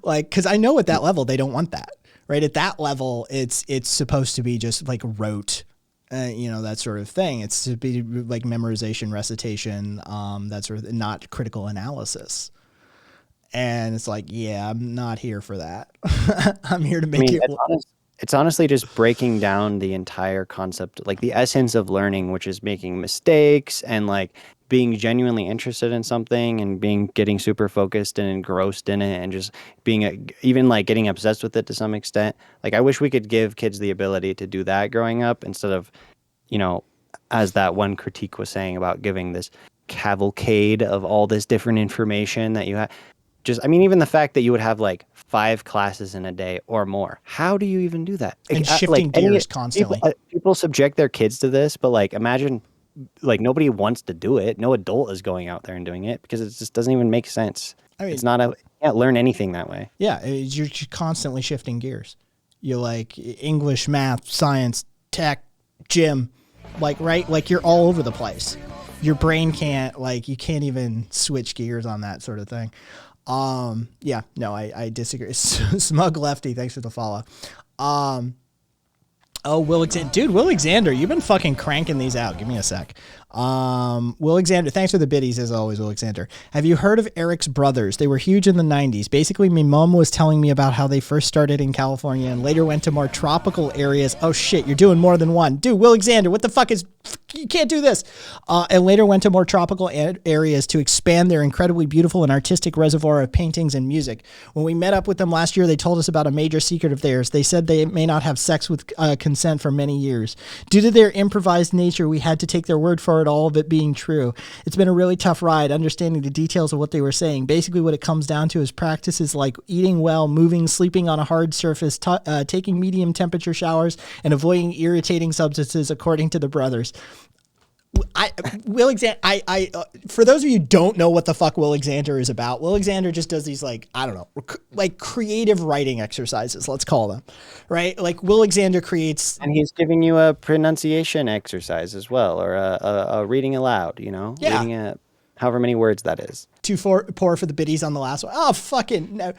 like, cause I know at that level, they don't want that, right? At that level, it's supposed to be just like rote, that sort of thing. It's to be like memorization, recitation, that sort of, not critical analysis. And it's like, yeah, I'm not here for that. I'm here to make it. It's honestly just breaking down the entire concept, like the essence of learning, which is making mistakes and like being genuinely interested in something and getting super focused and engrossed in it, and just being even like getting obsessed with it to some extent. Like, I wish we could give kids the ability to do that growing up, instead of, as that one critique was saying about giving this cavalcade of all this different information that you have. Even the fact that you would have like 5 classes in a day or more. How do you even do that? And shifting gears constantly. People subject their kids to this, but like, imagine, like, nobody wants to do it. No adult is going out there and doing it, because it just doesn't even make sense. You can't learn anything that way. Yeah, you're constantly shifting gears. You're like English, math, science, tech, gym, like, right? Like, you're all over the place. Your brain can't, like, you can't even switch gears on that sort of thing. Yeah, no, I disagree. Smug Lefty, thanks for the follow. Will Alexander, you've been fucking cranking these out. Give me a sec. Will Alexander, thanks for the biddies as always, Will Alexander. Have you heard of Eric's Brothers? They were huge in the 90s. Basically, my mom was telling me about how they first started in California and later went to more tropical areas. Oh shit, you're doing more than one. Dude, Will Alexander, what the fuck is... You can't do this. And later went to more tropical areas to expand their incredibly beautiful and artistic reservoir of paintings and music. When we met up with them last year, they told us about a major secret of theirs. They said they may not have sex with consent for many years. Due to their improvised nature, we had to take their word for it, all of it being true. It's been a really tough ride, understanding the details of what they were saying. Basically, what it comes down to is practices like eating well, moving, sleeping on a hard surface, taking medium temperature showers, and avoiding irritating substances, according to the brothers. For those of you who don't know what the fuck Will Alexander is about, Will Alexander just does these creative writing exercises, let's call them, right? Like Will Alexander creates, and he's giving you a pronunciation exercise as well, or a reading aloud, reading however many words that is. Too poor for the biddies on the last one. Oh, fucking no.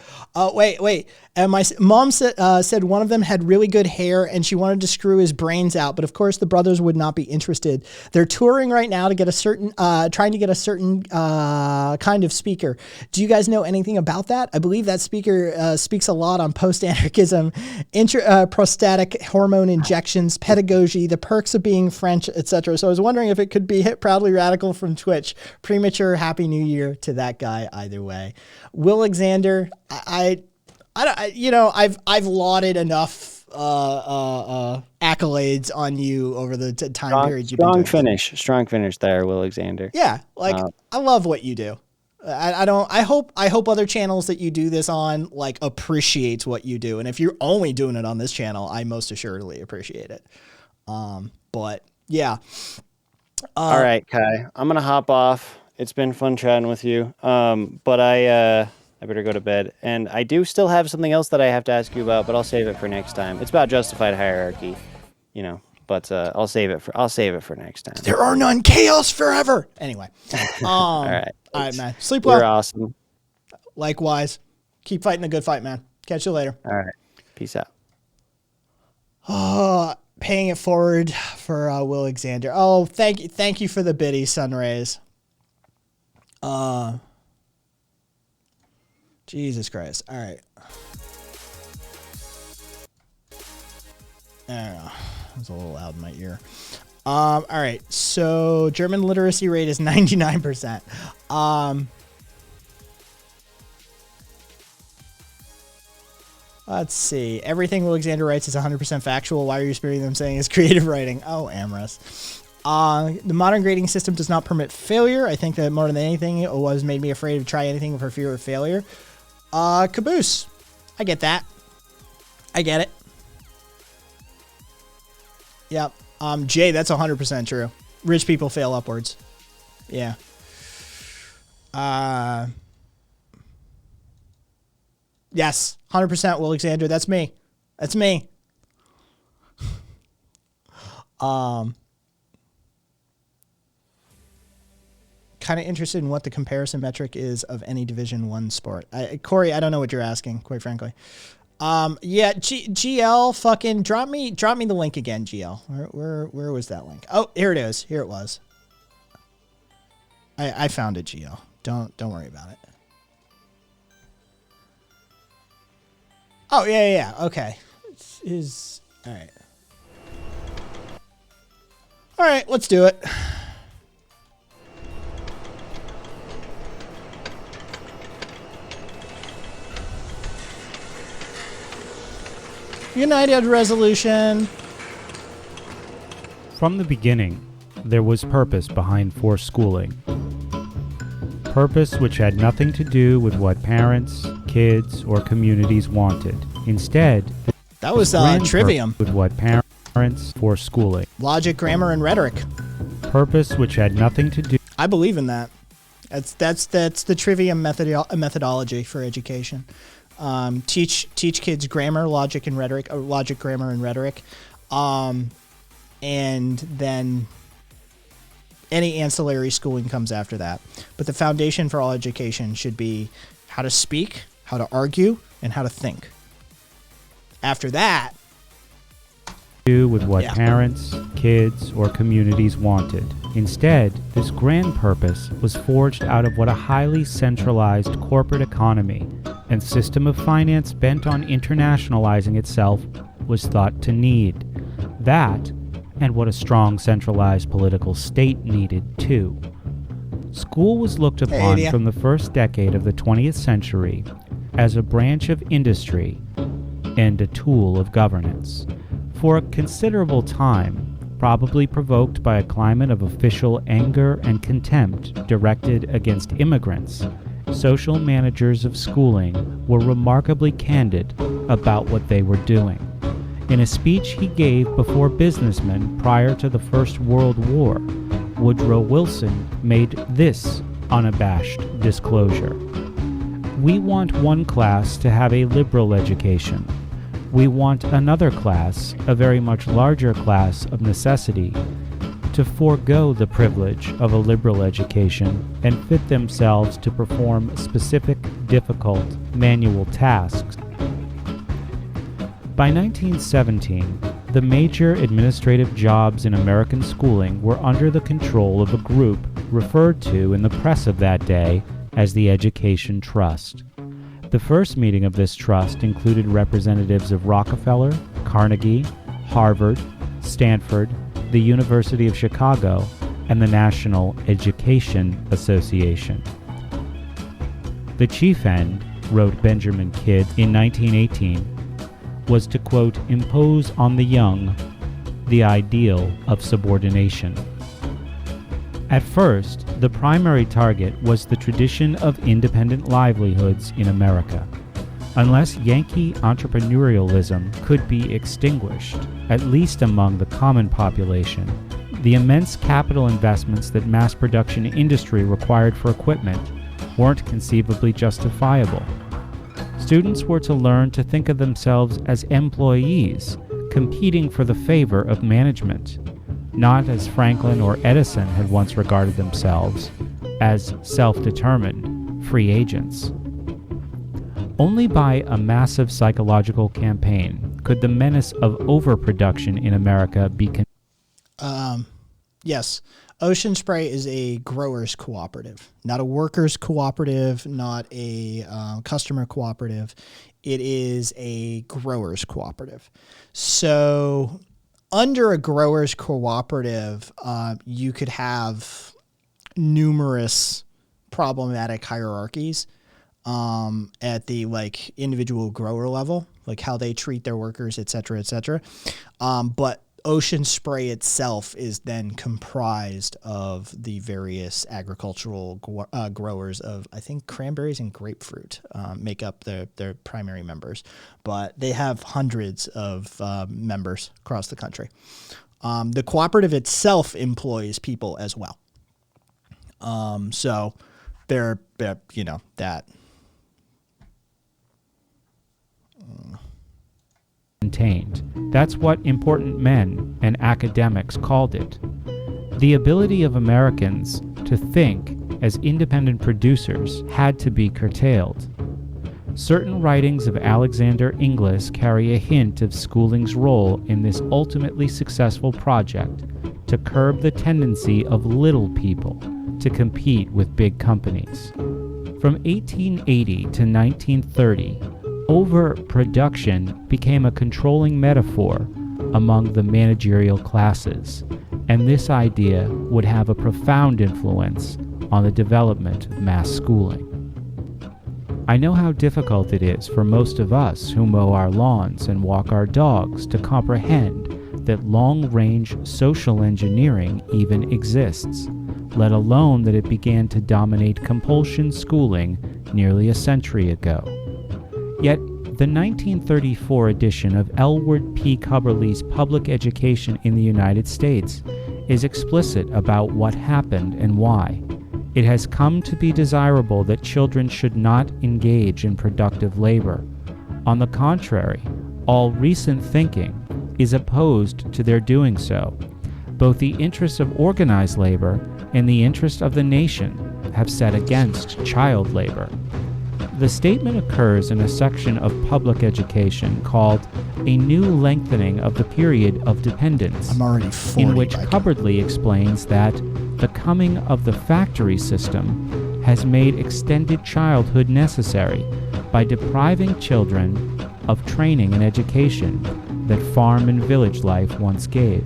Wait. And my mom said one of them had really good hair and she wanted to screw his brains out. But of course, the brothers would not be interested. They're touring right now to get trying to get a certain kind of speaker. Do you guys know anything about that? I believe that speaker speaks a lot on post-anarchism, prostatic hormone injections, pedagogy, the perks of being French, etc. So I was wondering if it could be Hit Proudly Radical from Twitch. Premature Happy New Year to that guy either way. Will Alexander, I've lauded enough accolades on you over the time period you've been doing. Strong finish there, Will Alexander. Yeah, I love what you do. I hope other channels that you do this on appreciates what you do. And if you're only doing it on this channel, I most assuredly appreciate it. But yeah. All right, Kai, I'm gonna hop off. It's been fun chatting with you. But I better go to bed. And I do still have something else that I have to ask you about, but I'll save it for next time. It's about justified hierarchy, but I'll save it for next time. There are none. Chaos forever. Anyway. All right, man. Sleep well. You're awesome. Likewise. Keep fighting the good fight, man. Catch you later. All right. Peace out. Paying it forward for Will Alexander. Oh, thank you for the biddy, Sunrays. Jesus Christ. All right. I don't know. It was a little loud in my ear. All right. So German literacy rate is 99%. Let's see. Everything Will Alexander writes is 100% factual. Why are you spewing them saying it's creative writing? Oh, Amorous. The modern grading system does not permit failure. I think that more than anything, it was made me afraid to try anything for fear of failure. Caboose. I get that. I get it. Yep. Jay, that's 100% true. Rich people fail upwards. Yeah. Yes. 100% Will Alexander. That's me. That's me. Kind of interested in what the comparison metric is of any Division 1 sport. Corey, I don't know what you're asking, quite frankly. Yeah, GL, fucking drop me the link again, GL. Where was that link? Oh, here it is. Here it was. I found it, GL. Don't worry about it. Oh, yeah. Okay. All right. All right, let's do it. United Resolution. From the beginning, there was purpose behind forced schooling. Purpose which had nothing to do with what parents, kids, or communities wanted. Instead, that was Trivium. With what parents forced schooling. Logic, grammar, and rhetoric. Purpose which had nothing to do. I believe in that. That's the Trivium methodology for education. Teach kids grammar, logic, and rhetoric. Logic, grammar, and rhetoric, and then any ancillary schooling comes after that. But the foundation for all education should be how to speak, how to argue, and how to think. After that, do with what parents, kids, or communities wanted. Instead, this grand purpose was forged out of what a highly centralized corporate economy and system of finance bent on internationalizing itself was thought to need. That, and what a strong centralized political state needed too. School was looked upon from the first decade of the 20th century as a branch of industry and a tool of governance. For a considerable time, probably provoked by a climate of official anger and contempt directed against immigrants, social managers of schooling were remarkably candid about what they were doing. In a speech he gave before businessmen prior to the First World War, Woodrow Wilson made this unabashed disclosure. We want one class to have a liberal education. We want another class, a very much larger class of necessity, to forego the privilege of a liberal education and fit themselves to perform specific, difficult, manual tasks. By 1917, the major administrative jobs in American schooling were under the control of a group referred to in the press of that day as the Education Trust. The first meeting of this trust included representatives of Rockefeller, Carnegie, Harvard, Stanford, the University of Chicago, and the National Education Association. The chief end, wrote Benjamin Kidd in 1918, was to, quote, impose on the young the ideal of subordination. At first, the primary target was the tradition of independent livelihoods in America. Unless Yankee entrepreneurialism could be extinguished, at least among the common population, the immense capital investments that mass production industry required for equipment weren't conceivably justifiable. Students were to learn to think of themselves as employees, competing for the favor of management, not as Franklin or Edison had once regarded themselves, as self-determined free agents. Only by a massive psychological campaign could the menace of overproduction in America be Yes, Ocean Spray is a growers cooperative, not a workers cooperative, not a customer cooperative. It is a growers cooperative. So under a growers cooperative, you could have numerous problematic hierarchies at the like individual grower level, like how they treat their workers, et cetera, et cetera. But Ocean Spray itself is then comprised of the various agricultural growers of, I think, cranberries and grapefruit make up their primary members. But they have hundreds of members across the country. The cooperative itself employs people as well. So they're you know, that... contained. That's what important men and academics called it. The ability of Americans to think as independent producers had to be curtailed. Certain writings of Alexander Inglis carry a hint of schooling's role in this ultimately successful project to curb the tendency of little people to compete with big companies. From 1880 to 1930, overproduction became a controlling metaphor among the managerial classes, and this idea would have a profound influence on the development of mass schooling. I know how difficult it is for most of us who mow our lawns and walk our dogs to comprehend that long-range social engineering even exists, let alone that it began to dominate compulsion schooling nearly a century ago. Yet, the 1934 edition of Elwood P. Cubberley's Public Education in the United States is explicit about what happened and why. It has come to be desirable that children should not engage in productive labor. On the contrary, all recent thinking is opposed to their doing so. Both the interests of organized labor and the interest of the nation have set against child labor. The statement occurs in a section of public education called A New Lengthening of the Period of Dependence, I'm already 40, in which Cubberley explains that the coming of the factory system has made extended childhood necessary by depriving children of training and education that farm and village life once gave.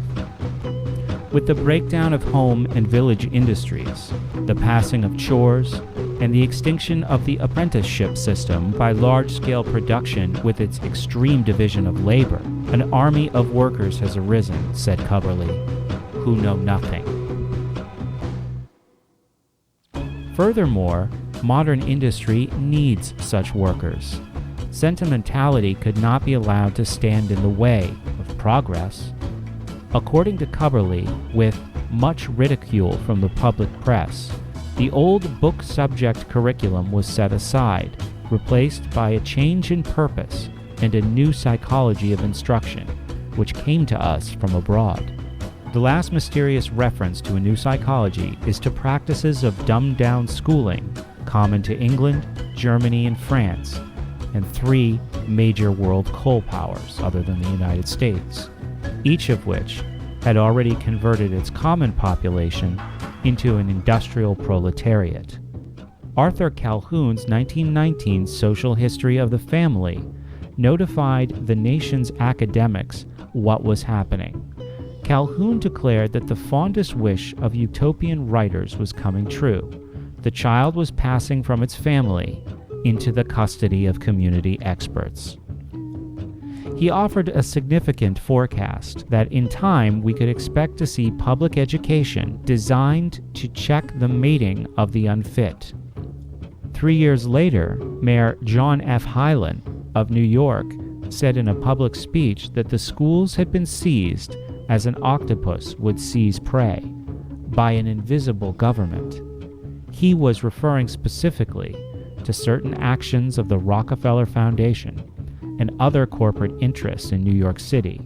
With the breakdown of home and village industries, the passing of chores, and the extinction of the apprenticeship system by large-scale production with its extreme division of labor, an army of workers has arisen, said Coverley, who know nothing. Furthermore, modern industry needs such workers. Sentimentality could not be allowed to stand in the way of progress. According to Coverley, with much ridicule from the public press, the old book subject curriculum was set aside, replaced by a change in purpose and a new psychology of instruction, which came to us from abroad. The last mysterious reference to a new psychology is to practices of dumbed-down schooling common to England, Germany, and France, and 3 major world coal powers other than the United States, each of which had already converted its common population into an industrial proletariat. Arthur Calhoun's 1919 Social History of the Family notified the nation's academics what was happening. Calhoun declared that the fondest wish of utopian writers was coming true. The child was passing from its family into the custody of community experts. He offered a significant forecast that in time we could expect to see public education designed to check the mating of the unfit. 3 years later, Mayor John F. Hylan of New York said in a public speech that the schools had been seized as an octopus would seize prey by an invisible government. He was referring specifically to certain actions of the Rockefeller Foundation and other corporate interests in New York City,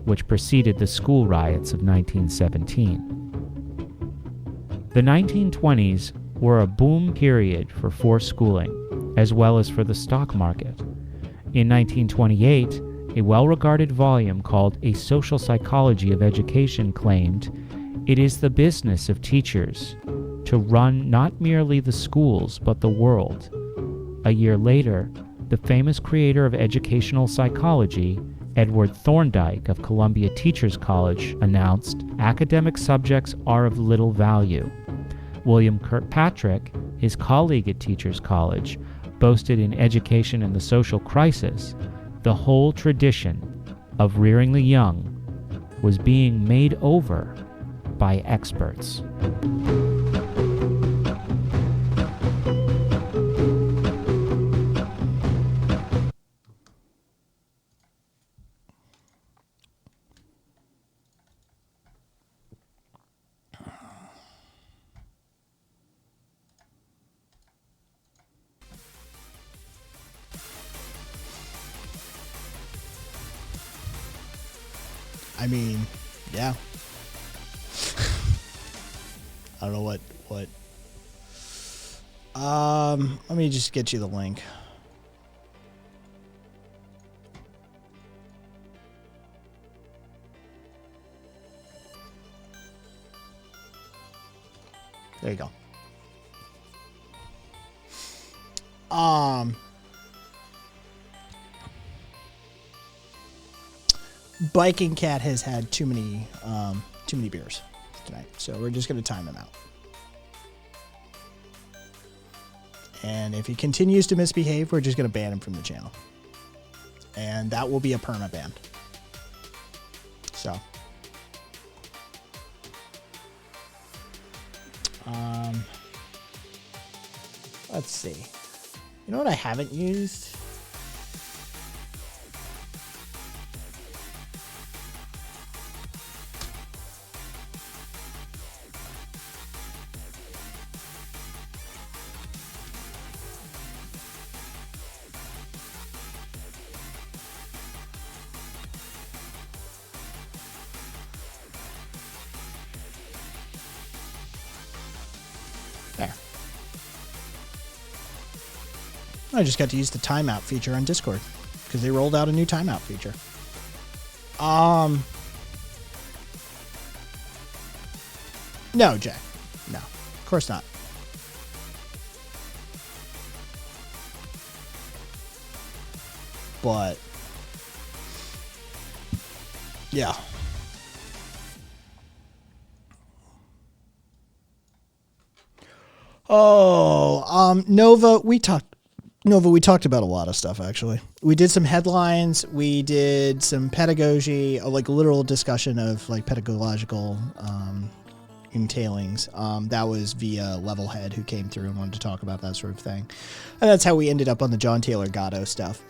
which preceded the school riots of 1917. The 1920s were a boom period for forced schooling, as well as for the stock market. In 1928, a well-regarded volume called A Social Psychology of Education claimed, "It is the business of teachers to run not merely the schools but the world." A year later, the famous creator of educational psychology, Edward Thorndike of Columbia Teachers College, announced, "Academic subjects are of little value." William Kirkpatrick, his colleague at Teachers College, boasted in Education and the Social Crisis, the whole tradition of rearing the young was being made over by experts. I mean, yeah. I don't know what. Let me just get you the link. There you go. Biking Cat has had too many beers tonight, so we're just going to time him out. And if he continues to misbehave, we're just going to ban him from the channel, and that will be a perma ban. So, let's see. You know what I haven't used? There. I just got to use the timeout feature on Discord because they rolled out a new timeout feature. No, Jack. No, of course not. But yeah. Nova, we talked about a lot of stuff, actually. We did some headlines. We did some pedagogy, like literal discussion of like pedagogical entailings. That was via Levelhead, who came through and wanted to talk about that sort of thing. And that's how we ended up on the John Taylor Gatto stuff.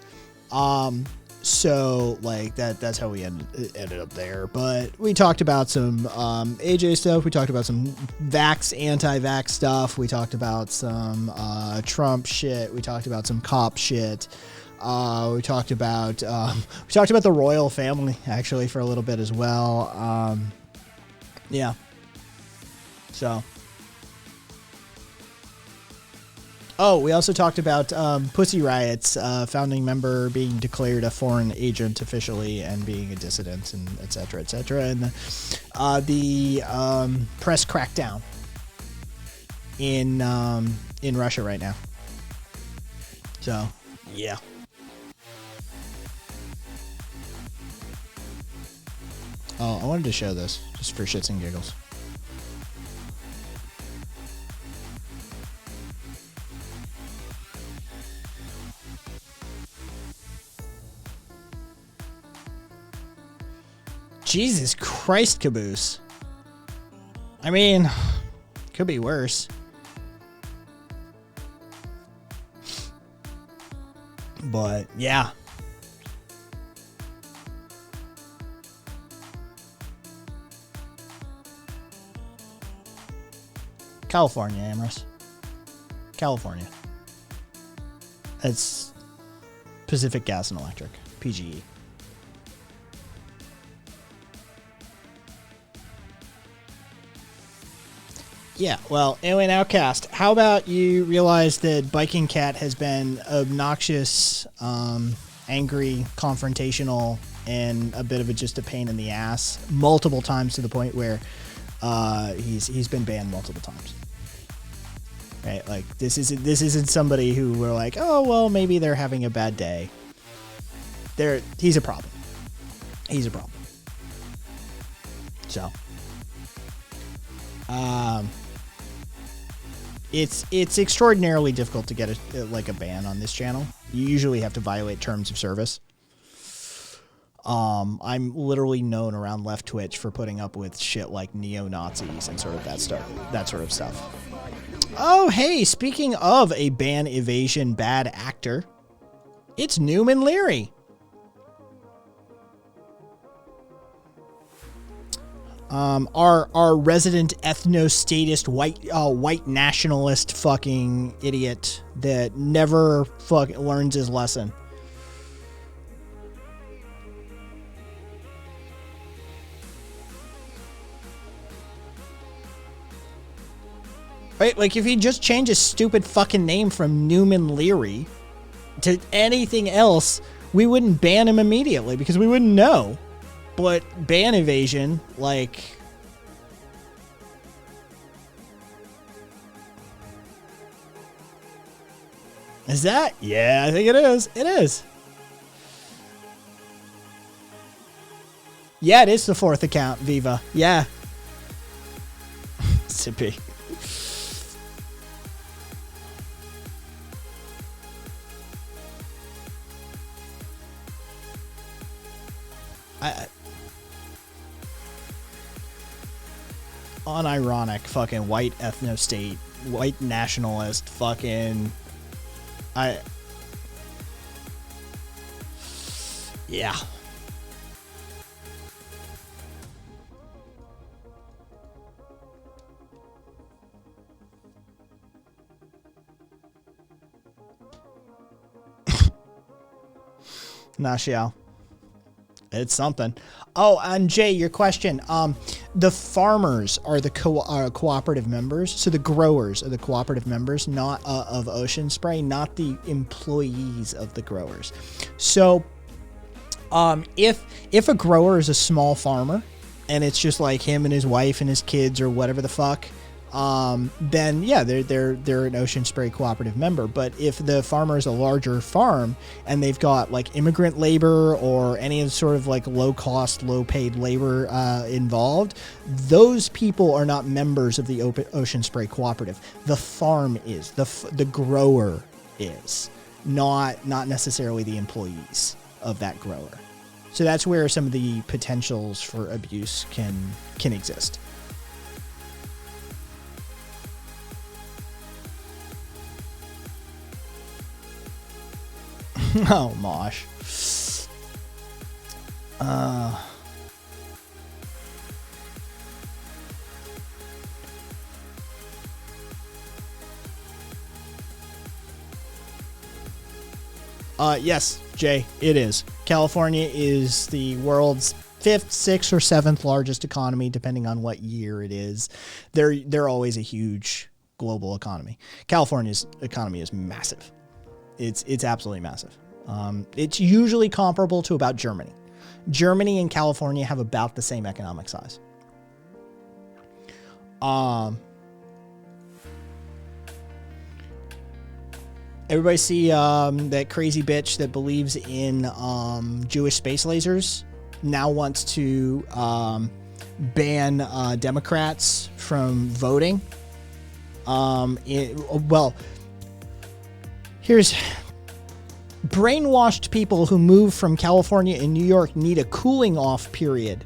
So like that's how we ended up there. But we talked about some AJ stuff. We talked about some anti-vax stuff. We talked about some Trump shit. We talked about some cop shit. We talked about the royal family actually for a little bit as well. Yeah. So. Oh, we also talked about Pussy Riot's founding member being declared a foreign agent officially and being a dissident, and et cetera, and the press crackdown in Russia right now. So, yeah. Oh, I wanted to show this just for shits and giggles. Jesus Christ, Caboose. I mean, could be worse. But, yeah. California, Amorous. California. It's Pacific Gas and Electric, PGE. Yeah, well, Alien Outcast, how about you realize that Biking Cat has been obnoxious, angry, confrontational, and a bit of just a pain in the ass multiple times to the point where he's been banned multiple times. Right? Like this isn't somebody who we're like, oh well, maybe they're having a bad day. He's a problem. He's a problem. So. It's extraordinarily difficult to get a ban on this channel. You usually have to violate terms of service. I'm literally known around left Twitch for putting up with shit like neo-Nazis and sort of that sort of stuff. Oh, hey, speaking of a ban evasion bad actor, it's Newman Leary. Our resident ethno-statist white nationalist fucking idiot that never learns his lesson. Right, like if he just changed his stupid fucking name from Newman Leary to anything else, we wouldn't ban him immediately because we wouldn't know. But ban evasion, like... Is that? Yeah, I think it is. It is. Yeah, it is the fourth account, Viva. Yeah. Sippy. Unironic fucking white ethno-state, white nationalist fucking... Yeah. Nashiao. It's something. Oh, and Jay, your question. The farmers are the cooperative members. So the growers are the cooperative members, not of Ocean Spray, not the employees of the growers. So if a grower is a small farmer and it's just like him and his wife and his kids or whatever the fuck, then yeah, they're an Ocean Spray Cooperative member. But if the farmer is a larger farm and they've got like immigrant labor or any sort of like low cost, low paid labor involved, those people are not members of the Ocean Spray Cooperative. The farm is, the grower is, not necessarily the employees of that grower. So that's where some of the potentials for abuse can exist. Oh, Mosh. Yes, Jay, it is. California is the world's 5th, 6th, or 7th largest economy, depending on what year it is. They're always a huge global economy. California's economy is massive. It's absolutely massive. It's usually comparable to about Germany. Germany and California have about the same economic size. Everybody see that crazy bitch that believes in Jewish space lasers now wants to ban Democrats from voting? Here's brainwashed people who move from California and New York need a cooling off period.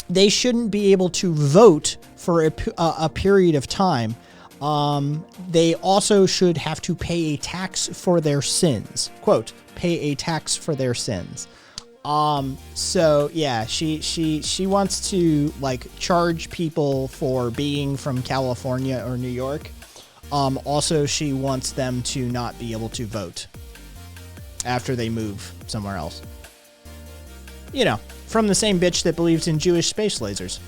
They shouldn't be able to vote for a period of time. They also should have to pay a tax for their sins. Quote, pay a tax for their sins. So yeah, she wants to like charge people for being from California or New York. Also, she wants them to not be able to vote after they move somewhere else. You know, from the same bitch that believes in Jewish space lasers.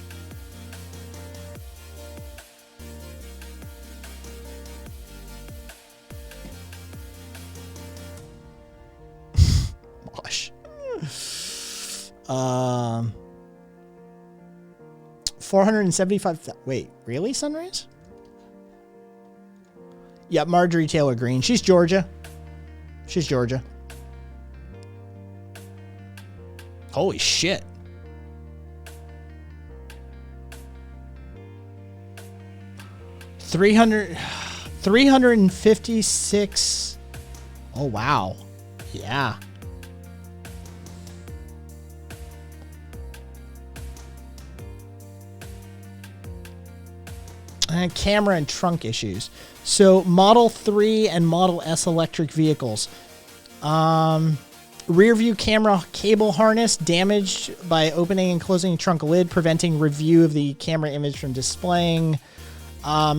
Gosh. 475. Wait, really, Sunrise? Yeah, Marjorie Taylor Greene. She's Georgia. She's Georgia. Holy shit. $356. Oh, wow. Yeah. And camera and trunk issues. So Model 3 and Model S electric vehicles. Rear view camera cable harness damaged by opening and closing trunk lid, preventing review of the camera image from displaying.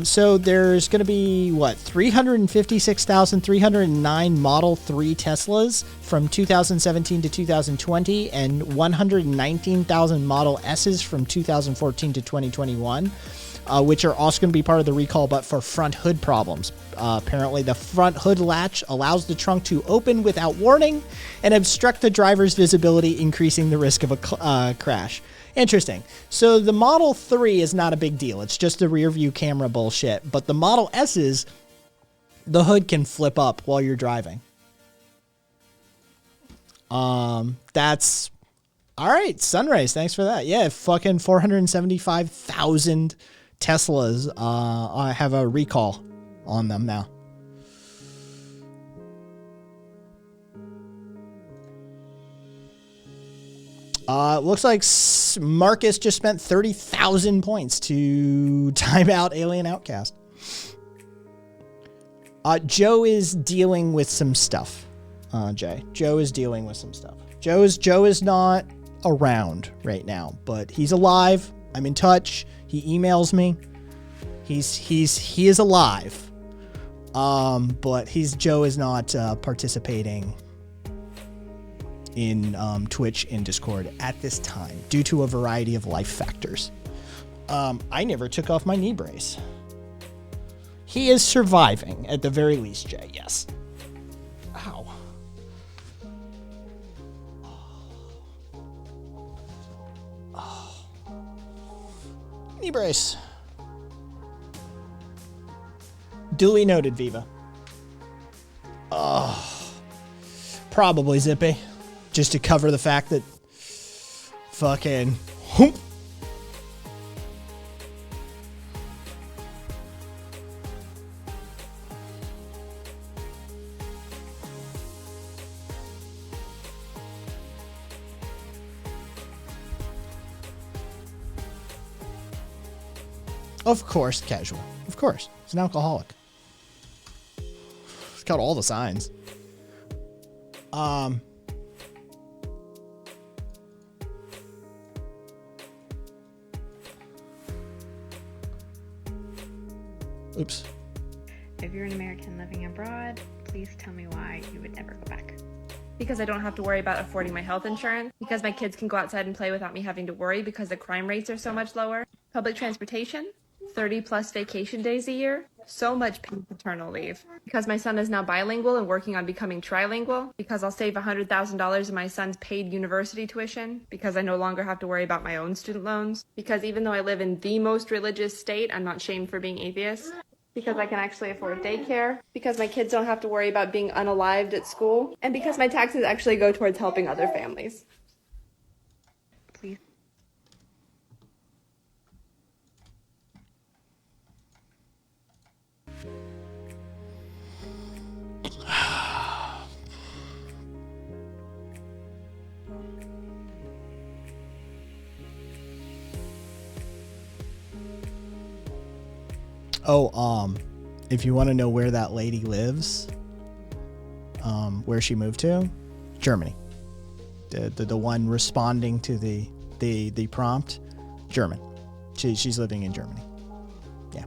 So there's going to be, 356,309 Model 3 Teslas from 2017 to 2020 and 119,000 Model S's from 2014 to 2021. Which are also going to be part of the recall, but for front hood problems. Apparently, the front hood latch allows the trunk to open without warning and obstruct the driver's visibility, increasing the risk of a crash. Interesting. So the Model 3 is not a big deal. It's just the rear view camera bullshit. But the Model S's, the hood can flip up while you're driving. That's... All right, Sunrise, thanks for that. Yeah, fucking 475,000 Teslas have a recall on them now. Looks like Marcus just spent 30,000 points to time out Alien Outcast. Joe is dealing with some stuff. Jay. Joe is dealing with some stuff. Joe is not around right now, but he's alive. I'm in touch. He emails me. He is alive. But Joe is not participating in Twitch and Discord at this time due to a variety of life factors. I never took off my knee brace. He is surviving at the very least, Jay. Yes. Ow. Knee brace. Duly noted, Viva. Oh, probably Zippy. Just to cover the fact that fucking whoop. Of course, casual. Of course. He's an alcoholic. He's got all the signs. Oops. If you're an American living abroad, please tell me why you would never go back. Because I don't have to worry about affording my health insurance. Because my kids can go outside and play without me having to worry because the crime rates are so much lower. Public transportation. 30 plus vacation days a year. So much paid paternal leave. Because my son is now bilingual and working on becoming trilingual. Because I'll save $100,000 in my son's paid university tuition. Because I no longer have to worry about my own student loans. Because even though I live in the most religious state, I'm not shamed for being atheist. Because I can actually afford daycare. Because my kids don't have to worry about being unalived at school. And because my taxes actually go towards helping other families. Please. Oh, if you want to know where that lady lives, where she moved to, Germany. The one responding to the prompt, German. She's living in Germany. Yeah.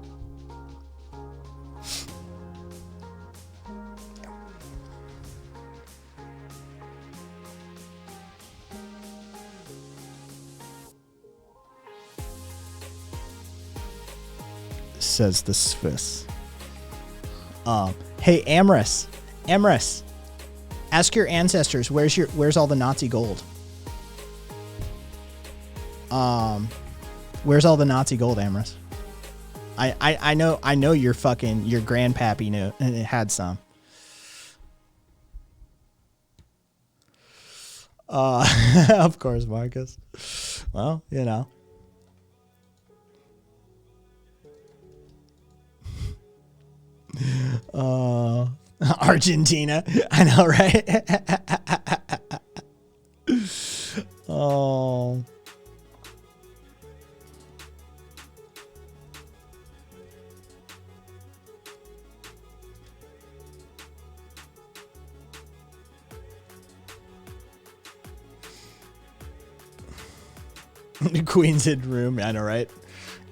Says the Swiss. Hey, Amorous, ask your ancestors where's all the Nazi gold? Where's all the Nazi gold, Amorous? I know your grandpappy had some. Of course, Marcus. Well, you know. Argentina. I know, right? Oh. The Queen's hidden room. I know, right?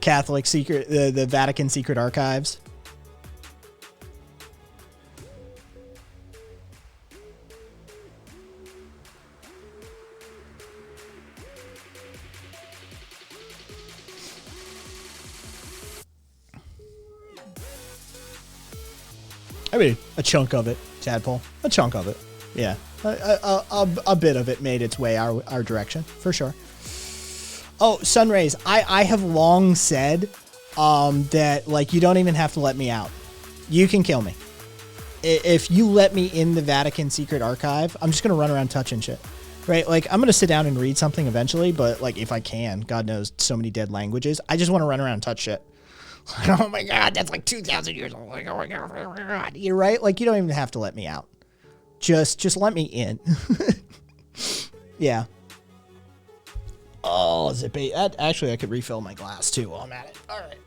Catholic secret, the Vatican secret archives. I mean, a chunk of it, Tadpole. A chunk of it. Yeah. A bit of it made its way our direction, for sure. Oh, Sunrays, I have long said that, like, you don't even have to let me out. You can kill me. If you let me in the Vatican secret archive, I'm just going to run around touching shit. Right? Like, I'm going to sit down and read something eventually, but, like, if I can, God knows, so many dead languages, I just want to run around and touch shit. Oh my God, that's like 2,000 years old. Like, oh my God. You're right. Like, you don't even have to let me out. Just let me in. Yeah. Oh, Zippy. Actually, I could refill my glass too while I'm at it. All right.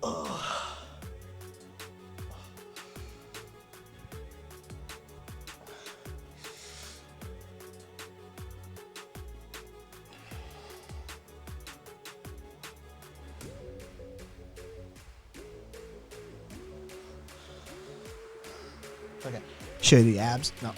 Oh. Okay. Show you the abs? No.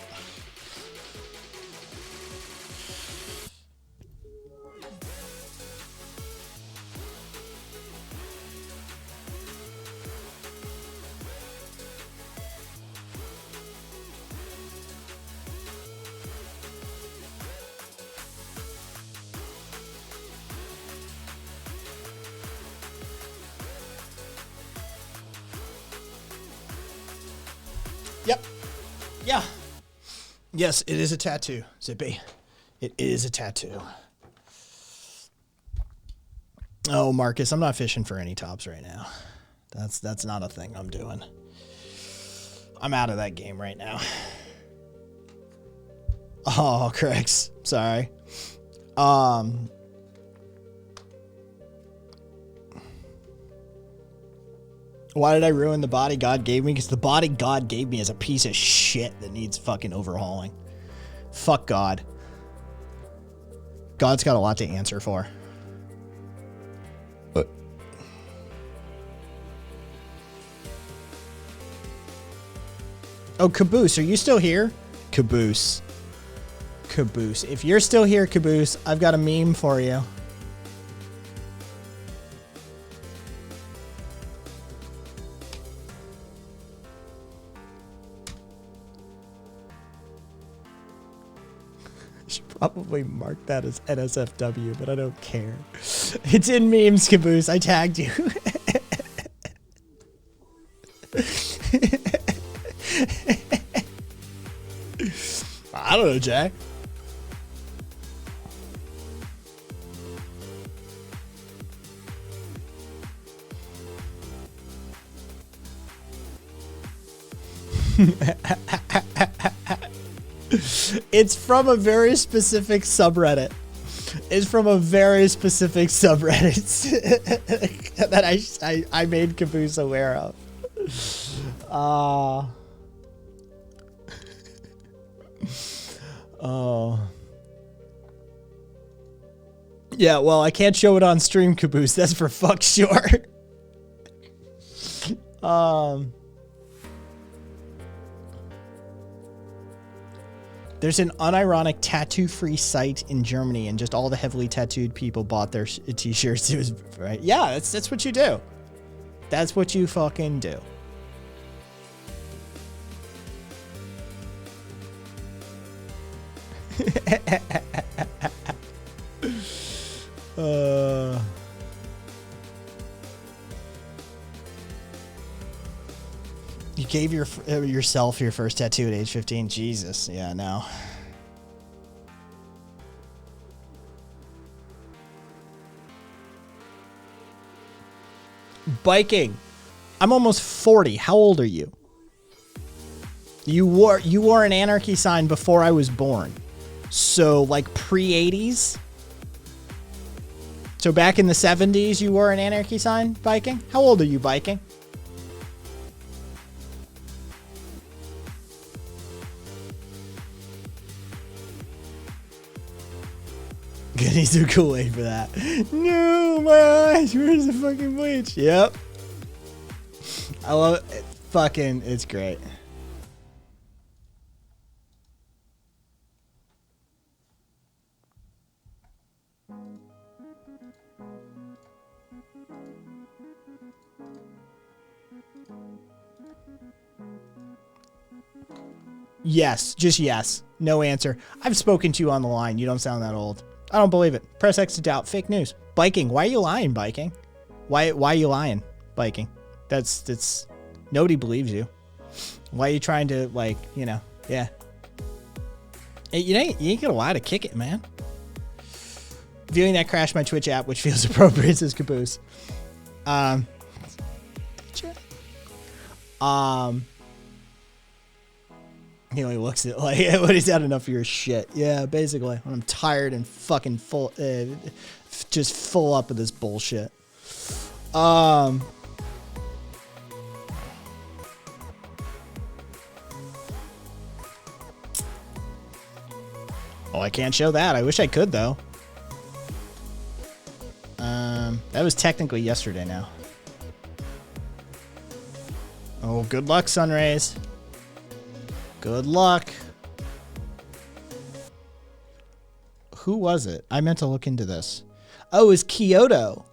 Yep. Yeah. Yes, it is a tattoo, Zippy. It is a tattoo. Oh, Marcus, I'm not fishing for any tops right now. That's not a thing I'm doing. I'm out of that game right now. Oh, Craigs. Sorry. Why did I ruin the body God gave me? Because the body God gave me is a piece of shit that needs fucking overhauling. Fuck God. God's got a lot to answer for. But oh, Caboose, are you still here? Caboose. Caboose. If you're still here, Caboose, I've got a meme for you. Probably mark that as NSFW, but I don't care. It's in memes, Caboose. I tagged you. I don't know, Jack. It's from a very specific subreddit. It's from a very specific subreddit that I made Caboose aware of. Oh. Yeah, well, I can't show it on stream, Caboose. That's for fuck sure. There's an unironic tattoo-free site in Germany, and just all the heavily tattooed people bought their t-shirts. It was right. Yeah, that's what you do. That's what you fucking do. You gave yourself your first tattoo at age 15. Jesus. Yeah, no. Biking. I'm almost 40. How old are you? You wore an anarchy sign before I was born. So like pre-80s? So back in the 70s you wore an anarchy sign, Biking? How old are you, Biking? Gonna need some Kool-Aid for that. No, my eyes. Where's the fucking bleach? Yep. I love it. Fucking, it's great. Yes, just yes. No answer. I've spoken to you on the line. You don't sound that old. I don't believe it. Press X to doubt. Fake news. Biking. Why are you lying, Biking? Why are you lying, Biking? That's nobody believes you. Why are you trying to, like, you know, yeah. You ain't gonna lie to kick it, man. Viewing that crashed my Twitch app, which feels appropriate, says Caboose. He only looks at like when he's had enough of your shit. Yeah, basically. When I'm tired and fucking full, just full up of this bullshit. Oh, I can't show that. I wish I could though. That was technically yesterday now. Oh, good luck, Sunrays. Good luck. Who was it? I meant to look into this. Oh, it was Kyoto.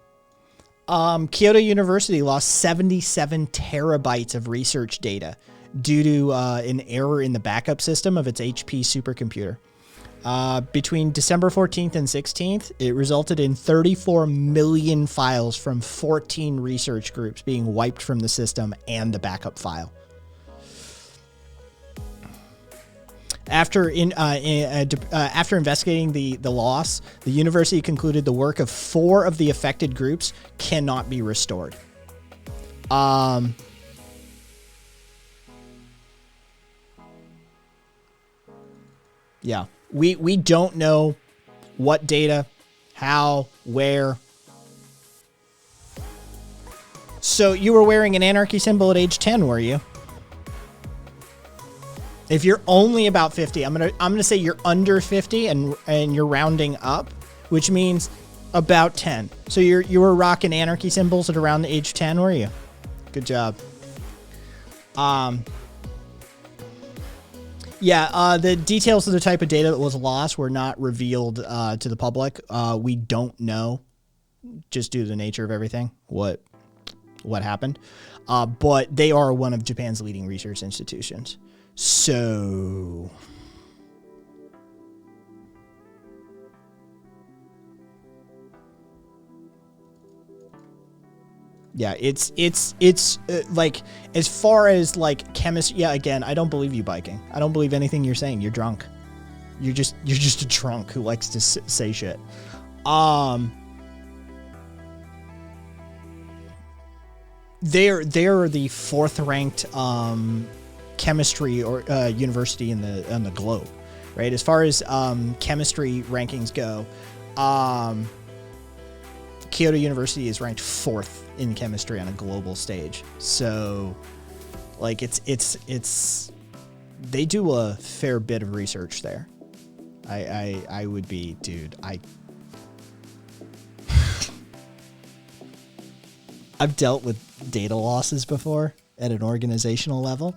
Kyoto University lost 77 terabytes of research data due to an error in the backup system of its HP supercomputer. Between December 14th and 16th, it resulted in 34 million files from 14 research groups being wiped from the system and the backup file. After investigating the loss, the university concluded the work of 4 of the affected groups cannot be restored. Yeah, we don't know what data, how, where. So you were wearing an anarchy symbol at age 10, were you? If you're only about 50, I'm gonna say you're under 50 and you're rounding up, which means about 10. So you were rocking anarchy symbols at around the age 10, were you? Good job. Yeah, the details of the type of data that was lost were not revealed to the public. We don't know, just due to the nature of everything, what happened. But they are one of Japan's leading research institutions. So yeah, it's like, as far as like chemistry, yeah, again, I don't believe you, Biking. I don't believe anything you're saying. You're drunk. You're just a drunk who likes to say shit. They're the 4th ranked chemistry or university on the globe, right? As far as chemistry rankings go, Kyoto University is ranked 4th in chemistry on a global stage. So, like, it's they do a fair bit of research there. I would be, dude. I've dealt with data losses before at an organizational level.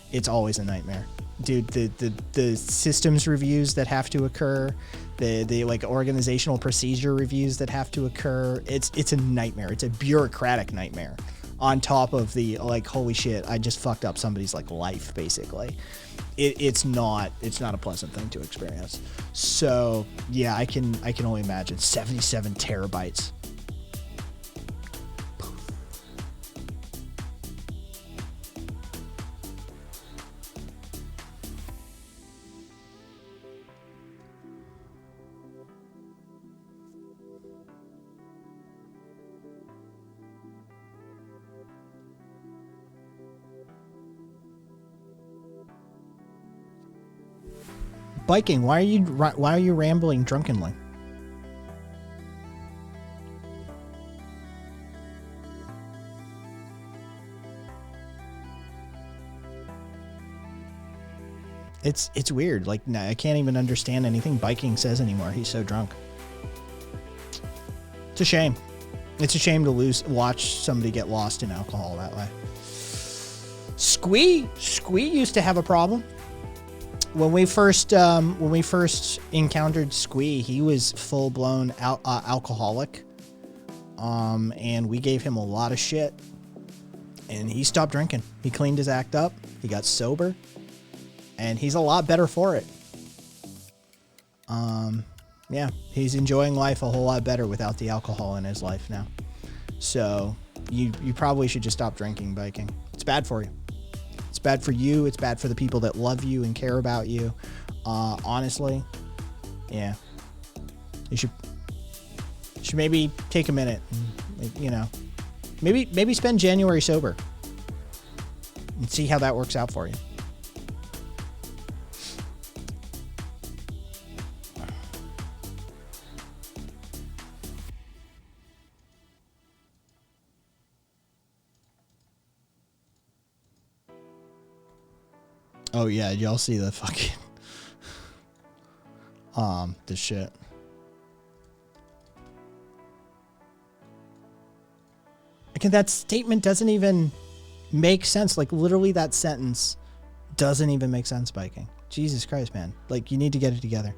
It's always a nightmare, dude. The systems reviews that have to occur, the like organizational procedure reviews that have to occur. It's a nightmare. It's a bureaucratic nightmare. On top of the, like, holy shit, I just fucked up somebody's like life, basically. It's not a pleasant thing to experience. So yeah, I can only imagine 77 terabytes. Biking, why are you rambling drunkenly? It's weird. Like, I can't even understand anything Biking says anymore. He's so drunk. It's a shame. It's a shame to watch somebody get lost in alcohol that way. Squee used to have a problem. When we first encountered Squee, he was full blown alcoholic, and we gave him a lot of shit, and he stopped drinking. He cleaned his act up. He got sober, and he's a lot better for it. Yeah, he's enjoying life a whole lot better without the alcohol in his life now. So you probably should just stop drinking, Biking. It's bad for you. It's bad for you. It's bad for the people that love you and care about you. Honestly, yeah. You should maybe take a minute and, you know, maybe spend January sober and see how that works out for you. Oh yeah, y'all see the fucking this shit. Again, that statement doesn't even make sense. Like, literally that sentence doesn't even make sense, Biking. Jesus Christ, man. Like, you need to get it together.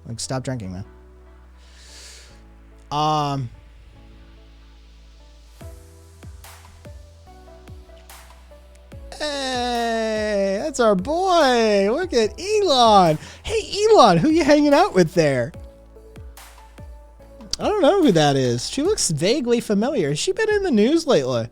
Like, stop drinking, man. Hey, that's our boy. Look at Elon. Hey, Elon, who you hanging out with there? I don't know who that is. She looks vaguely familiar. Has she been in the news lately?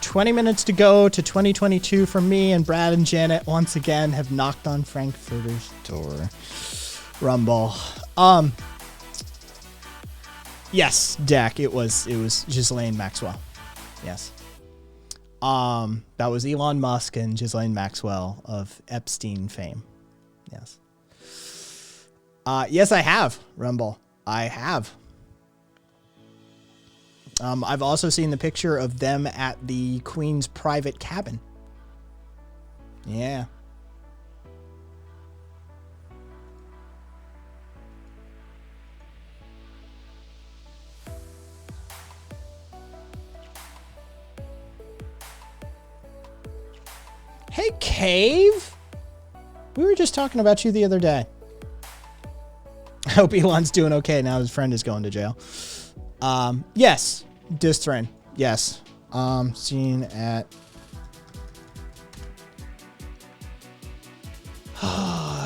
20 minutes to go to 2022 from me, and Brad and Janet once again have knocked on Frankfurter's door. Rumble. Yes, Dak, it was Ghislaine Maxwell. Yes. That was Elon Musk and Ghislaine Maxwell of Epstein fame. Yes. Yes, I have, Rumble. I have. I've also seen the picture of them at the Queen's private cabin. Yeah. Hey, Cave. We were just talking about you the other day. I hope Elon's doing okay now his friend is going to jail. Yes. Disthren. Yes. Seen at...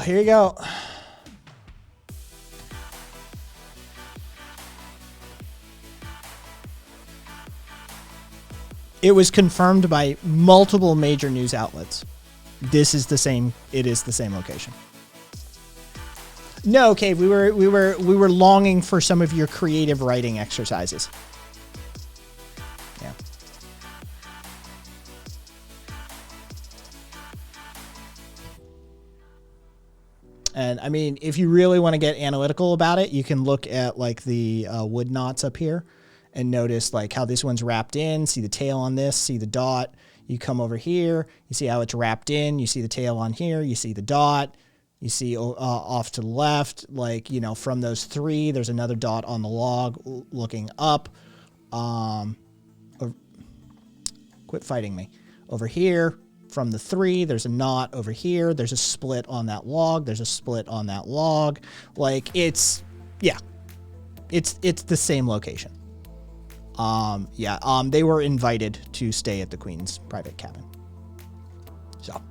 Here you go. It was confirmed by multiple major news outlets. This is the same. It is the same location. No, okay. We were longing for some of your creative writing exercises. Yeah. And I mean, if you really want to get analytical about it, you can look at like the wood knots up here and notice like how this one's wrapped in. See the tail on this, see the dot. You come over here, you see how it's wrapped in. You see the tail on here, you see the dot. You see off to the left, like, you know, from those three, there's another dot on the log looking up. Quit fighting me. Over here, from the three, there's a knot over here. There's a split on that log. There's a split on that log. Like, it's, yeah, it's the same location. They were invited to stay at the Queen's private cabin. So.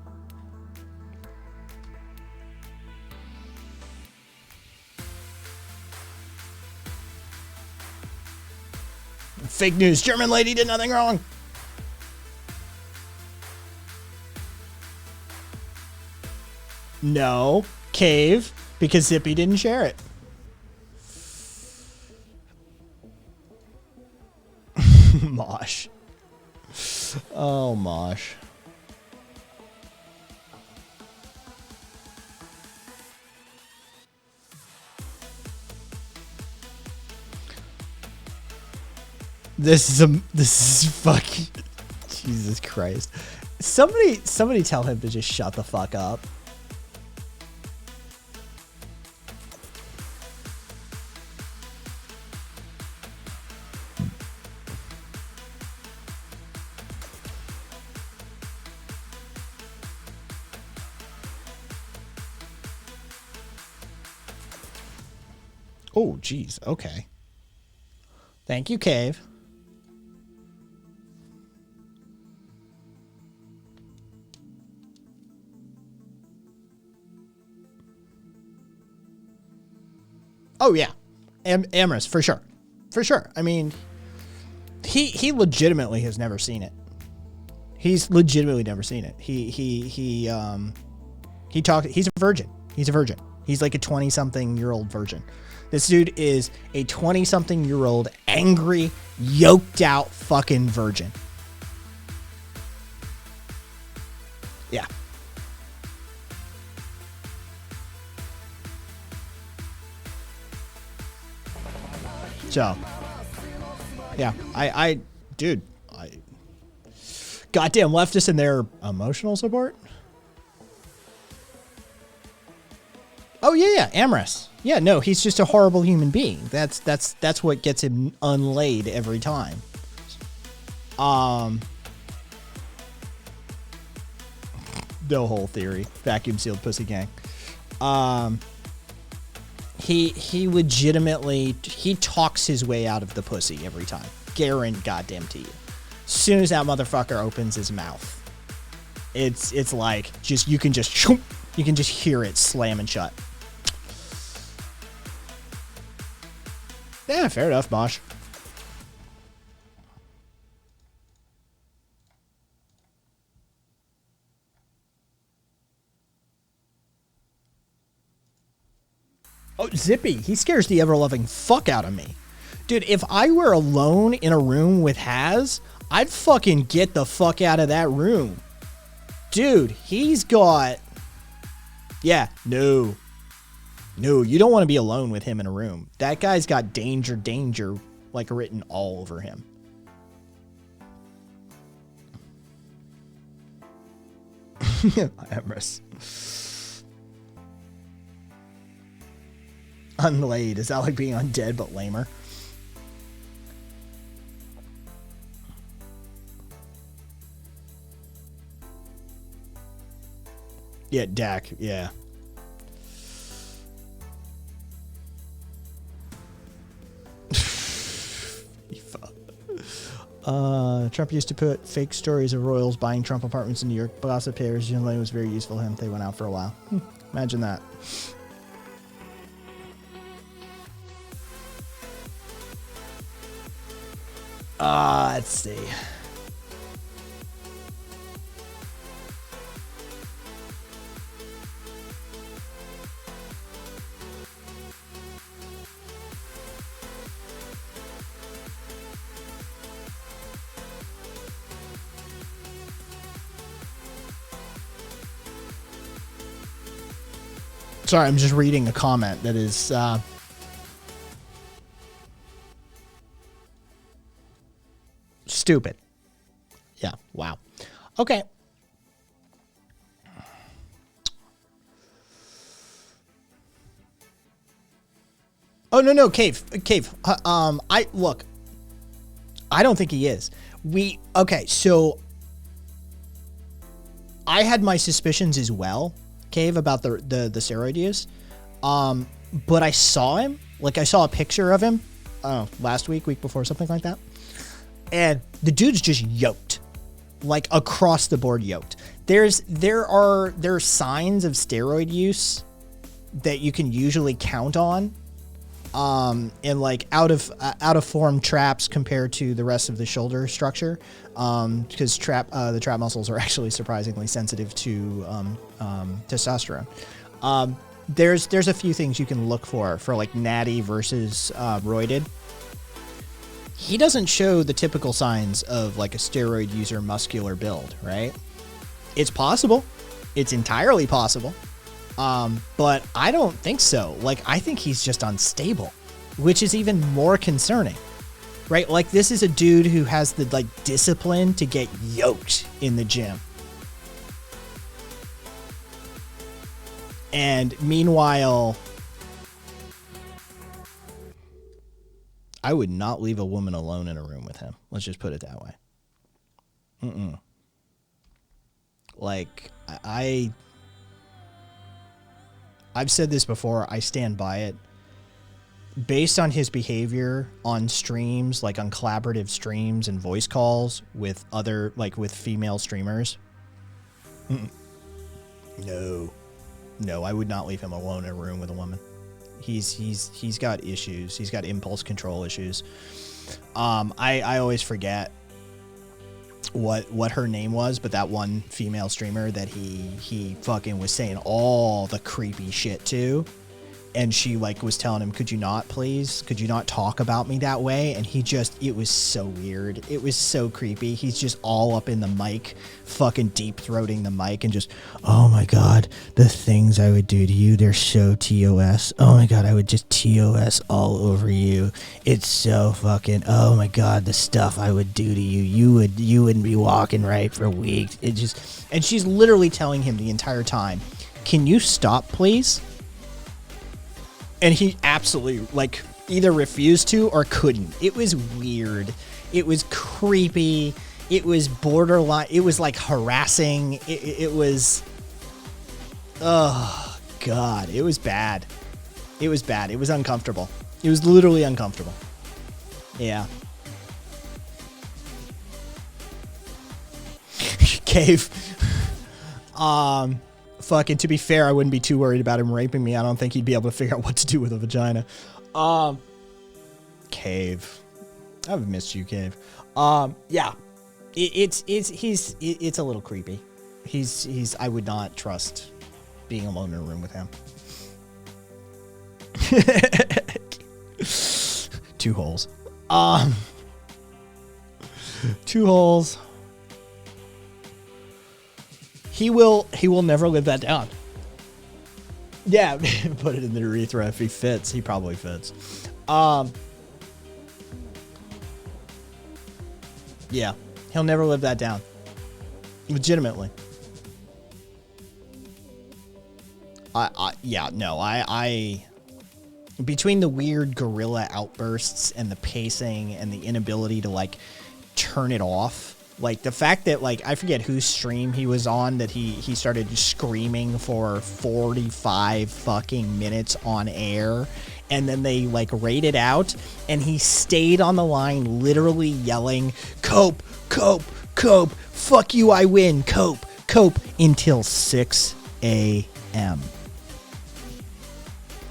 Fake news. German lady did nothing wrong. No. Cave. Because Zippy didn't share it. Mosh. Oh, Mosh. This is fucking Jesus Christ. Somebody tell him to just shut the fuck up. Oh, geez. Okay. Thank you, Cave. Oh, yeah. Amorous, for sure. For sure. I mean, he legitimately has never seen it. He's legitimately never seen it. He talked, he's a virgin. He's a virgin. He's like a 20-something-year-old virgin. This dude is a 20-something-year-old, angry, yoked-out fucking virgin. Yeah. So, yeah, dude, goddamn leftists and their emotional support. Oh yeah, Amorous. Yeah, no, he's just a horrible human being. That's what gets him unlaid every time. No whole theory. Vacuum sealed pussy gang. He legitimately, he talks his way out of the pussy every time. Guarantee goddamn to you. As soon as that motherfucker opens his mouth, it's like you can just hear it slamming shut. Yeah, fair enough, Mosh. Oh, Zippy, he scares the ever-loving fuck out of me. Dude, if I were alone in a room with Haz, I'd fucking get the fuck out of that room. Dude, he's got... Yeah, no. No, you don't want to be alone with him in a room. That guy's got danger, danger, like written all over him. Emrys. Unlaid. Is that like being undead but lamer? Yeah, Dak. Yeah. Trump used to put fake stories of royals buying Trump apartments in New York. Gossip pairs. Junlei was very useful to him. They went out for a while. Imagine that. Let's see. Sorry, I'm just reading a comment that is stupid. Yeah, wow. Okay. Oh, no, Cave. I don't think he is. Okay, so I had my suspicions as well, Cave, about the steroid use. But I saw him, like I saw a picture of him, last week before, something like that. And the dude's just yoked, like across the board yoked. There are signs of steroid use that you can usually count on, and like out of form traps compared to the rest of the shoulder structure, because the trap muscles are actually surprisingly sensitive to testosterone. There's a few things you can look for like natty versus roided. He doesn't show the typical signs of like a steroid user muscular build, right? It's possible. It's entirely possible. But I don't think so. Like, I think he's just unstable, which is even more concerning, right? Like, this is a dude who has the like discipline to get yoked in the gym. And meanwhile, I would not leave a woman alone in a room with him. Let's just put it that way. Like, I've said this before. I stand by it. Based on his behavior on streams, like on collaborative streams and voice calls with other, like with female streamers. No, I would not leave him alone in a room with a woman. He's got issues. He's got impulse control issues. I always forget what her name was, but that one female streamer that he fucking was saying all the creepy shit to, and she like was telling him, could you not talk about me that way? And it was so weird. It was so creepy. He's just all up in the mic, fucking deep throating the mic and just, oh my God, the things I would do to you, they're so TOS. Oh my God, I would just TOS all over you. It's so fucking, oh my God, the stuff I would do to you. You wouldn't be walking right for weeks. And she's literally telling him the entire time, can you stop, please? And he absolutely, like, either refused to or couldn't. It was weird. It was creepy. It was borderline. It was, like, harassing. It was... Oh, God. It was bad. It was bad. It was uncomfortable. It was literally uncomfortable. Yeah. Cave. Fucking, to be fair, I wouldn't be too worried about him raping me. I don't think he'd be able to figure out what to do with a vagina. Cave. I've missed you, Cave. Yeah. It's a little creepy. I would not trust being alone in a room with him. Two holes. 2 holes. He will never live that down. Yeah, put it in the urethra if he fits. He probably fits. Yeah, he'll never live that down. Legitimately. I between the weird gorilla outbursts and the pacing and the inability to like turn it off, like the fact that like I forget whose stream he was on that he started screaming for 45 fucking minutes on air, and then they like rated out and he stayed on the line literally yelling cope, fuck you, I win, cope until 6 a.m.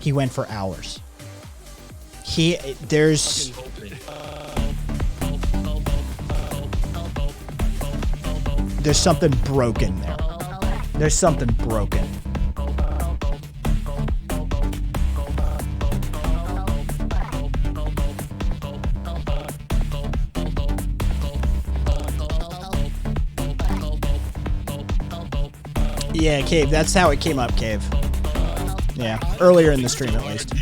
He went for hours. There's something broken there. There's something broken. Yeah, Cave, that's how it came up, Cave. Yeah, earlier in the stream at least.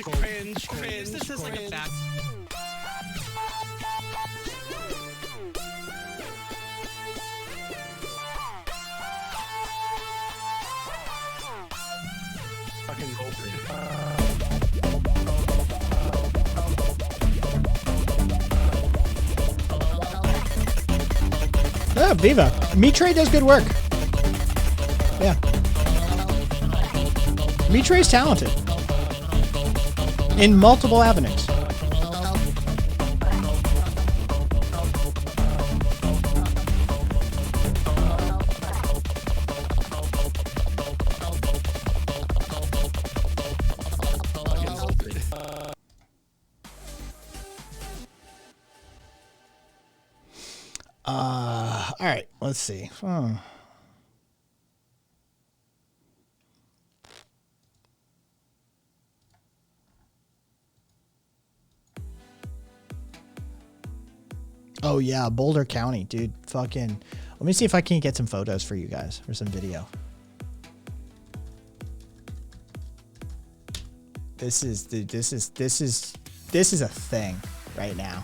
Cringe. This is like a back. Fucking Oh, Viva. Mitre does good work. Yeah. Mitre's talented. In multiple avenues. All right, let's see. Oh yeah, Boulder County, dude. Fucking. Let me see if I can get some photos for you guys or some video. This is a thing right now.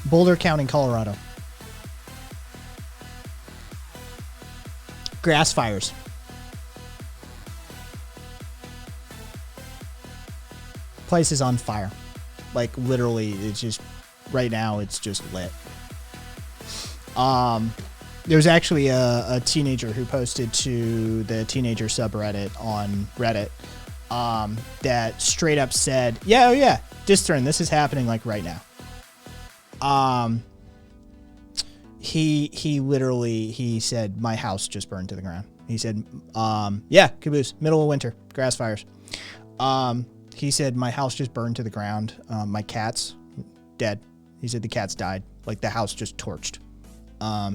Boulder County, Colorado. Grass fires. Place is on fire. Like literally, it's just right now. It's just lit. There's actually a teenager who posted to the teenager subreddit on Reddit that straight up said, "Yeah, oh yeah, Distern, this is happening like right now." He literally said, my house just burned to the ground. He said, yeah, caboose, middle of winter, grass fires. He said, my house just burned to the ground. My cat's dead. He said the cats died. Like the house just torched.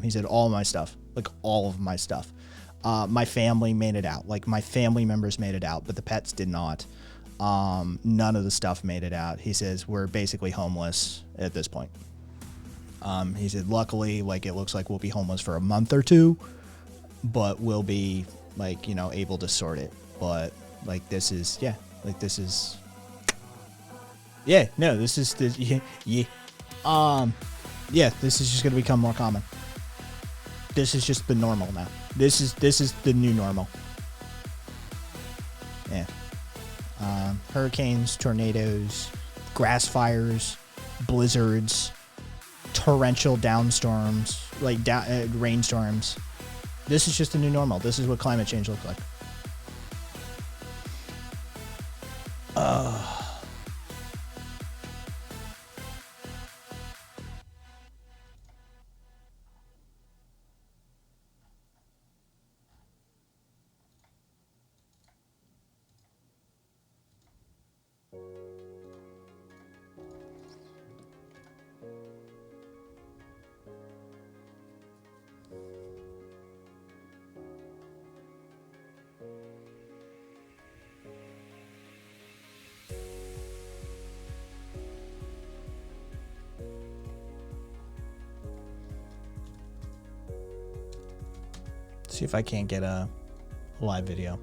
He said all my stuff, like all of my stuff. My family made it out. Like my family members made it out, but the pets did not. None of the stuff made it out. He says, we're basically homeless at this point. He said, luckily, like, it looks like we'll be homeless for a month or two, but we'll be, like, you know, able to sort it. But, like, this is, yeah, like, this is, yeah, no, this is, yeah. Yeah, this is just going to become more common. This is just the normal now. This is the new normal. Yeah. Hurricanes, tornadoes, grass fires, blizzards, torrential downstorms, like rainstorms. This is just a new normal. This is what climate change looks like. See if I can't get a live video.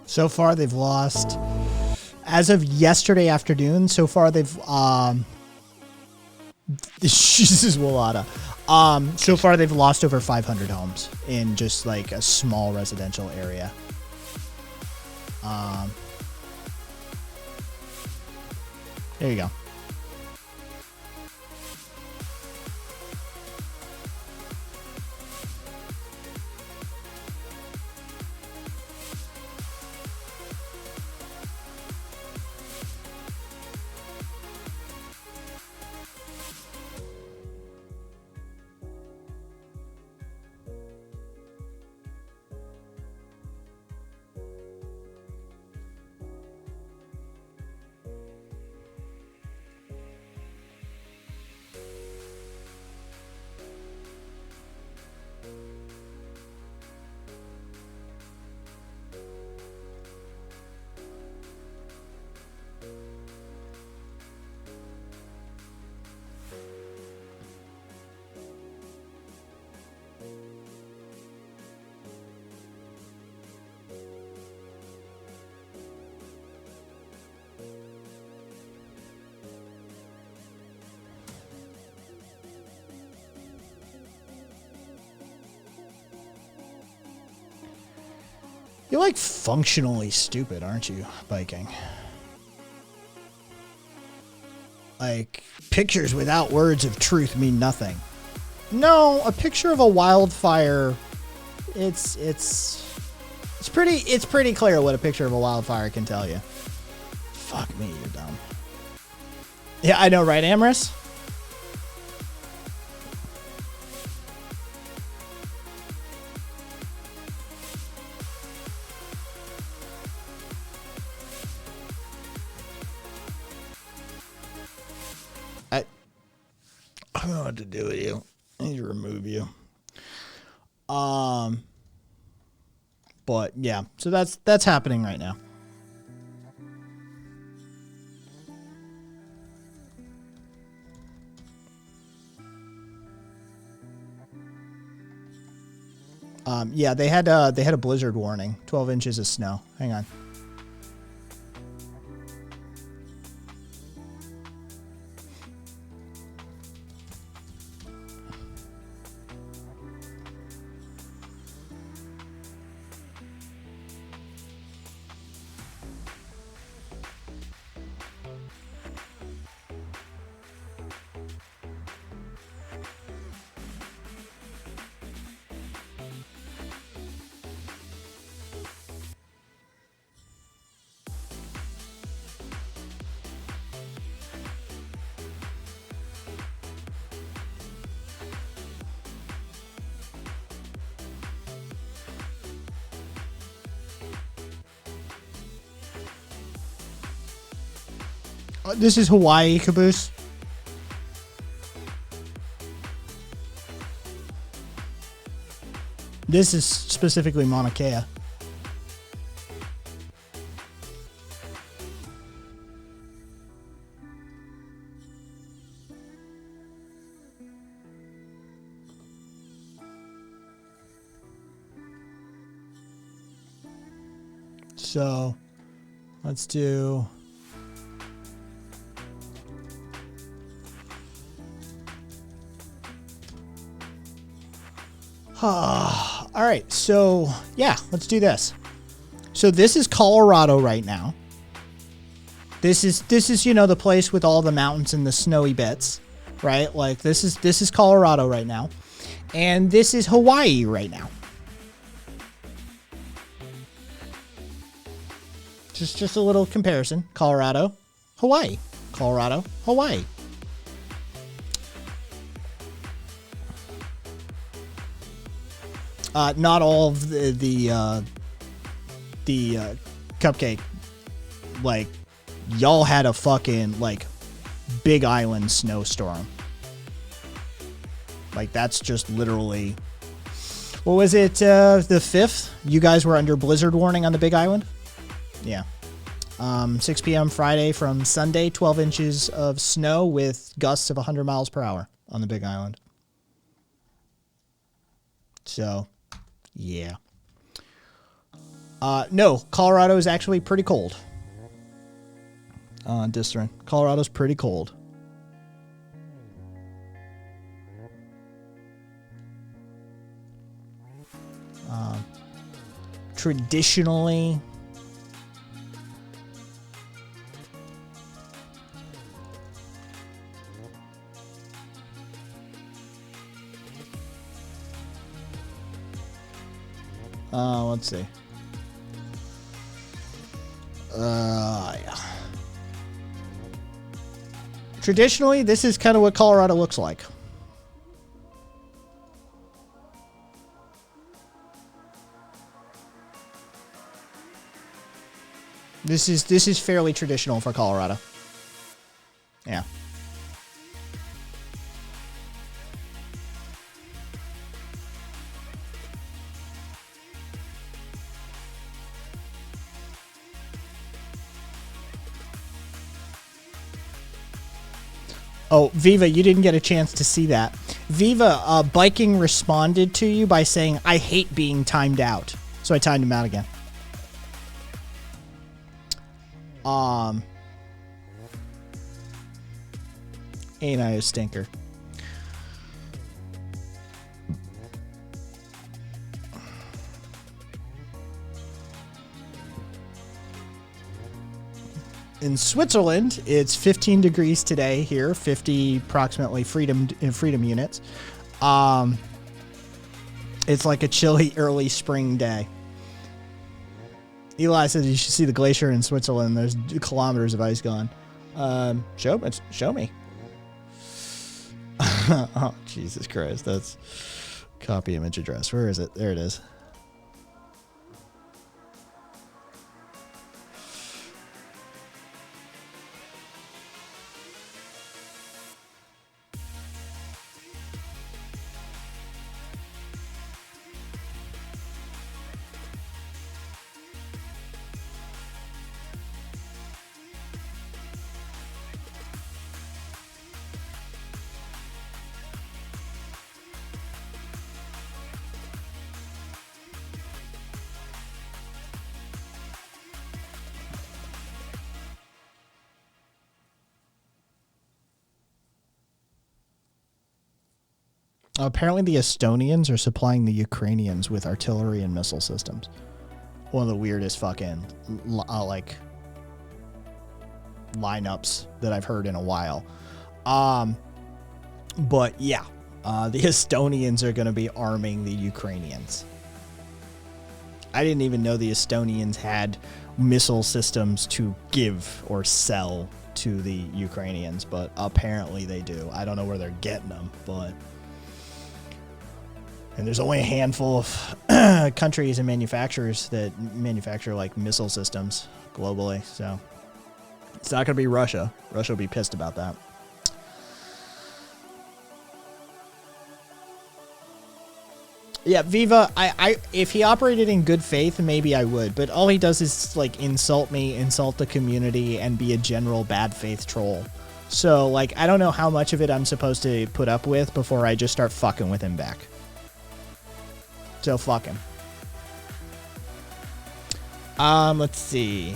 So far, they've lost, as of yesterday afternoon, so far they've, Jesus Walada. So far they've lost over 500 homes in just like a small residential area. There you go. You're like functionally stupid, aren't you, biking? Like, pictures without words of truth mean nothing. No, a picture of a wildfire, it's pretty clear what a picture of a wildfire can tell you. Fuck me, you're dumb. Yeah, I know, right, Amorous? I don't know what to do with you. I need to remove you. But yeah, so that's happening right now. Yeah, they had a blizzard warning, 12 inches of snow. Hang on. This is Hawaii, Caboose. This is specifically Mauna Kea. So let's do. All right. So yeah, let's do this. So this is Colorado right now. This is, you know, the place with all the mountains and the snowy bits, right? Like this is Colorado right now. And this is Hawaii right now. Just a little comparison. Colorado, Hawaii. Colorado, Hawaii. Not all of the cupcake, like, y'all had a fucking, like, Big Island snowstorm. Like, that's just literally... What was it, the 5th? You guys were under blizzard warning on the Big Island? Yeah. 6 p.m. Friday from Sunday, 12 inches of snow with gusts of 100 miles per hour on the Big Island. So, yeah. No, Colorado is actually pretty cold. Distrin. Colorado's pretty cold. Traditionally, let's see. Yeah. Traditionally, this is kind of what Colorado looks like. This is fairly traditional for Colorado. Yeah. Oh, Viva, you didn't get a chance to see that. Viva, Biking responded to you by saying, I hate being timed out. So I timed him out again. Ain't I a stinker? In Switzerland, it's 15 degrees today here, 50 approximately freedom units. It's like a chilly early spring day. Eli says you should see the glacier in Switzerland. There's kilometers of ice gone. Show me. Oh, Jesus Christ. That's copy image address. Where is it? There it is. Apparently the Estonians are supplying the Ukrainians with artillery and missile systems. One of the weirdest fucking like lineups that I've heard in a while. But yeah, the Estonians are going to be arming the Ukrainians. I didn't even know the Estonians had missile systems to give or sell to the Ukrainians, but apparently they do. I don't know where they're getting them, but... And there's only a handful of countries and manufacturers that manufacture like missile systems globally. So it's not going to be Russia. Russia will be pissed about that. Yeah, Viva, I if he operated in good faith, maybe I would. But all he does is like insult me, insult the community, and be a general bad faith troll. So like, I don't know how much of it I'm supposed to put up with before I just start fucking with him back. So fuck him. Let's see.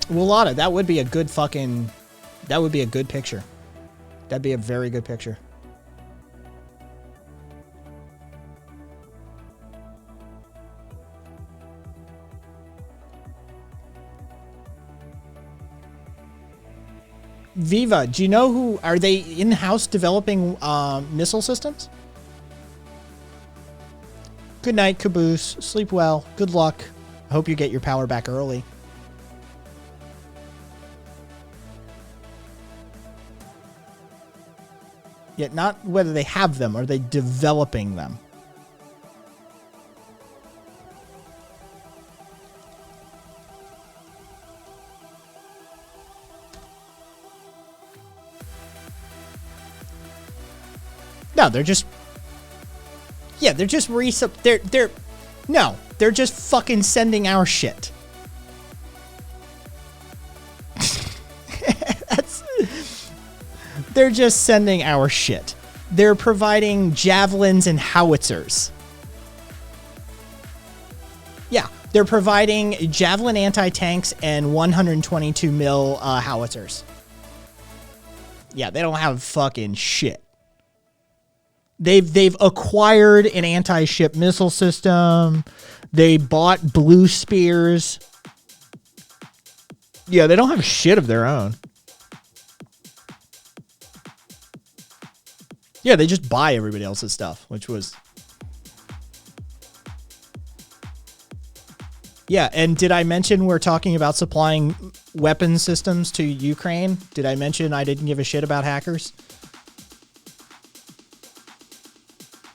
Wulata, that would be a good fucking... That would be a good picture. That'd be a very good picture. Viva, do you know who... Are they in-house developing missile systems? Good night, Caboose. Sleep well. Good luck. I hope you get your power back early. Yet not whether they have them. Are they developing them? No, they're just... Yeah, they're just No, they're just fucking sending our shit. They're just sending our shit. They're providing javelins and howitzers. Yeah, they're providing javelin anti-tanks and 122 mil howitzers. Yeah, they don't have fucking shit. They've acquired an anti-ship missile system. They bought blue spears. Yeah, they don't have shit of their own. Yeah, they just buy everybody else's stuff, which was... Yeah, and did I mention we're talking about supplying weapon systems to Ukraine? Did I mention I didn't give a shit about hackers?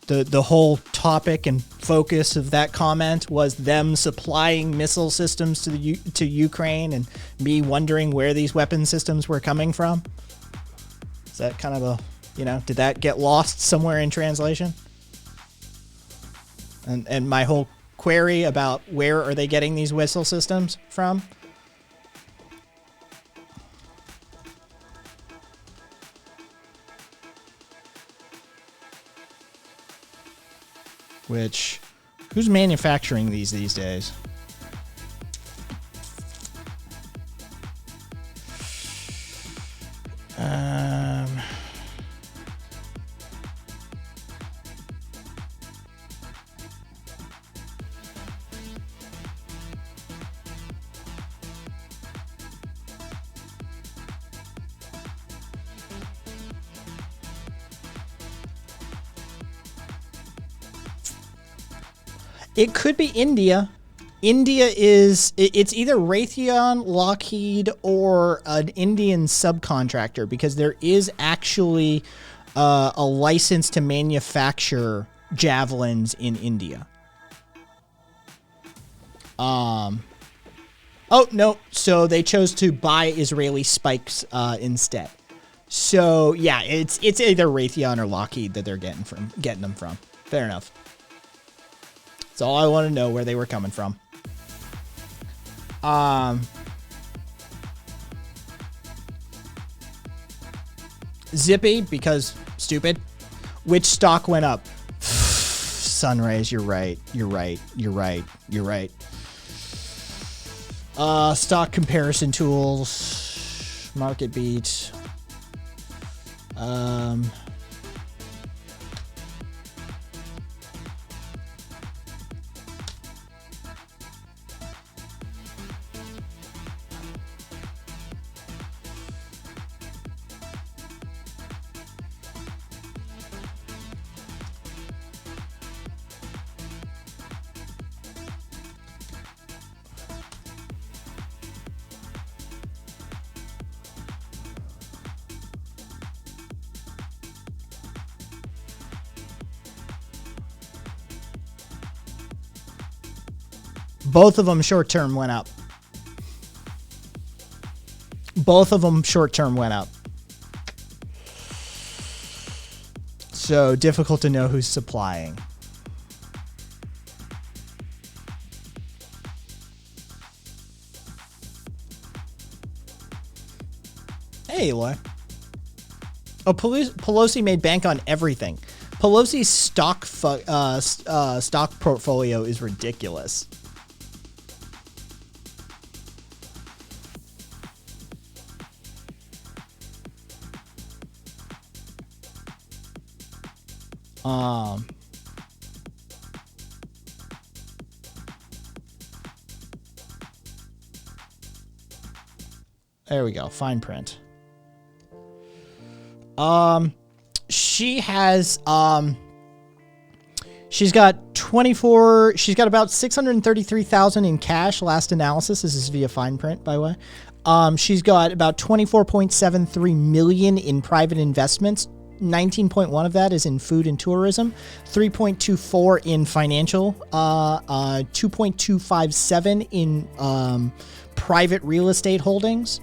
The whole topic and focus of that comment was them supplying missile systems to Ukraine and me wondering where these weapon systems were coming from. Is that kind of a, you know, did that get lost somewhere in translation? And my whole query about where are they getting these missile systems from? Which, who's manufacturing these days? It could be India. India is... It's either Raytheon, Lockheed, or an Indian subcontractor, because there is actually a license to manufacture javelins in India. Oh, no. So they chose to buy Israeli spikes instead. So, yeah, it's either Raytheon or Lockheed that they're getting them from. Fair enough. That's all I want to know, where they were coming from. Zippy, because stupid. Which stock went up? Sunrays, you're right. You're right. You're right. You're right. Stock comparison tools. Market beat. Both of them short-term went up. Both of them short-term went up. So difficult to know who's supplying. Hey, Eloy. Oh, Pelosi made bank on everything. Pelosi's stock portfolio is ridiculous. There we go. Fine print. She has, she's got about 633,000 in cash. Last analysis. This is via fine print, by the way. She's got about 24.73 million in private investments. 19.1 of that is in food and tourism, 3.24 in financial, 2.257 in private real estate holdings.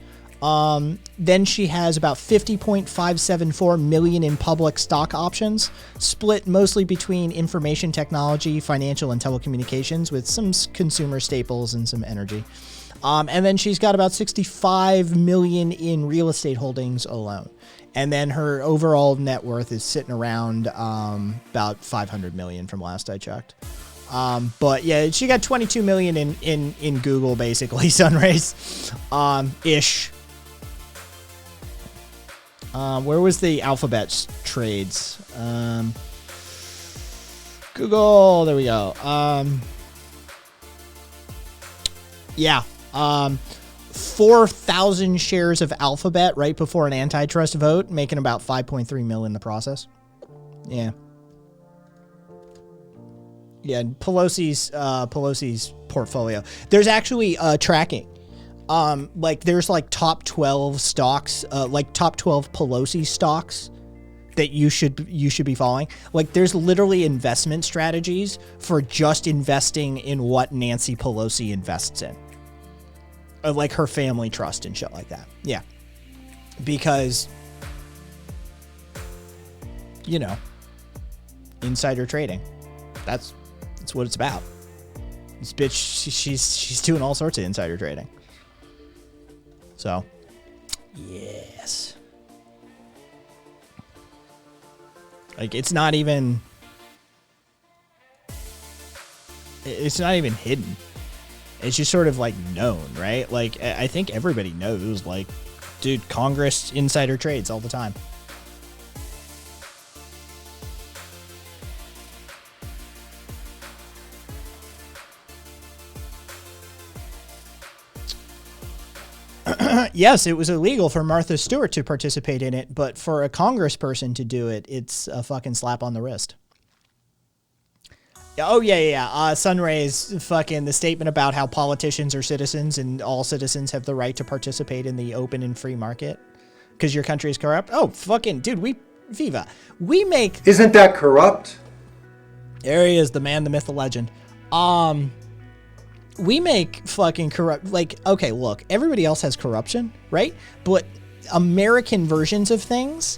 Then she has about 50.574 million in public stock options, split mostly between information technology, financial, and telecommunications, with some consumer staples and some energy. And then she's got about 65 million in real estate holdings alone. And then her overall net worth is sitting around about 500 million from last I checked. But yeah, she got 22 million in Google, basically, Sunrays, ish. Where was the Alphabet trades? Google, there we go. Yeah. 4,000 shares of Alphabet right before an antitrust vote, making about 5.3 mil in the process. Yeah. Yeah, Pelosi's portfolio. There's actually tracking. There's like top 12 stocks, like top 12 Pelosi stocks that you should be following. Like, there's literally investment strategies for just investing in what Nancy Pelosi invests in. Like her family trust and shit like that. Yeah. Because, you know, insider trading. That's what it's about. This bitch, she's doing all sorts of insider trading. So, yes. Like, it's not even hidden. It's just sort of like known, right? Like, I think everybody knows, like, dude, Congress insider trades all the time. Yes, it was illegal for Martha Stewart to participate in it, but for a congressperson to do it, it's a fucking slap on the wrist. Oh, yeah. Sunray's fucking the statement about how politicians are citizens and all citizens have the right to participate in the open and free market because your country is corrupt. Oh, fucking, dude, we make... Isn't that corrupt? There he is, the man, the myth, the legend. We make fucking corrupt, like, okay, look, everybody else has corruption, right? But American versions of things,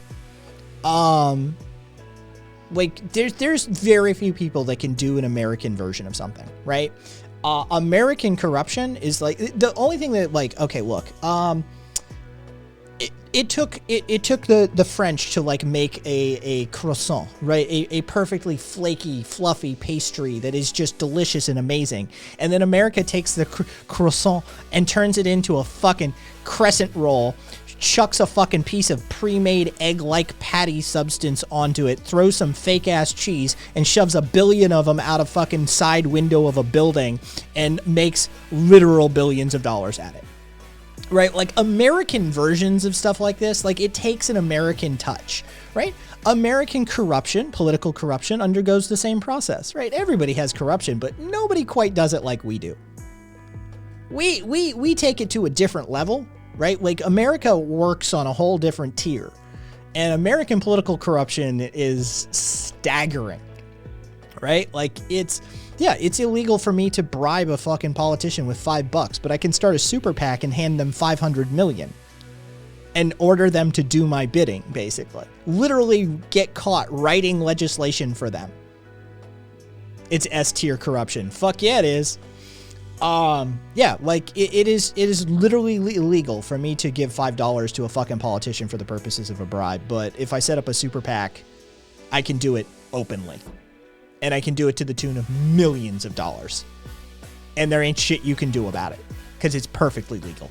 like, there's very few people that can do an American version of something, right? American corruption is like the only thing that, like, okay, look, it took the French to like make a croissant, right? A perfectly flaky, fluffy pastry that is just delicious and amazing. And then America takes the croissant and turns it into a fucking crescent roll, chucks a fucking piece of pre-made egg-like patty substance onto it, throws some fake-ass cheese, and shoves a billion of them out a fucking side window of a building and makes literal billions of dollars at it. Right? Like, American versions of stuff like this, like, it takes an American touch, right? American corruption, political corruption, undergoes the same process, right? Everybody has corruption, but nobody quite does it like we do. We take it to a different level, right? Like, America works on a whole different tier, and American political corruption is staggering, right? Like, it's illegal for me to bribe a fucking politician with $5, but I can start a super PAC and hand them 500 million and order them to do my bidding, basically. Literally get caught writing legislation for them. It's S-tier corruption. Fuck yeah, it is. Yeah, like, it is literally illegal for me to give $5 to a fucking politician for the purposes of a bribe, but if I set up a super PAC, I can do it openly. And I can do it to the tune of millions of dollars. And there ain't shit you can do about it because it's perfectly legal.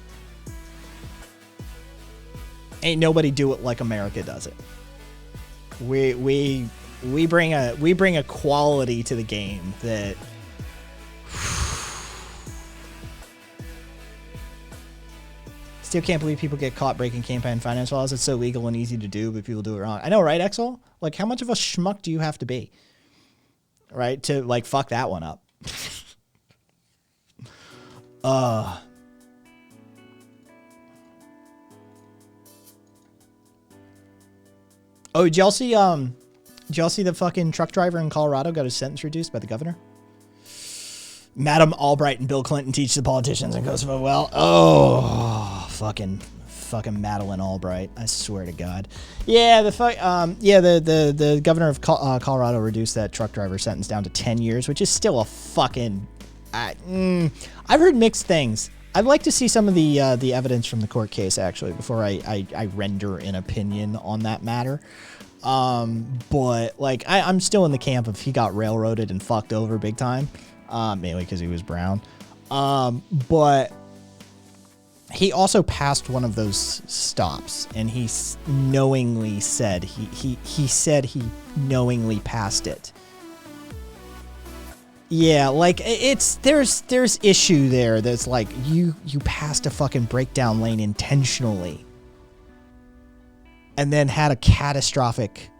Ain't nobody do it like America does it. We bring a quality to the game that still can't believe people get caught breaking campaign finance laws. It's so legal and easy to do, but people do it wrong. I know, right, Exel? Like, how much of a schmuck do you have to be, right, to like fuck that one up? Oh, did y'all see the fucking truck driver in Colorado got his sentence reduced by the governor? Madam Albright and Bill Clinton teach the politicians and goes so well. Oh, fucking Madeleine Albright. I swear to God. Yeah, the governor of Colorado reduced that truck driver sentence down to 10 years, which is still a fucking. I've heard mixed things. I'd like to see some of the evidence from the court case actually before I render an opinion on that matter. But like I'm still in the camp of he got railroaded and fucked over big time, mainly because he was brown. But he also passed one of those stops, and he knowingly said he said he knowingly passed it. Yeah, like there's issue there that's like you passed a fucking breakdown lane intentionally and then had a catastrophic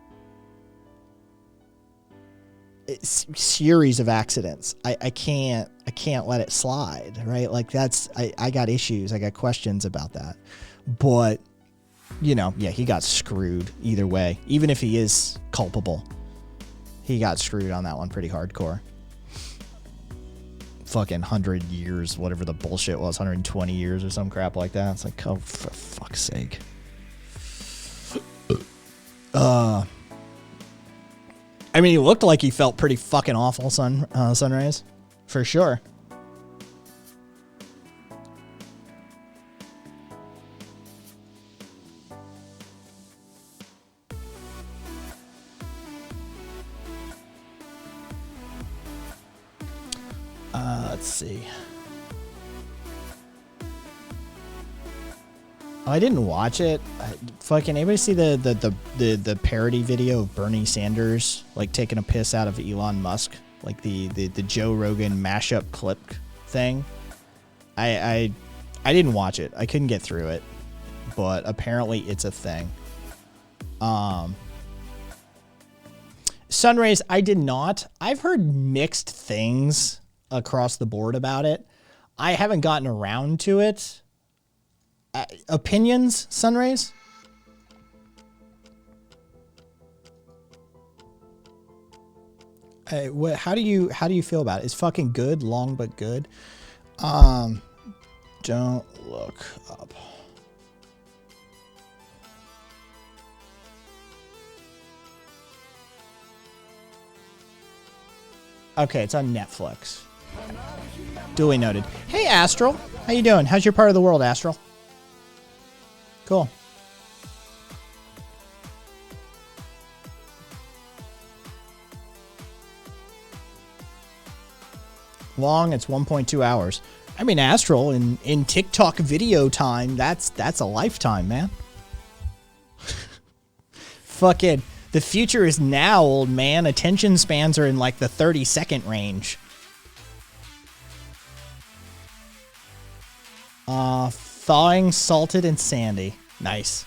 series of accidents. I can't let it slide, right? Like that's I got issues, I got questions about that. But you know, yeah, he got screwed either way. Even if he is culpable, he got screwed on that one pretty hardcore. Fucking 100 years, whatever the bullshit was, 120 years or some crap like that. It's like, oh, for fuck's sake. I mean, he looked like he felt pretty fucking awful, Sunrise, for sure. Let's see. Oh, I didn't watch it. Fucking anybody see the parody video of Bernie Sanders like taking a piss out of Elon Musk, like the Joe Rogan mashup clip thing? I didn't watch it. I couldn't get through it, but apparently it's a thing. Sunrays, I did not. I've heard mixed things across the board about it. I haven't gotten around to it. Opinions, Sunrays? How do you feel about it? It's fucking good, long but good. Don't look up. Okay, it's on Netflix. Duly noted. Hey, Astral. How you doing? How's your part of the world, Astral? Cool. Long, it's 1.2 hours. I mean, Astral, in TikTok video time, that's a lifetime, man. Fucking, the future is now, old man. Attention spans are in like the 30-second range. Thawing, salted, and sandy. Nice.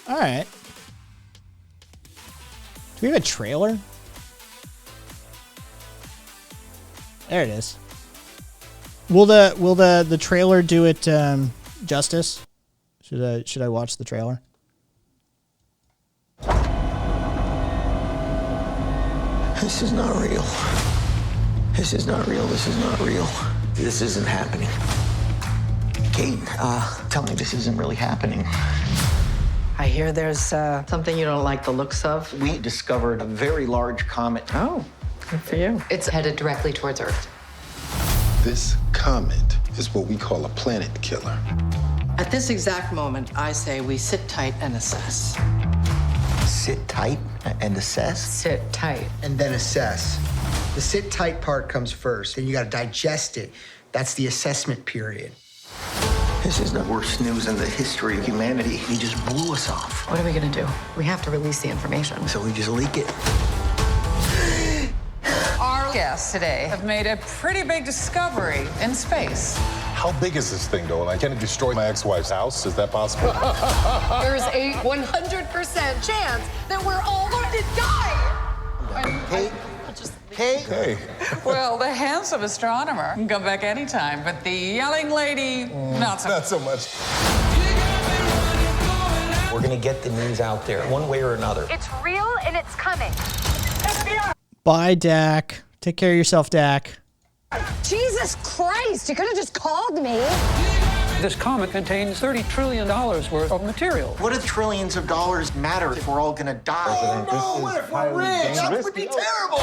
All right. Do we have a trailer? There it is. Will the trailer do it justice? Should I watch the trailer? This is not real. This is not real. This is not real. This isn't happening. Kate, tell me this isn't really happening. I hear there's something you don't like the looks of. We discovered a very large comet. Oh. Good for you. It's headed directly towards Earth. This comet is what we call a planet killer. At this exact moment, I say we sit tight and assess. Sit tight and assess? Sit tight. And then assess. The sit tight part comes first, then you gotta digest it. That's the assessment period. This is the worst news in the history of humanity. He just blew us off. What are we gonna do? We have to release the information. So we just leak it. Our guests today have made a pretty big discovery in space. How big is this thing, though? Like, can it destroy my ex-wife's house? Is that possible? There's a 100% chance that we're all going to die. Hey. Well, the handsome astronomer can come back anytime, but the yelling lady, not so. Not so much. We're gonna get the news out there, one way or another. It's real and it's coming. Bye, Dak. Take care of yourself, Dak. Jesus Christ, you could have just called me. This comet contains $30 trillion worth of material. What do trillions of dollars matter if we're all gonna die? Oh, no, what if we're rich? That would be terrible.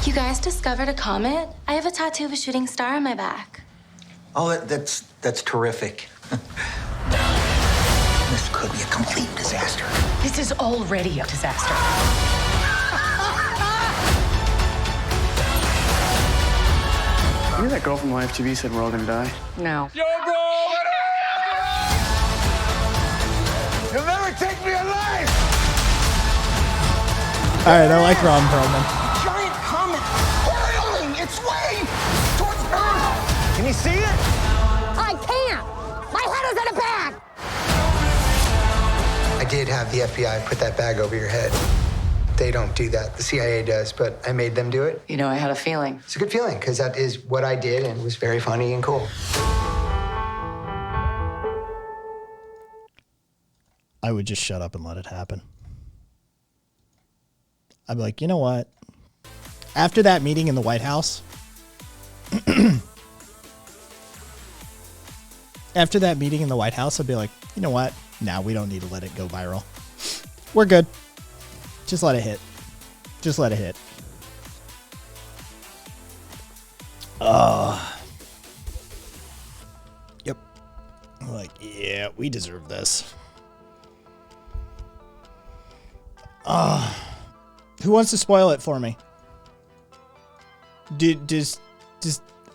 You guys discovered a comet? I have a tattoo of a shooting star on my back. Oh, that's terrific. This could be a complete disaster. This is already a disaster. You know that girl from Live TV said we're all gonna die? No. Yo, bro! You'll never take me alive! All right, I like Ron Perlman. Giant comet hurling its way towards Earth! Can you see it? I can't. My head is in a bag. I did have the FBI put that bag over your head. They don't do that. The CIA does, but I made them do it. You know, I had a feeling. It's a good feeling, because that is what I did, and it was very funny and cool. I would just shut up and let it happen. I'd be like, you know what? After that meeting in the White House, I'd be like, you know what? Nah, we don't need to let it go viral. We're good. Just let it hit. Just let it hit. Yep. I'm like, yeah, we deserve this. Who wants to spoil it for me? Does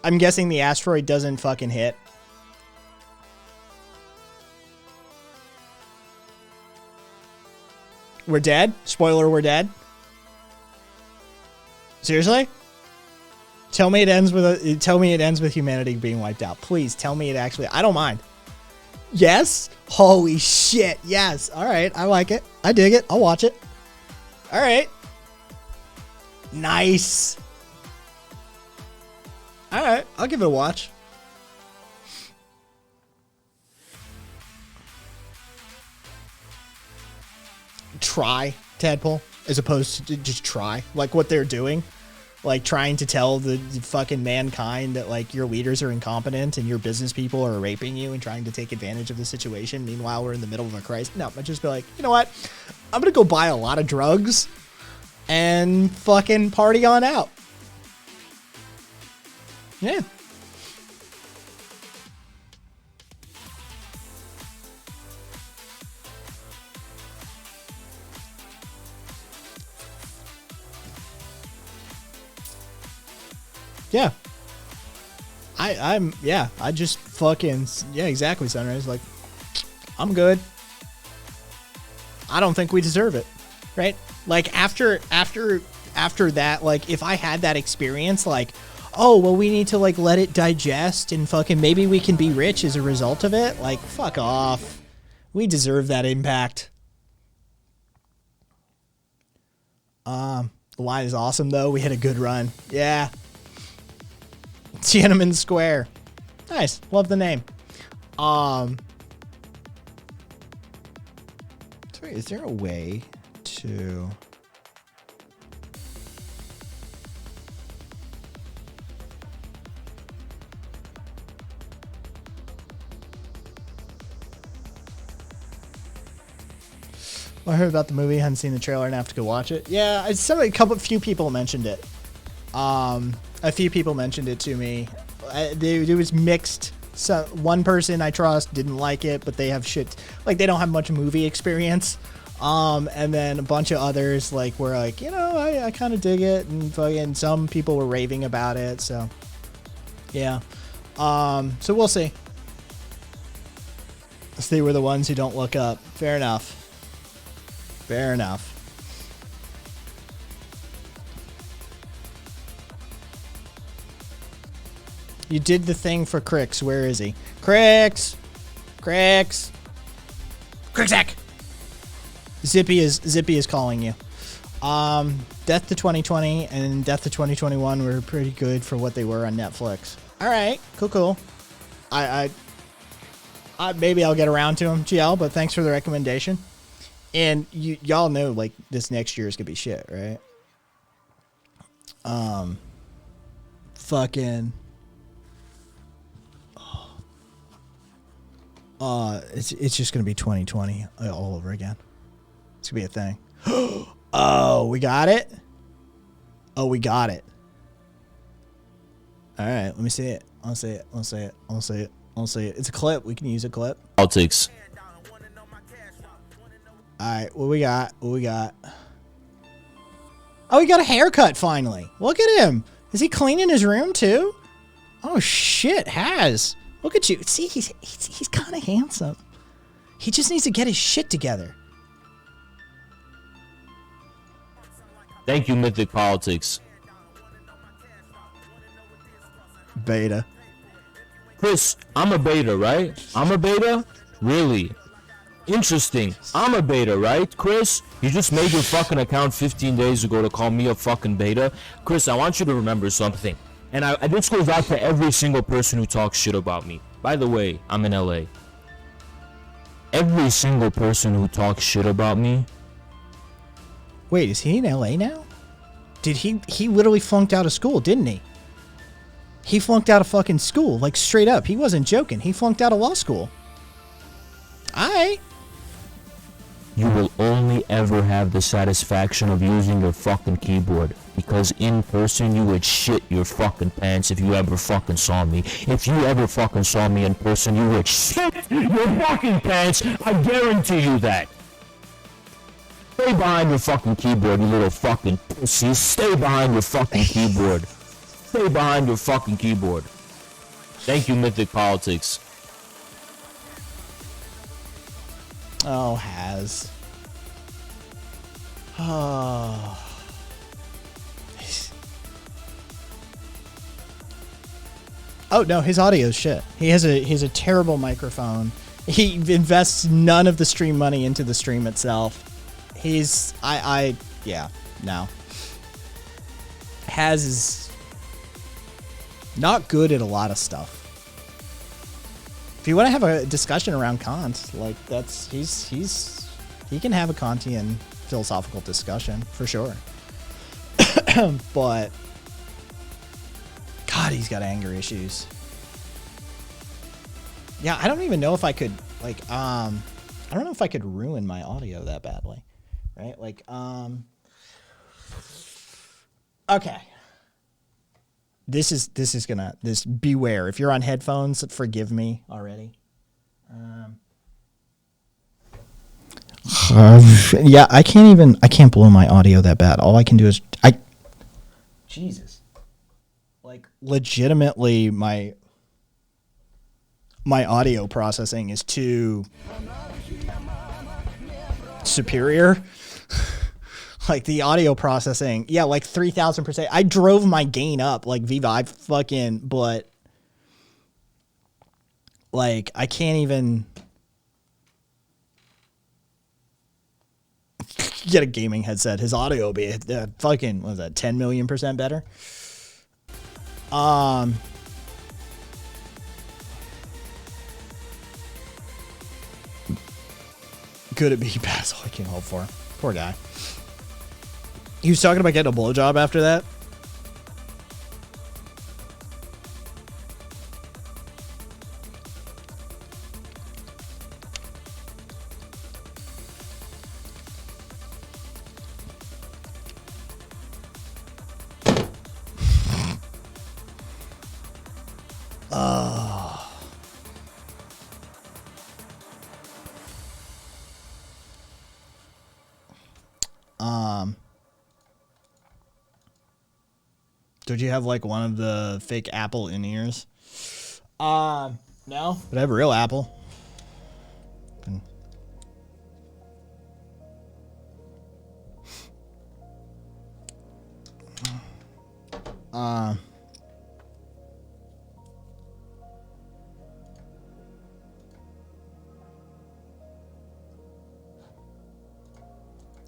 I'm guessing the asteroid doesn't fucking hit. We're dead? Spoiler, we're dead? Seriously? Tell me it ends with humanity being wiped out. Please tell me it actually. I don't mind. Yes? Holy shit. Yes. All right. I like it. I dig it. I'll watch it. All right. Nice. All right. I'll give it a watch. Try, Tadpole, as opposed to just try. Like what they're doing. Like trying to tell the fucking mankind that like your leaders are incompetent and your business people are raping you and trying to take advantage of the situation. Meanwhile, we're in the middle of a crisis. No, I'd just be like, you know what? I'm going to go buy a lot of drugs and fucking party on out. Yeah. Yeah. I just fucking, yeah, exactly, Sunrise. Like, I'm good. I don't think we deserve it. Right? Like, after that, like, if I had that experience, like, oh, well, we need to, like, let it digest and fucking maybe we can be rich as a result of it. Like, fuck off. We deserve that impact. The line is awesome, though. We had a good run. Yeah. Tiananmen Square. Nice. Love the name. Sorry, is there a way to... I heard about the movie, hadn't seen the trailer, and have to go watch it. Yeah, few people mentioned it. A few people mentioned it to me. It was mixed. So one person I trust didn't like it, but they have shit, like they don't have much movie experience. And then a bunch of others were like, I kind of dig it, and some people were raving about it. So yeah, so we'll see. They were the ones who don't look up. Fair enough. Fair enough. You did the thing for Crix. Where is he? Crix! Crix! Crixack! Zippy is calling you. Death to 2020 and Death to 2021 were pretty good for what they were on Netflix. Alright, cool. I maybe I'll get around to them, GL, but thanks for the recommendation. And y'all know, this next year is gonna be shit, right? Fucking... It's just gonna be 2020 all over again. It's gonna be a thing. Oh, we got it? Oh, we got it. Alright, let me see it. I'll see it. It's a clip. We can use a clip. Politics. Alright, what we got? Oh, we got a haircut finally. Look at him. Is he cleaning his room too? Oh shit, Has. Look at you. See, he's kind of handsome. He just needs to get his shit together. Thank you, Mythic Politics. Beta. Chris, I'm a beta, right? I'm a beta? Really? Interesting. I'm a beta, right, Chris? You just made your fucking account 15 days ago to call me a fucking beta? Chris, I want you to remember something. And this goes out to every single person who talks shit about me. By the way, I'm in LA. Every single person who talks shit about me. Wait, is he in LA now? Did he literally flunked out of school, didn't he? He flunked out of fucking school, straight up. He wasn't joking. He flunked out of law school. Alright. You will only ever have the satisfaction of using your fucking keyboard. Because in person, you would shit your fucking pants if you ever fucking saw me. If you ever fucking saw me in person, you would shit your fucking pants. I guarantee you that. Stay behind your fucking keyboard, you little fucking pussies. Stay behind your fucking keyboard. Stay behind your fucking keyboard. Thank you, Mythic Politics. Oh, Has. Oh. Oh no, his audio is shit. He has a terrible microphone. He invests none of the stream money into the stream itself. Yeah, no. Has is not good at a lot of stuff. If you want to have a discussion around Kant, he can have a Kantian philosophical discussion for sure. But God, he's got anger issues. Yeah, I don't even know if I could I don't know if I could ruin my audio that badly, right? Okay. This beware. If you're on headphones, forgive me already. Yeah, I can't blow my audio that bad. All I can do is Jesus. Legitimately my audio processing is too superior. The audio processing, yeah, 3,000%. I drove my gain up Viva. But I can't even get a gaming headset. His audio will be fucking, what was that, 10 million% better? Could it be best? All I can hope for. Poor guy. He was talking about getting a blowjob after that. Did you have like one of the fake Apple in-ears? No, but I have a real Apple.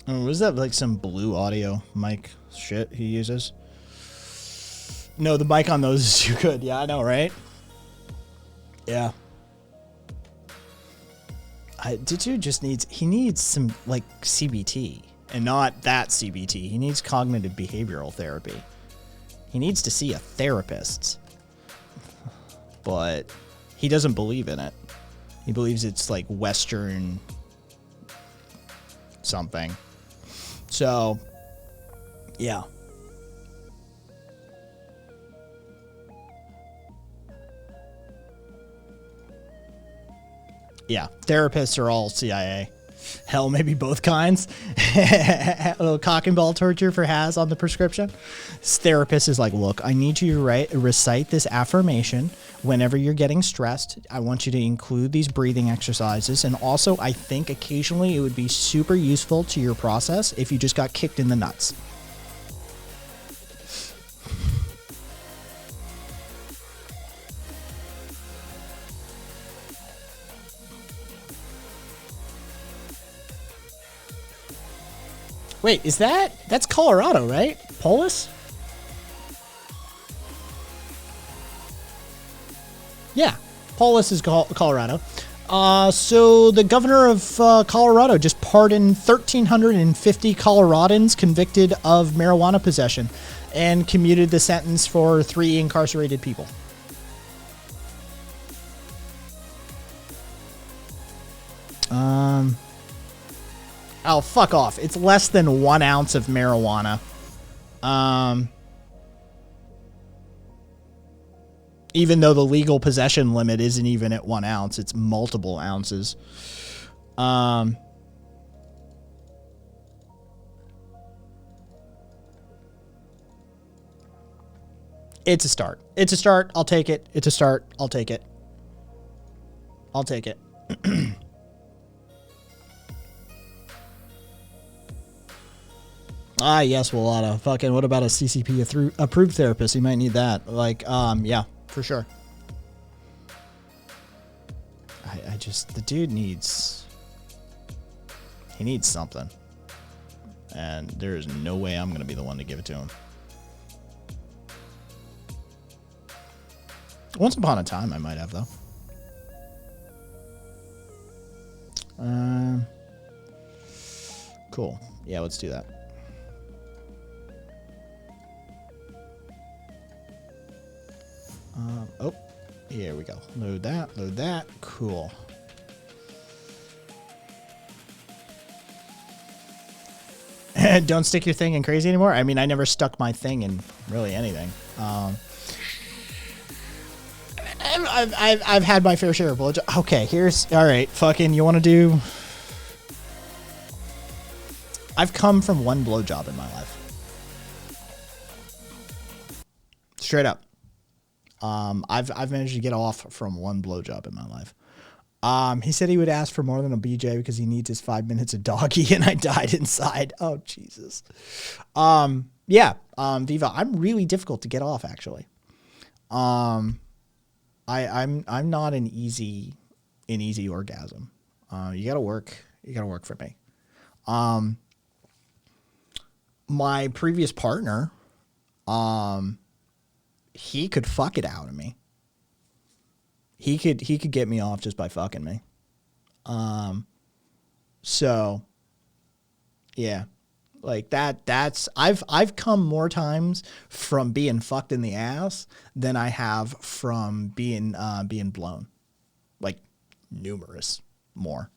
Was that like some blue audio mic shit he uses? No, the mic on those is too good. Yeah, I know, right? Yeah. Dude just he needs some like CBT, and not that CBT. He needs cognitive behavioral therapy. He needs to see a therapist. But he doesn't believe in it. He believes it's like Western something. So, yeah. Yeah, therapists are all CIA. Hell, maybe both kinds. A little cock and ball torture for Haz on the prescription. This therapist is like, look, I need you to recite this affirmation whenever you're getting stressed. I want you to include these breathing exercises. And also, I think occasionally it would be super useful to your process if you just got kicked in the nuts. Wait, that's Colorado, right? Polis? Yeah, Polis is Colorado. So the governor of Colorado just pardoned 1,350 Coloradans convicted of marijuana possession and commuted the sentence for 3 incarcerated people. Oh, fuck off. It's less than 1 ounce of marijuana. Even though the legal possession limit isn't even at 1 ounce, it's multiple ounces. It's a start. It's a start. I'll take it. It's a start. I'll take it. I'll take it. Ah, yes, well, a lot of fucking, what about a CCP approved therapist? You might need that. Like, yeah, for sure. I just, the dude needs, he needs something. And there is no way I'm going to be the one to give it to him. Once upon a time, I might have, though. Cool. Yeah, let's do that. Oh, here we go. Load that, load that. Cool. Don't stick your thing in crazy anymore? I mean, I never stuck my thing in really anything. I've had my fair share of blowjobs. Okay, here's... All right, fucking, you want to do... I've come from 1 blowjob in my life. Straight up. I've managed to get off from 1 blowjob in my life. He said he would ask for more than a BJ because he needs his 5 minutes of doggy, and I died inside. Oh, Jesus. Yeah, Viva, I'm really difficult to get off, actually. I'm not an easy orgasm. You gotta work for me. My previous partner, he could fuck it out of me. He could get me off just by fucking me. So yeah, like that's I've come more times from being fucked in the ass than I have from being blown. Like numerous more.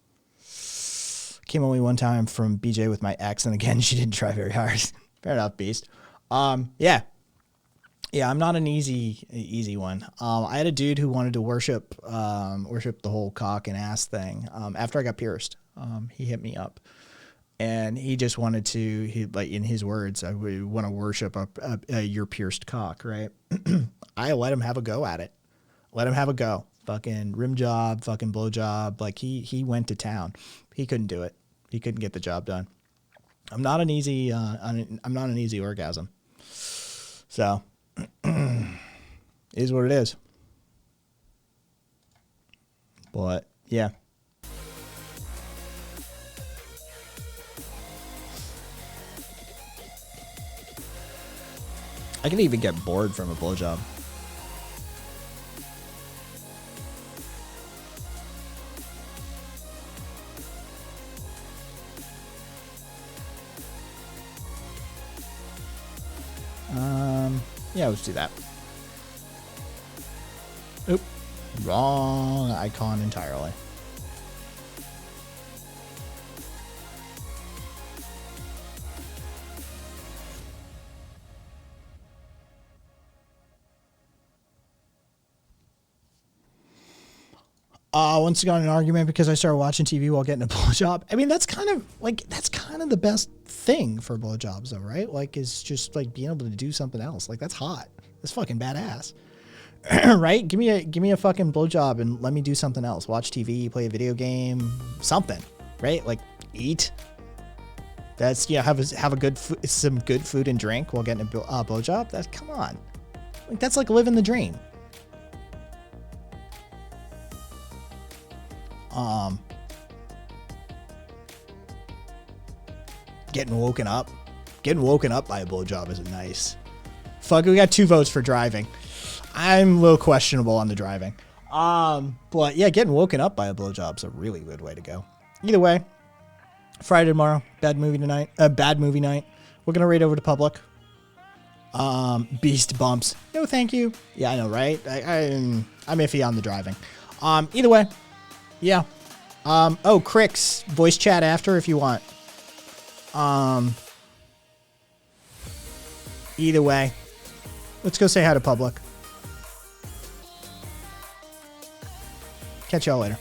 Came only 1 time from BJ with my ex, and again she didn't try very hard. Fair enough, beast. Yeah. Yeah, I'm not an easy one. I had a dude who wanted to worship the whole cock and ass thing. After I got pierced, he hit me up, And he just wanted to, like in his words, I would want to worship your pierced cock, right? I let him have a go at it. Let him have a go. Fucking rim job, fucking blow job. Like he went to town. He couldn't do it. He couldn't get the job done. I'm not an easy orgasm. So is what it is. But yeah. I can even get bored from a blowjob. Yeah, let's do that. Oop, wrong icon entirely. Once I got in an argument because I started watching TV while getting a blowjob. I mean, that's kind of the best thing for blowjobs, though, right? Like, is just like being able to do something else. Like, that's hot. That's fucking badass, right? Give me a fucking blowjob and let me do something else. Watch TV, play a video game, something, right? Like, eat. That's have a good some good food and drink while getting a blowjob. That's come on, like that's like living the dream. Getting woken up by a blowjob is nice. Fuck, we got 2 votes for driving. I'm a little questionable on the driving. But yeah, getting woken up by a blowjob is a really good way to go. Either way, Friday tomorrow, bad movie night. We're gonna raid over to public. Beast bumps. No, thank you. Yeah, I know, right? I'm iffy on the driving. Either way, yeah. Oh, Crix, voice chat after if you want. Either way, let's go say hi to public. Catch y'all later.